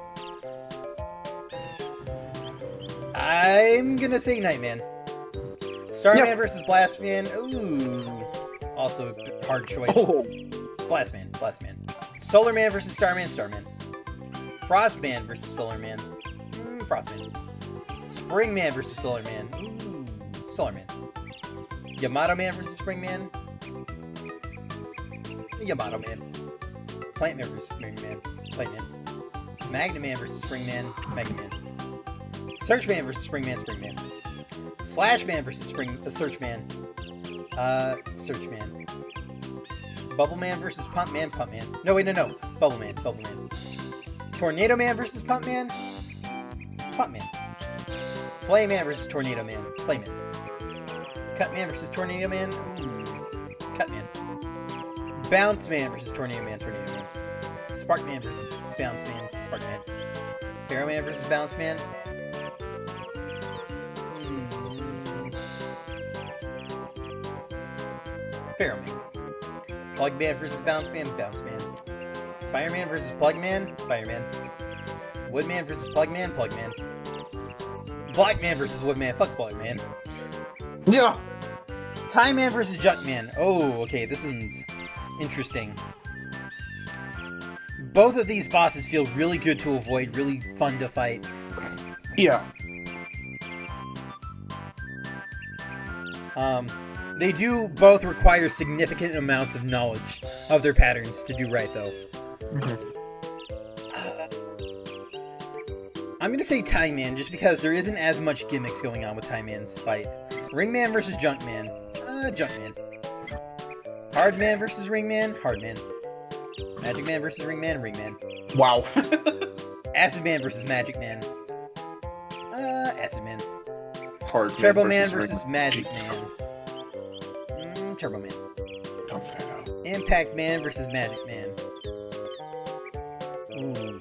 I'm gonna say Nightman. Starman versus Blastman. Ooh. Also a hard choice. Oh. Blastman. Blastman. Solar Man versus Starman. Starman. Frostman versus Solar Man. Frostman. Spring Man versus Solar Man. Ooh. Solar Man. Yamato Man versus Spring Man. Yamato Man. Plant Man versus Spring Man. Plant Man. Magna Man versus Spring Man. Magna Man. Search Man versus Spring Man. Spring Man. Slash Man versus Search Man. Search Man. Bubble Man versus Pump Man. Pump Man. No, wait, no. Bubble Man. Bubble Man. Tornado Man versus Pump Man. Pump Man. Flame Man versus Tornado Man. Flame Man. Cut Man versus Tornado Man. Ooh. Cut Man. Bounce Man versus Tornado Man. Tornado Man. Spark Man versus Bounce Man. Spark Man. Pharaoh Man versus Bounce Man. Pharaoh Man. Plug Man versus Bounce Man. Bounce Man. Fireman versus Plug Man. Fireman. Woodman versus Plug Man. Plug Man. Black Man versus Woodman. Fuck Black Man. Yeah. Time Man versus Junk Man. Oh, okay, this one's interesting. Both of these bosses feel really good to avoid, really fun to fight. Yeah. They do both require significant amounts of knowledge of their patterns to do right, though. I'm gonna say Time Man, just because there isn't as much gimmicks going on with Time Man's fight. Ring Man versus Junk Man. Junk Man. Hard Man versus Ring Man. Hard Man. Magic Man versus Ring Man. Ring Man. Wow. Acid Man versus Magic Man. Acid Man. Hard Turbo Man Man versus versus Magic Man. Turbo Man. Don't say that. Impact Man versus Magic Man. Ooh.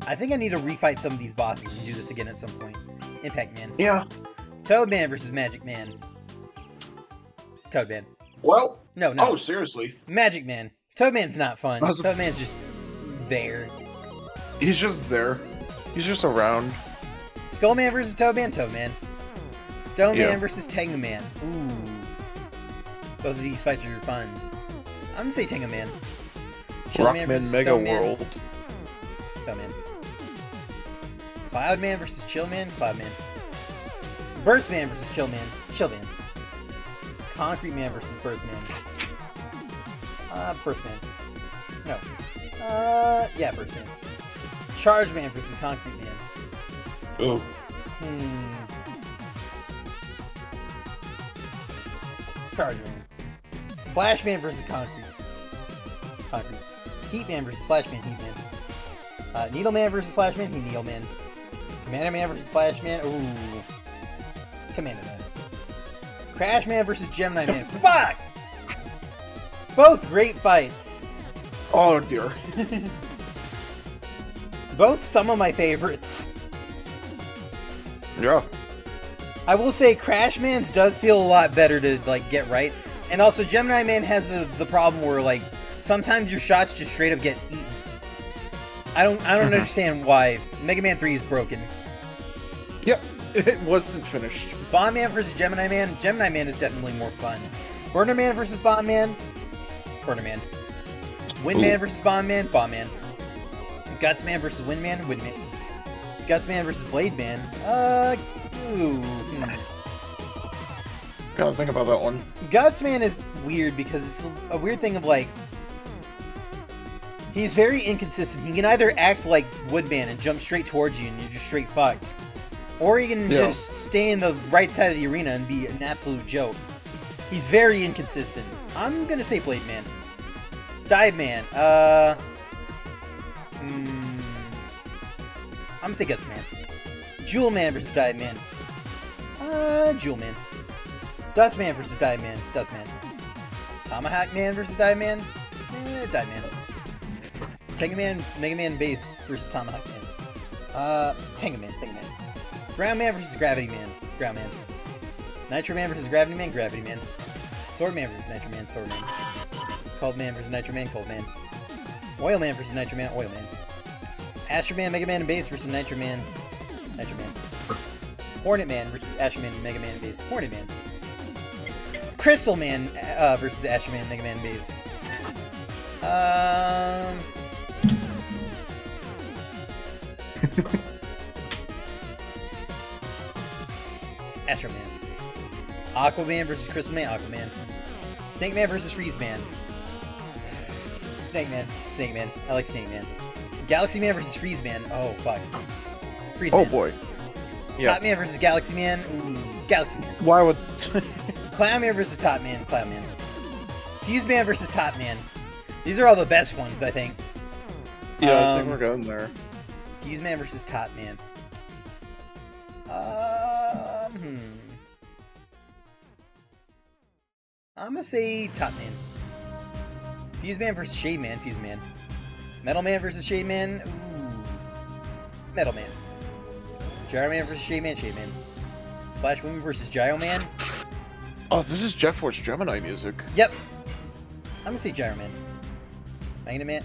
I think I need to refight some of these bosses and do this again at some point. Impact Man. Yeah. Toadman versus Magic Man. Toadman. Well. No, no. Oh, seriously? Magic Man. Toadman's not fun. I was- Toadman's just there. He's just there. He's just around. Skullman versus Toadman. Toadman. Stoneman Yeah. versus Tengu Man. Ooh. Both of these fights are fun. I'm gonna say Tengu Man. Chillman Rockman versus Mega Stoneman. World. Stoneman. Cloudman versus Chillman. Cloudman. Burstman versus Chillman. Chillman. Concrete Man versus Burstman. Burstman. No. Yeah, Burstman. Charge Man versus Concrete Man. Oh. Charge Man. Flash Man versus Concrete. Concrete. Heat Man versus Flash Man. Heat Man. Needle Man versus Flash Man. Needle Man. Commander Man versus Flash Man. Ooh. Commander Man. Crash Man versus Gemini Man. Fuck! Both great fights. Oh dear. Both some of my favorites. Yeah. I will say Crash Man's does feel a lot better to like get right. And also Gemini Man has the problem where like sometimes your shots just straight up get eaten. I don't understand why. Mega Man 3 is broken. Yep. It wasn't finished. Bomb Man versus Gemini Man. Gemini Man is definitely more fun. Burner Man versus Bomb Man. Burner Man. Wind Man versus Bomb Man. Bomb Man. Guts Man versus Wind Man. Wind Man. Guts Man versus Blade Man. Gotta think about that one. Guts Man is weird because it's a weird thing of like he's very inconsistent. He can either act like Woodman and jump straight towards you and you're just straight fucked. Or he can just stay in the right side of the arena and be an absolute joke. He's very inconsistent. I'm gonna say Blade Man. Dive Man. I'm gonna say Guts Man. Jewel Man versus Dive Man. Jewel Man. Dust Man versus Dive Man. Dust Man. Tomahawk Man versus Dive Man. Dive Man. Tengu Man, Mega Man Base versus Tomahawk Man. Tengu Man. Tengu Man. Ground Man versus Gravity Man. Ground Man. Nitro Man versus Gravity Man. Gravity Man. Sword Man versus Nitro Man. Sword Man. Cold Man versus Nitro Man. Cold Man. Oil Man versus Nitro Man. Oil Man. Astro Man, Mega Man, and Base versus Nitro Man. Nitro Man. Hornet Man versus Astro Man, Mega Man, and Base. Hornet Man. Crystal Man versus Astro Man, Mega Man, and Base. Astro Man. Aquaman versus Crystal Man. Aquaman. Snake Man versus Freeze Man. Snake Man. Snake Man. I like Snake Man. Galaxy Man versus Freeze Man. Oh, fuck. Freeze Man. Oh boy. Top Man versus Galaxy Man. Ooh, Galaxy Man. Why would... Clown Man versus Top Man. Clown Man. Fuse Man versus Top Man. These are all the best ones, I think. Yeah, I think we're going there. Fuse Man versus Top Man. I'm gonna say Top Man. Fuse Man versus Shade Man. Fuse Man. Metal Man versus Shade Man. Ooh. Metal Man. Gyro Man versus Shade Man. Shade Man. Splash Woman versus Gyro Man. Oh, this is Jet Force Gemini music. Yep. I'm gonna say Gyro Man.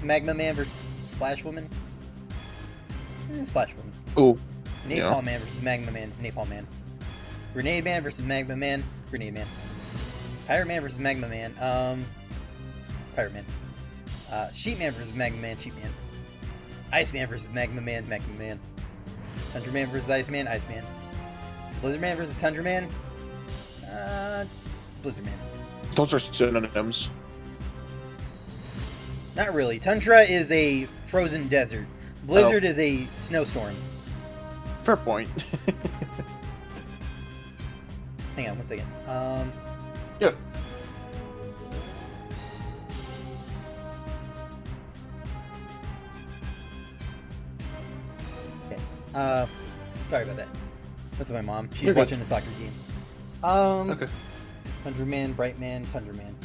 Magma Man versus Splash Woman. Splash Woman. Ooh. Napalm Man versus Magma Man. Napalm Man. Grenade Man versus Magma Man. Grenade Man. Pirate Man versus Magma Man. Pirate Man. Sheep Man versus Magma Man. Sheep Man. Ice Man versus Magma Man. Magma Man. Tundra Man versus Ice Man. Ice Man. Blizzard Man versus Tundra Man. Blizzard Man. Those are synonyms. Not really. Tundra is a frozen desert. Blizzard is a snowstorm. Fair point. Hang on one second. Yeah. Okay. Sorry about that. That's my mom. She's You're good. watching a soccer game. Okay. Tundra Man, Bright Man, Tundra Man.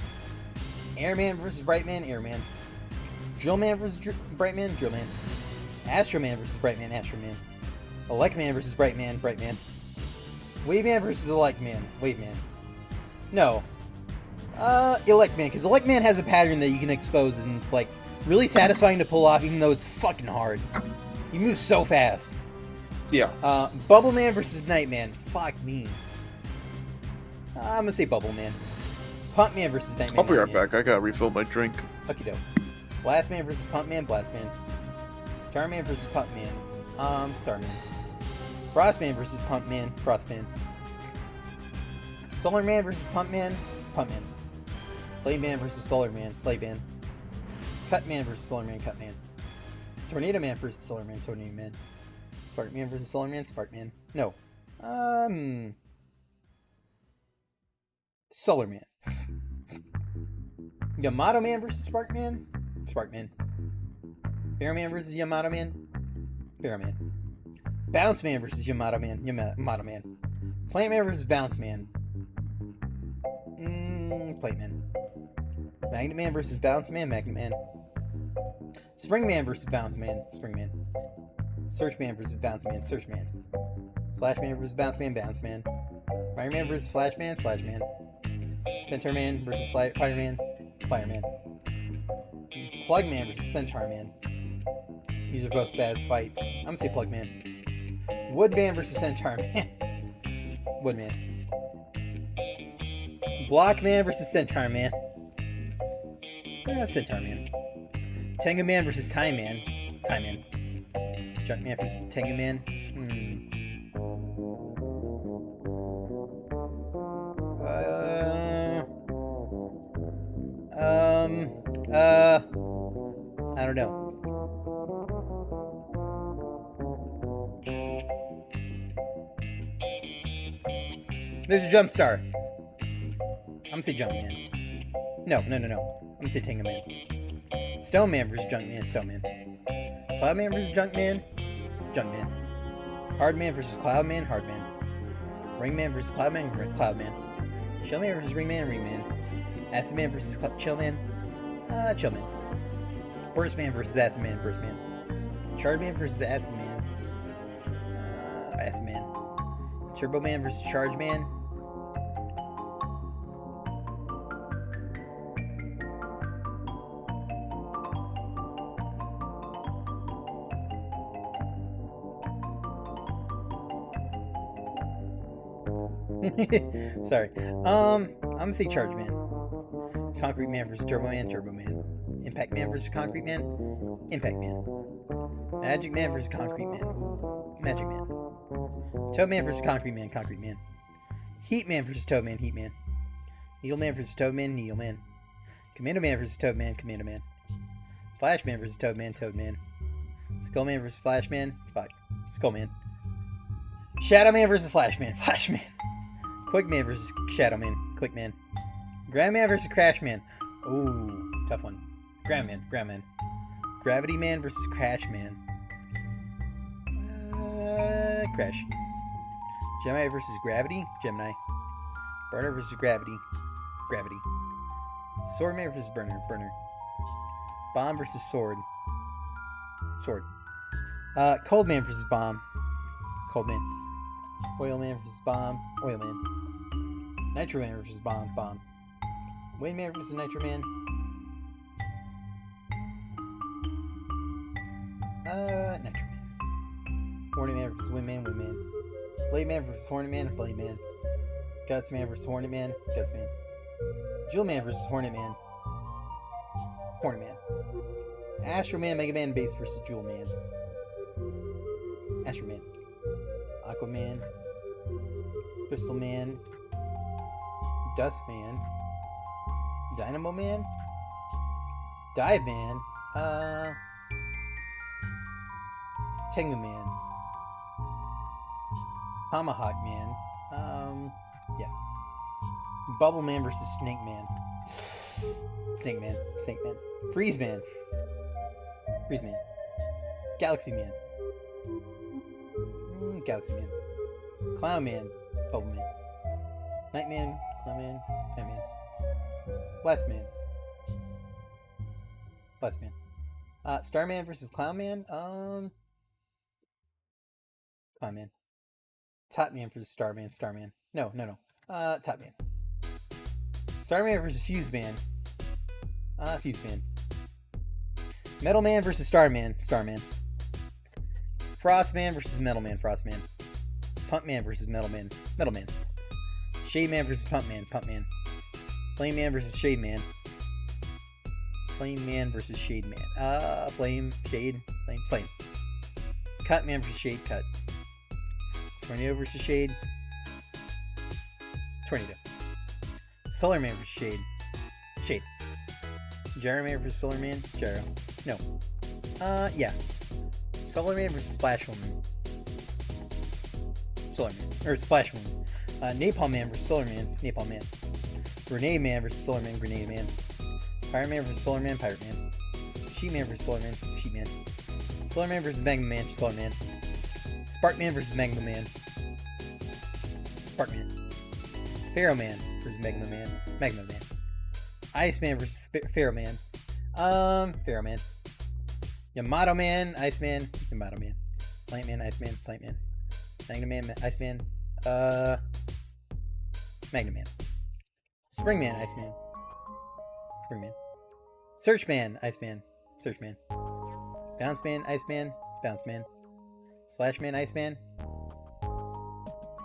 Airman versus Bright Man, Airman. Drill Man versus Bright Man, Drill Man. Astro Man versus Bright Man, Astro Man. Elect Man versus Bright Man, Bright Man. Wave Man versus Elect Man, Wave Man. No. Elect Man, because Elect Man has a pattern that you can expose and it's like really satisfying to pull off even though it's fucking hard. He moves so fast. Yeah. Bubble Man versus Night Man. Fuck me. I'm gonna say Bubble Man. Pump Man versus Night Man. I'll be right Night Man. back. I gotta refill my drink. Okie doke. Blast Man versus Pump Man, Blast Man. Starman versus Pump Man, Starman. Frost Man versus Pump Man, Frost Man. Solar Man versus Pump Man, Pump Man. Flame Man versus Solar Man, Flame Man. Cut Man versus Solar Man, Cut Man. Tornado Man versus Solar Man, Tornado Man. Spark Man versus Solar Man, Spark Man. No. Solar Man. Yamato Man versus Spark Man, Spark Man. Pharaoh Man versus Yamato Man, Pharaoh Man. Bounce Man versus Yamato Man, Yamato Man. Plant Man versus Bounce Man. Plant Man. Magnet Man versus Bounce Man, Magnet Man. Spring Man versus Bounce Man, Spring Man. Search Man versus Bounce Man, Search Man. Slash Man versus Bounce Man, Bounce Man. Fire Man versus Slash Man, Slash Man. Centaur Man versus Fireman, Fireman. Plug Man versus Centaur Man. These are both bad fights. I'm gonna say Plug Man. Woodman versus Centaur Man. Woodman. Block Man versus Centaur Man. Centaur Man. Tengu Man versus Time Man. Time Man. Junk Man versus Tengu Man. I don't know. There's a jump star. I'm gonna say Jump Man. No. I'm gonna say Tengu Man. Stone Man versus Junk Man, Stone Man. Cloud Man versus Junk Man, Junk Man. Hard Man versus Cloud Man, Hard Man. Ring Man versus Cloud Man, Cloud Man. Chill Man versus Ring Man, Ring Man. Acid Man versus Chill Man, Chill Man. Burst Man versus Acid Man, Burst Man. Charge Man versus Acid Man, Acid Man. Turbo Man versus Charge Man. Sorry. I'm gonna say Charge Man. Concrete Man versus Turbo Man, Turbo Man. Impact Man versus Concrete Man, Impact Man. Magic Man versus Concrete Man, Magic Man. Toad Man versus Concrete Man, Concrete Man. Heat Man versus Toad Man, Heat Man. Needle Man versus Toad Man, Needle Man. Commando Man versus Toad Man, Commando Man. Flash Man versus Toad Man, Toad Man. Skull Man versus Flash Man, fuck. Skull Man. Shadow Man versus Flash Man, Flash Man. Quick Man versus Shadow Man, Quick Man. Ground Man versus Crash Man. Ooh, tough one. Ground Man, Ground Man. Gravity Man versus Crash Man. Crash. Gemini versus Gravity, Gemini. Burner versus Gravity, Gravity. Sword Man versus Burner, Burner. Bomb versus Sword, Sword. Cold Man versus Bomb, Cold Man. Oil Man versus Bomb, Oil Man. Nitro Man versus Bomb, Bomb. Wind Man versus Nitro Man. Nitro Man. Hornet Man versus Wind Man, Wind Man. Blade Man versus Hornet Man, Blade Man. Guts Man versus Hornet Man, Guts Man. Jewel Man versus Hornet Man, Hornet Man. Astro Man, Mega Man, Base versus Jewel Man. Astro Man. Aquaman. Crystal Man. Dust Man. Dynamo Man. Dive Man. Tengu Man. Tomahawk Man. Yeah. Bubble Man versus Snake Man. Snake Man. Snake Man. Freeze Man. Freeze Man. Galaxy Man. Galaxy Man. Clown Man. Bubble Man. Night Man. Clown Man. Night Man. Blast Man. Blast Man. Starman versus Clownman. Clownman. Topman versus Starman. Starman. No. Topman. Starman versus Fuseman. Fuseman. Metalman versus Starman. Starman. Frostman versus Metalman. Frostman. Pumpman versus Metalman. Metalman. Shademan versus Pumpman. Pumpman. Flameman versus Shademan. Flameman versus Shademan. Flame, Shade, Flame. Cutman versus Shade, Cut. Tornado versus Shade. Tornado. Solarman versus Shade. Shade. Gyroman versus Solarman. Gyro. No. Yeah. Solarman versus Splashwoman. Solarman. Or Splashwoman. Napalm Man versus Solarman. Napalm Man. Grenade Man versus Solarman. Grenade Man. Pirate Man versus Solar Man. Pirate Man. Sheep Man versus Solar Man. Sheep Man. Solar Man versus Magma Man. Solar Man. Spark Man versus Magma Man. Spark Man. Pharaoh Man versus Magma Man. Magma Man. Ice Man versus Pharaoh Man. Pharaoh Man. Yamato Man. Ice Man. Yamato Man. Plant Man. Ice Man. Plant Man. Magna Man. Ice Man. Magna Man. Spring Man. Ice Man. Spring Man. Search Man. Ice Man. Search Man. Bounce Man. Ice Man. Bounce Man. Slash Man. Ice Man.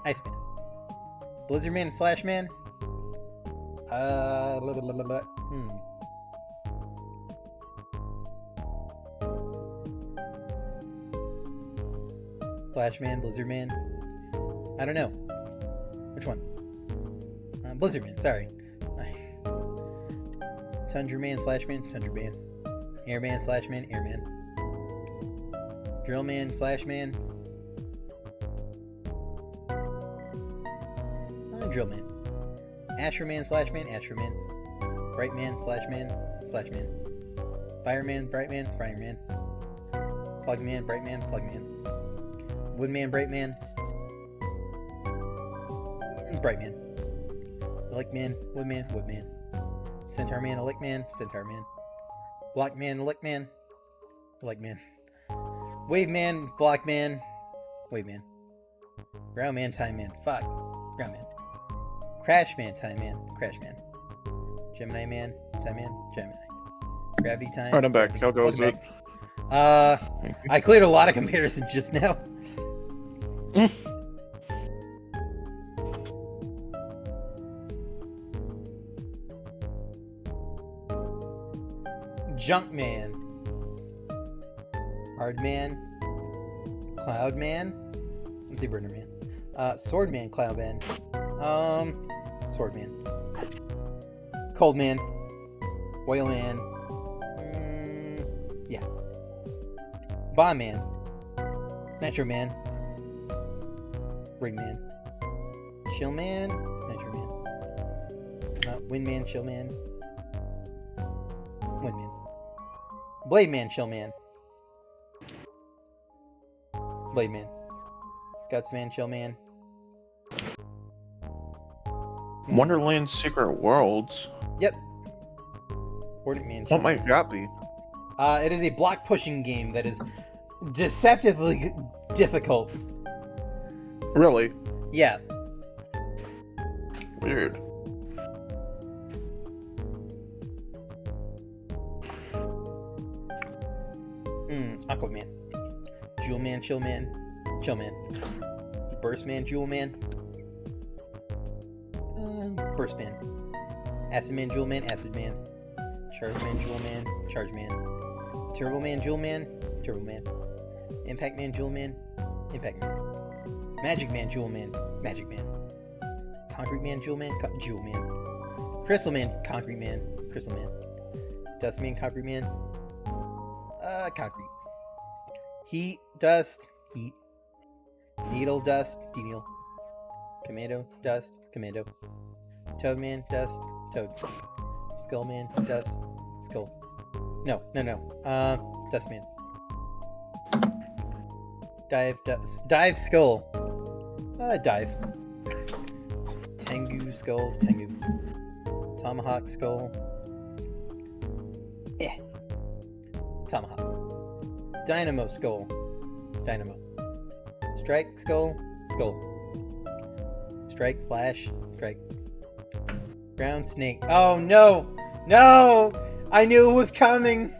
Ice Man. Blizzard Man and Slash Man. Flash Man, Blizzard Man. I don't know. Which one? Blizzard Man, sorry. Tundra Man, Slash Man, Tundra Man. Airman, Slash Man, Airman. Drill Man, Slash Man. Drill Man. Asher Man, Slash Man, Asher Man. Bright Man, Slash Man, Slash Man. Fireman, Bright Man, Fire Man. Plug Man, Bright Man, Plug Man. Woodman, Bright Man. Bright Man. Elect Man, Woodman, Woodman. Centaur Man, Elect Man, Centaur Man. Block Man, Elect Man. Elect Man. Wave Man, Block Man. Wave Man. Ground Man, Time Man. Fuck. Ground Man. Crash Man, Time Man. Crash Man. Gemini Man, Time Man. Gemini. Gravity Time. Alright, I'm back. How goes it? I cleared a lot of comparisons just now. Junkman. Hardman. Cloudman. Let's say Burner Man. Swordman, Cloudman. Swordman. Coldman. Oilman. Yeah. Bombman. Nitro Man. Ringman. Chillman. Nitro Man. Windman, Chillman. Windman. Blade Man, Chillman. Blade Man. Gutsman, Chillman. Wonderland Secret Worlds. Yep. Ornament Man, What Chillman. might that be? It is a block pushing game that is deceptively difficult. Really? Yeah. Weird. Aquaman. Jewelman, Chillman. Chillman. Burstman, Jewelman. Burstman. Acidman, Jewelman, Acidman. Chargeman, Jewelman, Chargeman. Turboman, Jewelman, Turboman. Impact Man, Jewelman, Impact Man. Magic Man, Jewelman, Magic Man. Concrete Man, Jewelman, Jewelman. Crystal Man, Concrete Man, Crystal Man. Dust Man, Concrete Man. Concrete. Heat, Dust, Heat. Needle, Dust, Needle. Commando, Dust, Commando. Toadman, Dust, Toad. Skullman, Dust, Skull. No. Dustman. Dive, Dust. Dive, Skull. Dive. Tengu, Skull, Tengu. Tomahawk, Skull. Tomahawk. Dynamo Skull. Dynamo. Strike, Skull, Skull. Strike, Flash, Strike. Ground Snake. Oh no! No! I knew it was coming!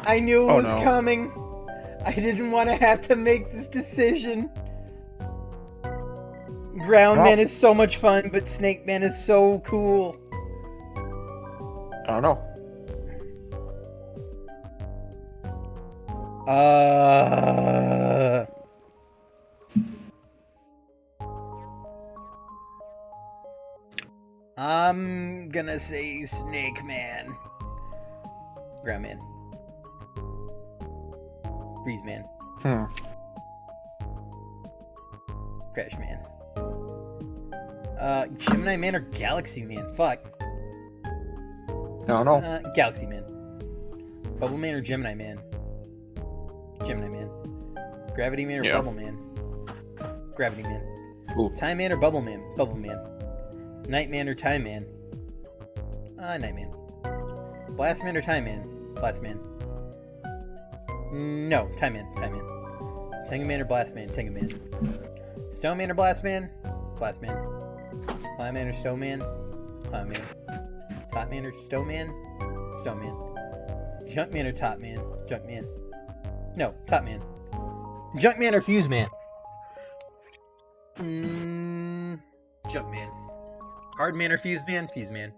I knew it was coming! I didn't want to have to make this decision. Ground Man is so much fun, but Snake Man is so cool. I don't know. I'm gonna say Snake Man. Ground Man. Freeze Man. Crash Man. Gemini Man or Galaxy Man? Fuck. I don't know. Galaxy Man. Bubble Man or Gemini Man? Gemini Man. Gravity Man or Bubble Man? Gravity Man. Ooh. Time Man or Bubble Man? Bubble Man. Night Man or Time Man? Night Man. Blast Man or Time Man? Blast Man. No, Time Man. Time Man. Tango Man or Blast Man? Tango Man. Stone Man or Blast Man? Blast Man. Clown Man or Stone Man? Clown Man. Top Man or Stone Man? Stone Man. Junk Man or Top Man? Junk Man. No, Top Man. Junk Man or Fuse Man? Junk Man. Hard Man or Fuse Man? Fuse Man.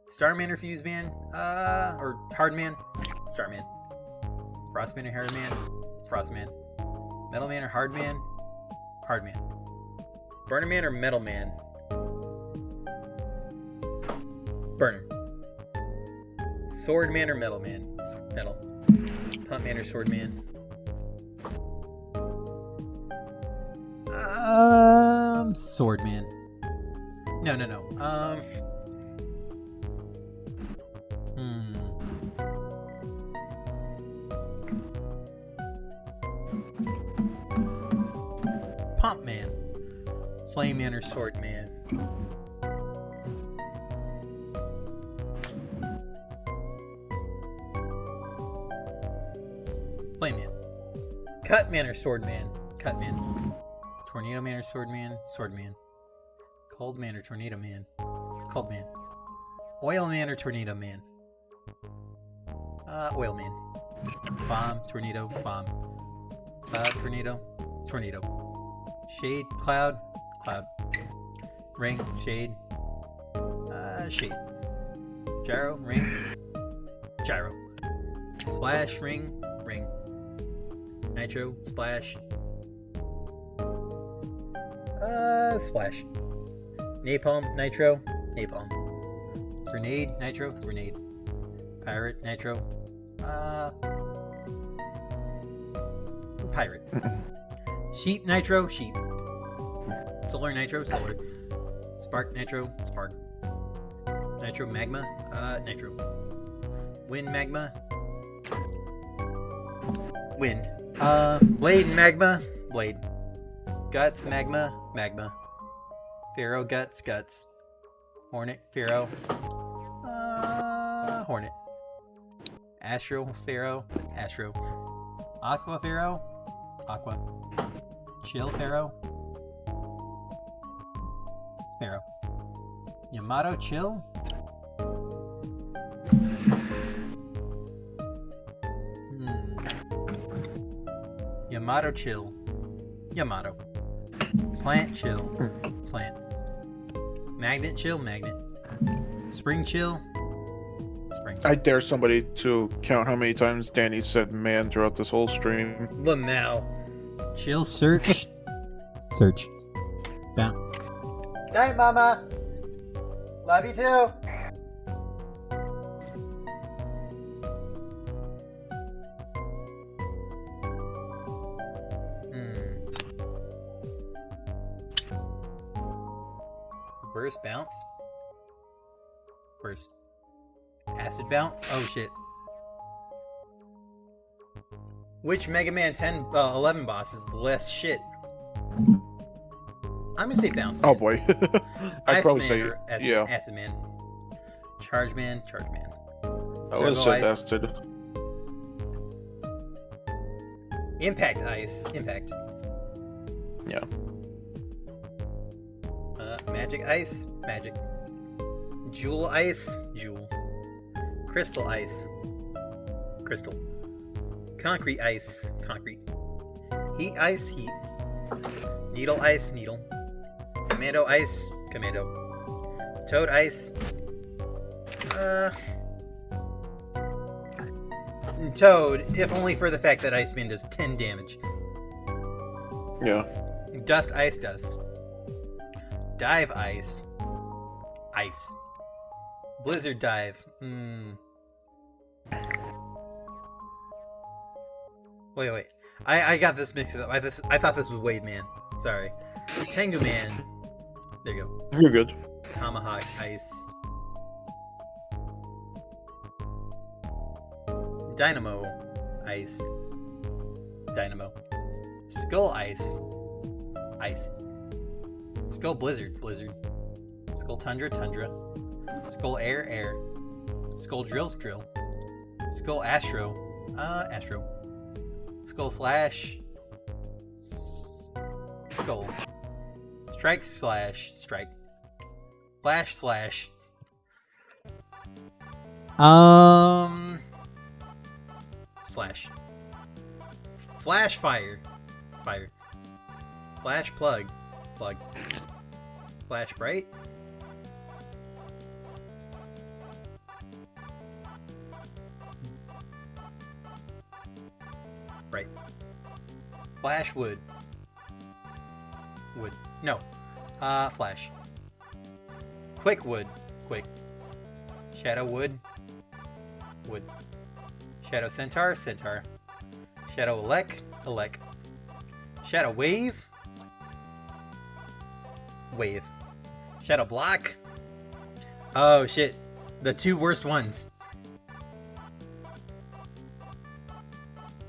Star Man or Fuse Man? Or Hard Man? Star Man. Frost Man or Hard Man? Frost Man. Metal Man or Hard Man? Hard Man. Burner Man or Metal Man? Burner. Sword Man or Metal Man? Metal. Pump Man or Sword Man? Sword Man. No. Pump Man. Flame Man or Sword Man? Flame Man. Cut Man or Sword Man? Cut Man. Tornado Man or Sword Man? Sword Man. Cold Man or Tornado Man? Cold Man. Oil Man or Tornado Man? Oil Man. Bomb, Tornado, Bomb. Cloud, Tornado, Tornado. Shade, Cloud, Cloud. Ring, Shade, Shade. Gyro, Ring, Gyro. Splash, Ring, Ring. Nitro, Splash. Splash. Napalm, Nitro, Napalm. Grenade, Nitro, Grenade. Pirate, Nitro. Pirate. Sheep, Nitro, Sheep. Solar, Nitro, Solar. Spark, Nitro, Spark. Nitro, Magma, Nitro. Wind, Magma. Wind. Blade, Magma, Blade. Guts, Magma, Magma. Pharaoh, Guts, Guts. Hornet, Pharaoh. Hornet. Astro, Pharaoh, Astro. Aqua, Pharaoh, Aqua. Chill, Pharaoh. Pharaoh. Yamato, Chill. Yamato, Chill. Yamato. Plant, Chill. Plant. Magnet, Chill, Magnet. Spring, Chill. Spring. I dare somebody to count how many times Danny said man throughout this whole stream. Lamau. Chill, Search. Search. Bounce. Night, Mama. Love you too. Burst, Bounce. Burst. Acid Bounce. Oh shit. Which Mega Man 11 boss is the less shit? I'm gonna say Bounce Man. Oh boy. I'd probably say yeah. Acid Man. Charge Man, Charge Man. I would have said Acid. Impact Ice. Impact. Yeah. Magic Ice. Magic. Jewel Ice. Jewel. Crystal Ice. Crystal. Concrete Ice. Concrete. Heat Ice. Heat. Needle Ice. Needle. Commando Ice. Commando. Toad Ice. Toad, if only for the fact that Iceman does 10 damage. Yeah. Dust Ice. Dust. Dive Ice. Ice. Blizzard Dive. Wait. I got this mixed up. I thought this was Wave Man. Sorry. Tengu Man. There you go. You're good. Tomahawk Ice. Dynamo Ice. Dynamo. Skull Ice. Ice. Skull Blizzard. Blizzard. Skull Tundra. Tundra. Skull Air. Skull Drill. Skull Astro. Astro. Skull Slash. Skull. Strike Slash. Strike. Flash Slash. Slash. Flash Fire. Fire. Flash Plug. Plug. Flash Bright. Right. Flash Wood. Wood. No. Flash. Quick Wood. Quick. Shadow Wood. Wood. Shadow Centaur. Centaur. Shadow Elec. Elec. Shadow Wave. Wave. Shadow Block. Oh shit. The two worst ones.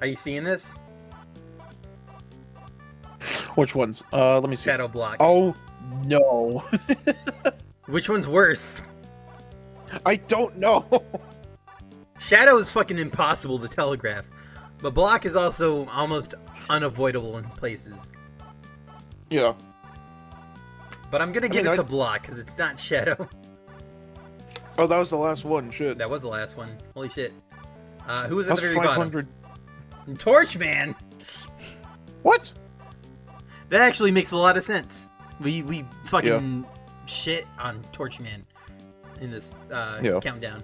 Are you seeing this? Which ones? Let me see. Shadow Block. Oh no. Which one's worse? I don't know. Shadow is fucking impossible to telegraph, but Block is also almost unavoidable in places. Yeah. But I'm gonna give it to Block because it's not Shadow. Oh, that was the last one. Shit. That was the last one. Holy shit. Who was at That's the very 500. bottom? Torchman. What? That actually makes a lot of sense. We fucking shit on Torchman in this countdown.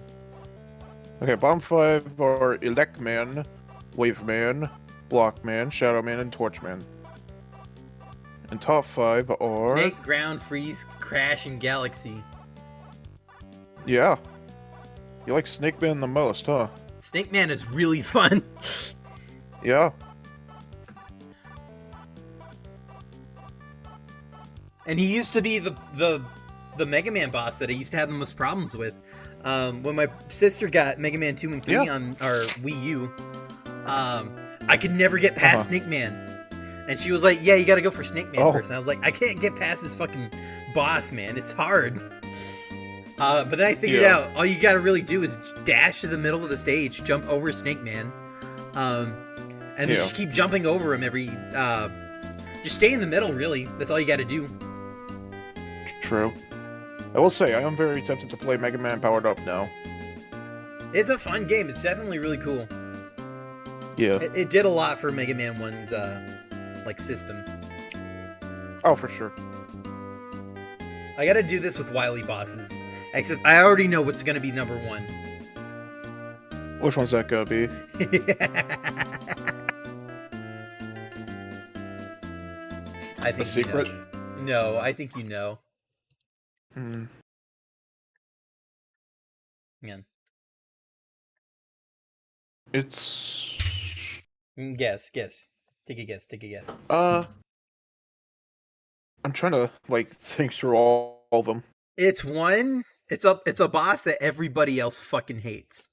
Okay, bottom 5 are Elect Man, Wave Man, Block Man, Shadow Man, and Torch Man. And top 5 are... Snake, Ground, Freeze, Crash, and Galaxy. Yeah. You like Snake Man the most, huh? Snake Man is really fun. Yeah. And he used to be the Mega Man boss that I used to have the most problems with. When my sister got Mega Man 2 and 3 on our Wii U, I could never get past Snake Man. And she was like, yeah, you gotta go for Snake Man first. And I was like, I can't get past this fucking boss, man. It's hard. But then I figured out, all you gotta really do is dash to the middle of the stage, jump over Snake Man, and then just keep jumping over him every... just stay in the middle, really. That's all you gotta do. True. I will say, I am very tempted to play Mega Man Powered Up now. It's a fun game. It's definitely really cool. Yeah. It did a lot for Mega Man 1's, like, system. Oh, for sure. I gotta do this with Wily bosses. Except I already know what's gonna be number 1. Which one's that gonna be? I think a secret? You know. No, I think you know. Man. It's... Guess. Take a guess. I'm trying to, like, think through all of them. It's a boss that everybody else fucking hates.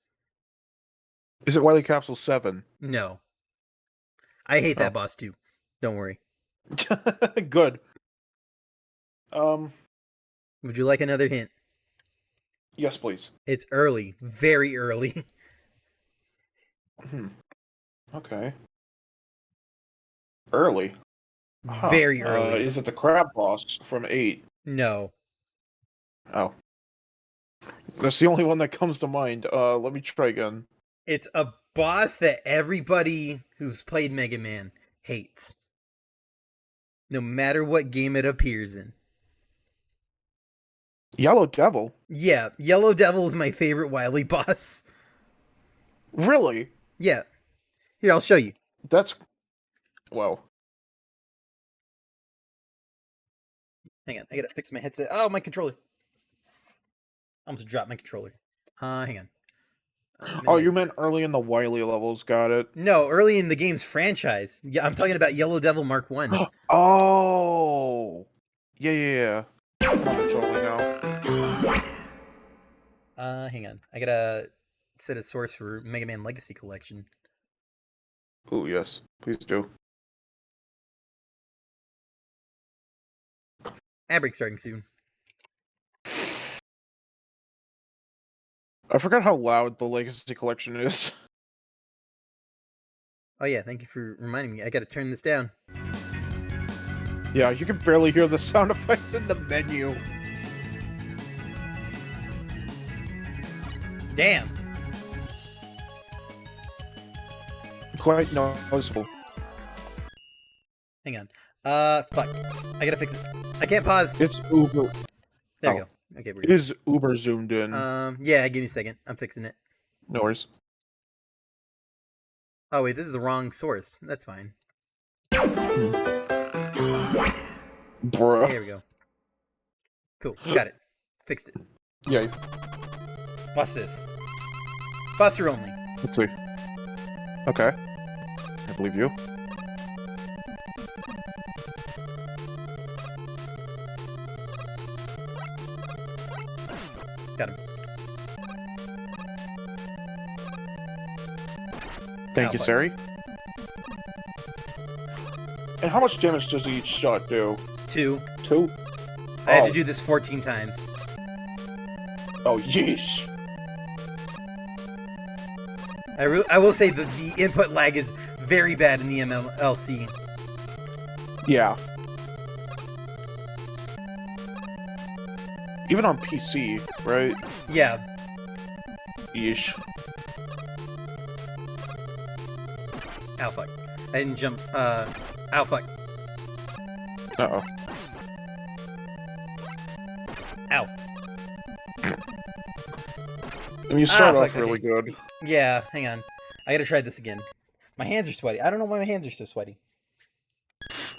Is it Wily Capsule 7? No. I hate that boss too. Don't worry. Good. Would you like another hint? Yes, please. It's early. Very early. Okay. Early. Huh. Very early. Is it the crab boss from 8? No. Oh. That's the only one that comes to mind. Let me try again. It's a boss that everybody who's played Mega Man hates. No matter what game it appears in. Yellow Devil? Yeah, Yellow Devil is my favorite Wily boss. Really? Yeah. Here, I'll show you. That's... Wow. Hang on, I gotta fix my headset. Oh, my controller. I almost dropped my controller. Hang on. Oh, you meant early in the Wily levels, got it. No, early in the game's franchise. Yeah, I'm talking about Yellow Devil Mark 1. Oh! Yeah. I'm controlling now. Hang on. I gotta set a source for Mega Man Legacy Collection. Oh, yes. Please do. Ad break starting soon. I forgot how loud the Legacy Collection is. Oh yeah, thank you for reminding me. I gotta turn this down. Yeah, you can barely hear the sound effects in the menu. Damn. Quite noticeable. Hang on. Fuck. I gotta fix it. I can't pause. It's uber. There oh. we go. Okay, we're It good. is uber zoomed in. Yeah, give me a second. I'm fixing it. No worries. Oh wait, this is the wrong source. That's fine. Bruh. Here we go. Cool. Got it. Fixed it. Yeah, Watch this. Buster only. let's see. Okay. I believe you. Got him. Thank you, fuck. Sari. And how much damage does each shot do? 2. 2? I had to do this 14 times. Oh, yeesh. I will say that the input lag is very bad in the MLC. Yeah. Even on PC, right? Yeah. Yeesh. Ow, fuck. I didn't jump. Ow, fuck. Uh-oh. Ow. And you start off fuck, really okay. good. Yeah, hang on. I gotta try this again. My hands are sweaty. I don't know why my hands are so sweaty.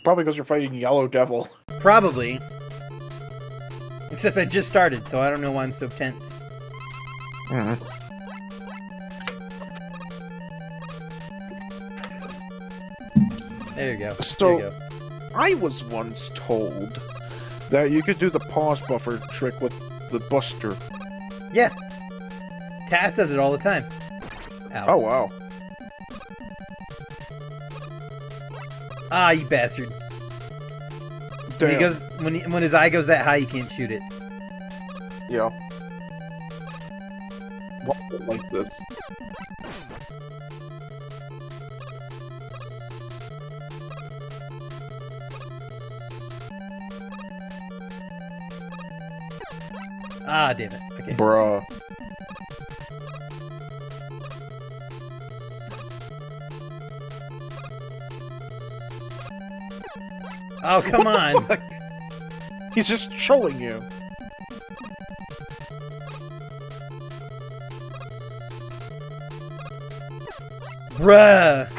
Probably because you're fighting Yellow Devil. Probably. Except I just started, so I don't know why I'm so tense. Mm-hmm. There you go. So- there you go. I was once told that you could do the pause buffer trick with the Buster. Yeah. Taz does it all the time. Ow. Oh, wow. Ah, you bastard. When Damn. he goes, when his eye goes that high, you can't shoot it. Yeah. Why like this? Ah, damn it. Okay. Bruh. Oh, come on. Fuck? He's just trolling you. Bruh.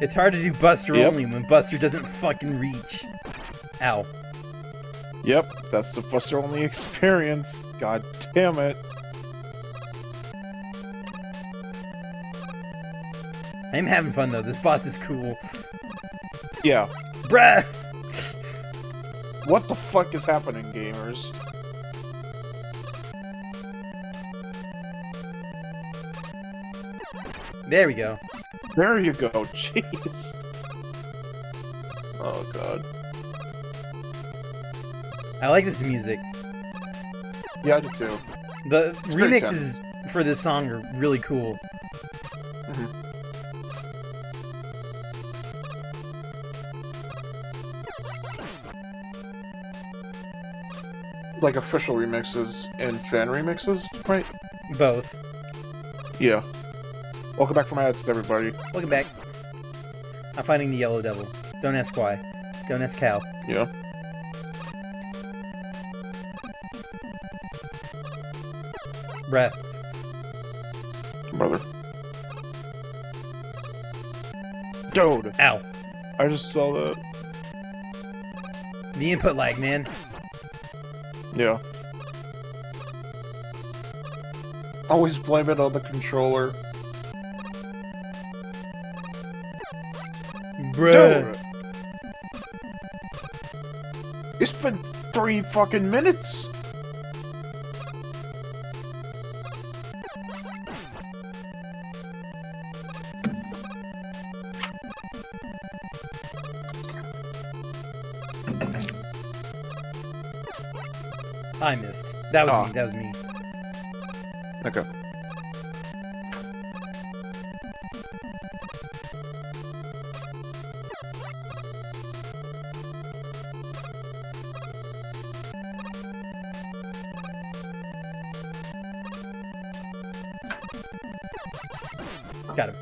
It's hard to do Buster Yep. only when Buster doesn't fucking reach. Ow. Yep, that's the Buster only experience. God damn it. I'm having fun though. This boss is cool. Yeah. Bruh. What the fuck is happening, gamers? There we go. There you go, jeez. Oh god. I like this music. Yeah, I do too. The very remixes for this song are really cool. like official remixes and fan remixes, right? Both. Yeah. Welcome back from ads, everybody. Welcome back. I'm finding the Yellow Devil. Don't ask why. Don't ask how. Yeah. Bruh. Brother. Dude, Ow. I just saw that. The input lag, man. Yeah. Always blame it on the controller. Bruh. Dude! It's been 3 fucking minutes! I missed. That was Ah. me. That was me. Okay. Got him.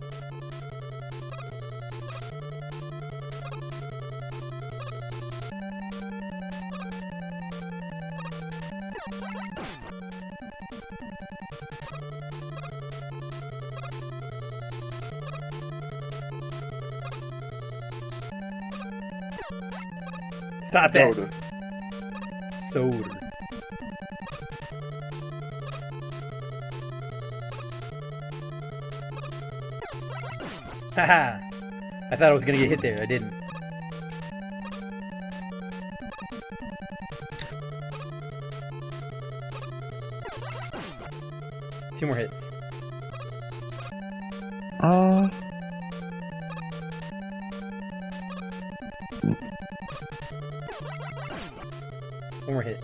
Stop that. Dude. Soda. Haha. I thought I was gonna get hit there. I didn't. Two more hits. One more hit.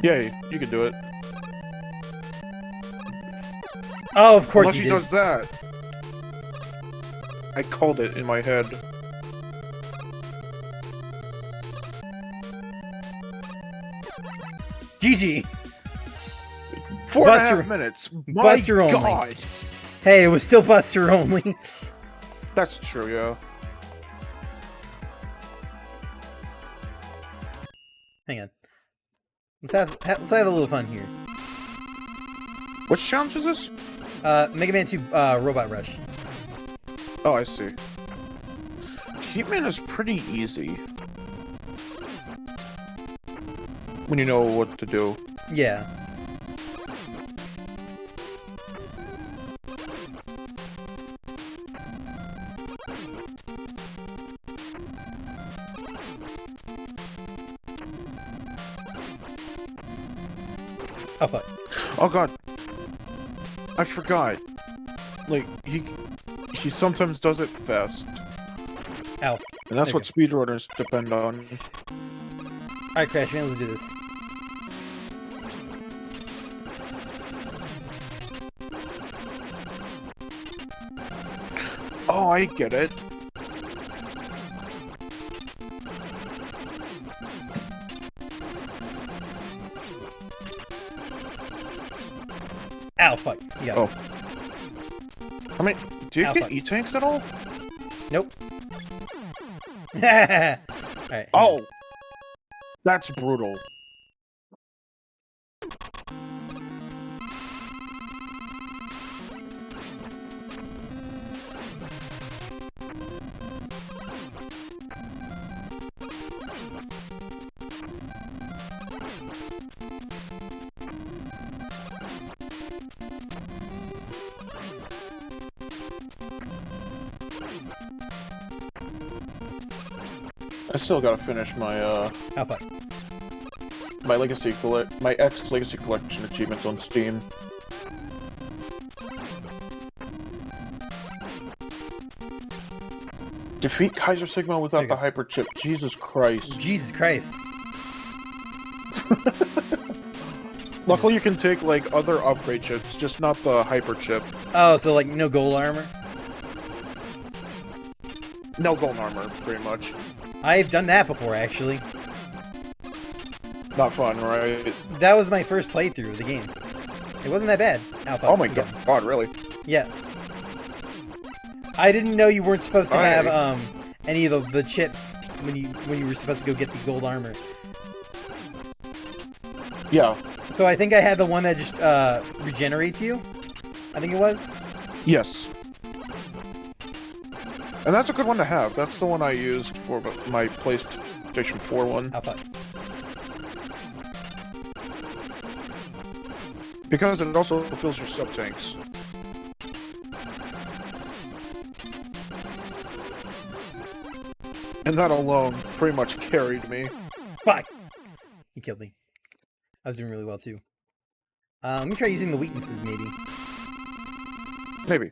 Yay, you can do it. Oh, of course Unless you he did. does that. I called it in my head. GG. 4.5 Buster- minutes. My Buster only. God. Hey, it was still Buster only. That's true, yeah. Hang on. Let's have a little fun here. Which challenge is this? Mega Man 2 Robot Rush. Oh, I see. Heatman is pretty easy. When you know what to do. Yeah. Oh fuck. Oh god. I forgot. Like, he sometimes does it fast. Ow. And that's There what speedrunners depend on. Alright, Crash Man, let's do this. Oh, I get it. Ow, fuck. You got Oh. I mean, do you Ow, get fuck. E-tanks at all? Nope. Alright. Oh! That's brutal. I still gotta finish my, Oh, fuck. my X Legacy Collection achievements on Steam. Defeat Kaiser Sigma without Okay. the hyper chip. Jesus Christ. Jesus Christ. Luckily you can take, like, other upgrade chips, just not the hyper chip. Oh, so like no gold armor? No gold armor, pretty much. I've done that before, actually. Not fun, right? That was my first playthrough of the game. It wasn't that bad. Ow, fuck. Oh my god, really? Yeah. I didn't know you weren't supposed to have Alright. any of the chips when you were supposed to go get the gold armor. Yeah. So I think I had the one that just regenerates you. I think it was. Yes. And that's a good one to have. That's the one I used for my PlayStation 4 one. Oh fuck. Because it also fills your sub-tanks. And that alone pretty much carried me. Fuck. He killed me. I was doing really well too. Let me try using the weaknesses, maybe. Maybe.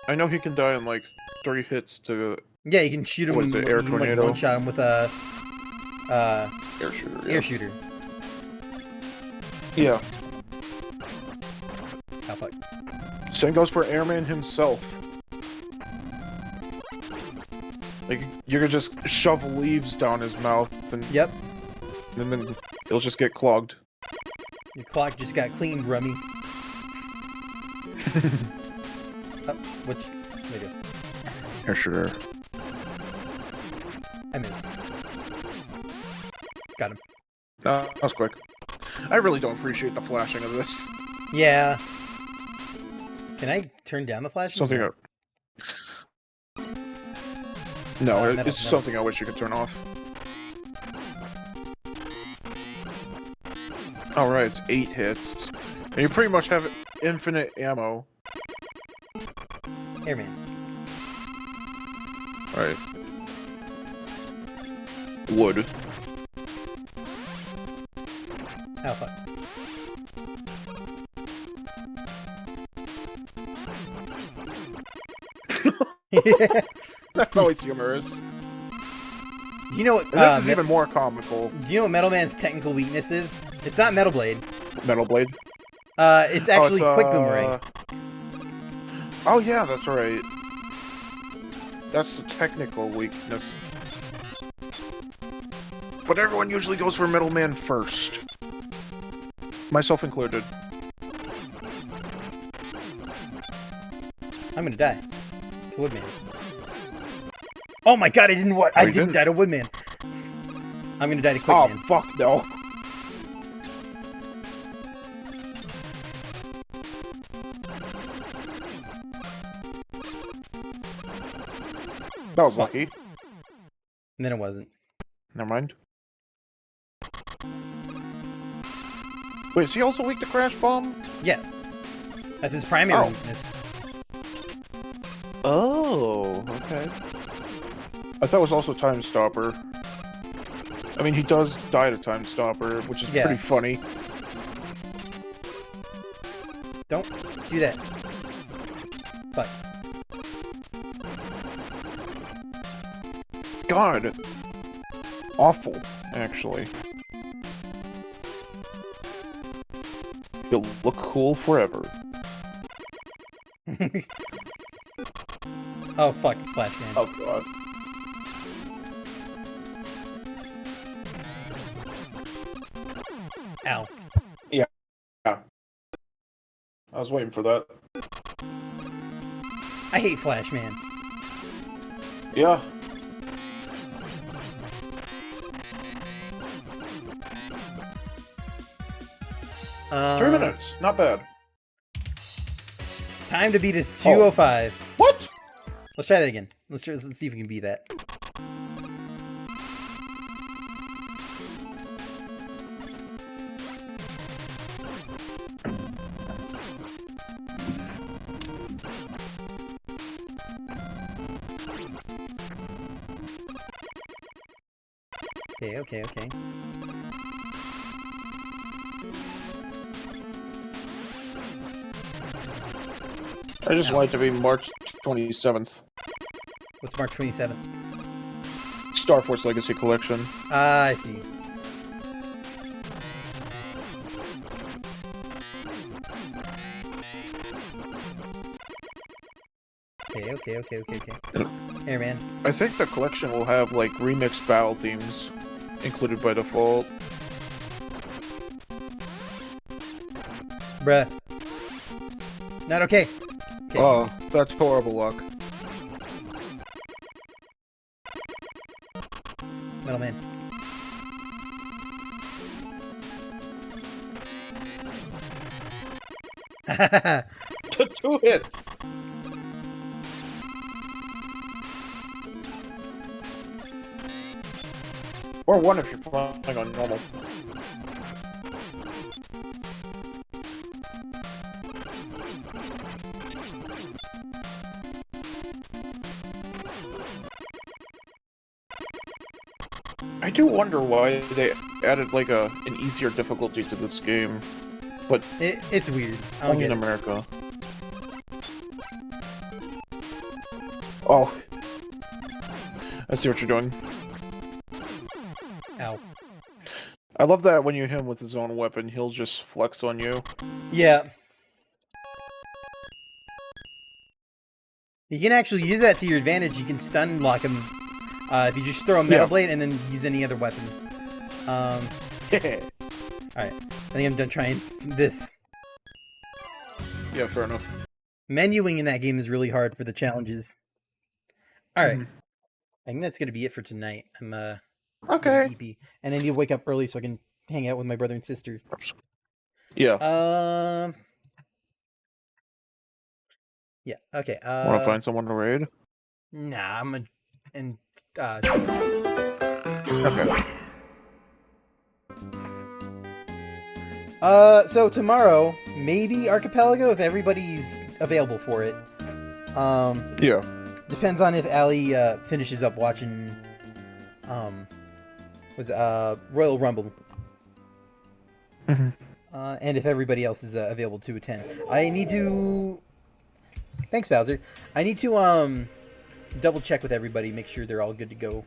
I know he can die in like 3 hits to Yeah, you can shoot him. What is it, you air can, like, tornado? one-shot him with a air shooter. air shooter. Yeah. Oh fuck. Same goes for Airman himself. Like, you could just shove leaves down his mouth and, Yep. and then it'll just get clogged. Your clock just got cleaned, Rummy. Oh, which? There you go. Air shooter. I missed. Got him. That was quick. I really don't appreciate the flashing of this. Yeah. Can I turn down the flash? Something I... No, metal, it's something I wish you could turn off. Alright, it's 8 hits. And you pretty much have infinite ammo. Airman. Right. Wood. Oh fuck. That's always humorous. Do you know what? And this is even more comical. Do you know what Metal Man's technical weakness is? It's not Metal Blade. Metal Blade. It's actually it's, Quick Boomerang. Oh yeah, that's right. That's the technical weakness. But everyone usually goes for Metal Man first. Myself included. I'm gonna die. To Woodman. Oh my god, I didn't what? I you didn't didn't? die to Woodman. I'm gonna die to Quick Oh Man. fuck no. That was lucky. And then it wasn't. Never mind. Wait, is he also weak to Crash Bomb? Yeah. That's his primary Oh. weakness. Oh, okay. I thought it was also Time Stopper. I mean, he does die to Time Stopper, which is Yeah. pretty funny. Don't do that. Fuck. God. Awful, actually. You'll look cool forever. Oh fuck, it's Flash Man. Oh god. Ow. Yeah. I was waiting for that. I hate Flash Man. Yeah. Uh, 3 minutes. Not bad. Time to beat is 205. What? Let's try that again. Let's see if we can beat that. Okay. I just want it to be March 27th. What's March 27th? Star Force Legacy Collection. Ah, I see. okay. Here, man. I think the collection will have like remixed battle themes included by default. Bruh. Not okay. Okay. Oh, that's horrible luck. Metal Man. Two hits. Or one if you're playing on normal. I do wonder why they added like an easier difficulty to this game, but It's weird. I don't only get in it. America. Oh, I see what you're doing. Ow. I love that when you hit him with his own weapon, he'll just flex on you. Yeah. You can actually use that to your advantage. You can stun lock him if you just throw a Metal Yeah. Blade and then use any other weapon. Alright. I think I'm done trying this. Yeah, fair enough. Menuing in that game is really hard for the challenges. Alright. Mhm. I think that's gonna be it for tonight. I'm Okay. EP. And I need to wake up early so I can hang out with my brother and sister. Yeah. Yeah, okay. Want to find someone to raid? Nah, I'm gonna and Okay. so tomorrow, maybe Archipelago if everybody's available for it. Yeah. Depends on if Allie finishes up watching Royal Rumble. Mhm. And if everybody else is available to attend. I need to Thanks, Bowser. I need to double check with everybody, make sure they're all good to go.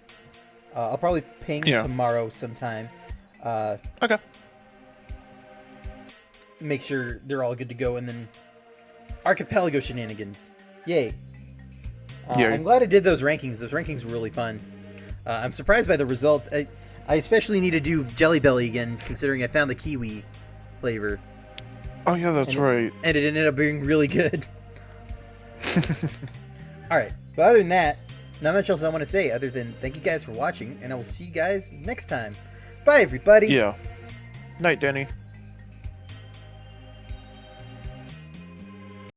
I'll probably ping tomorrow sometime. Okay. Make sure they're all good to go, and then Archipelago shenanigans. Yay. Yay. I'm glad I did those rankings. Those rankings were really fun. I'm surprised by the results. I especially need to do Jelly Belly again, considering I found the kiwi flavor. Oh yeah, that's right. And it ended up being really good. Alright, but other than that, not much else I want to say other than thank you guys for watching, and I will see you guys next time. Bye, everybody! Yeah. Night, Danny.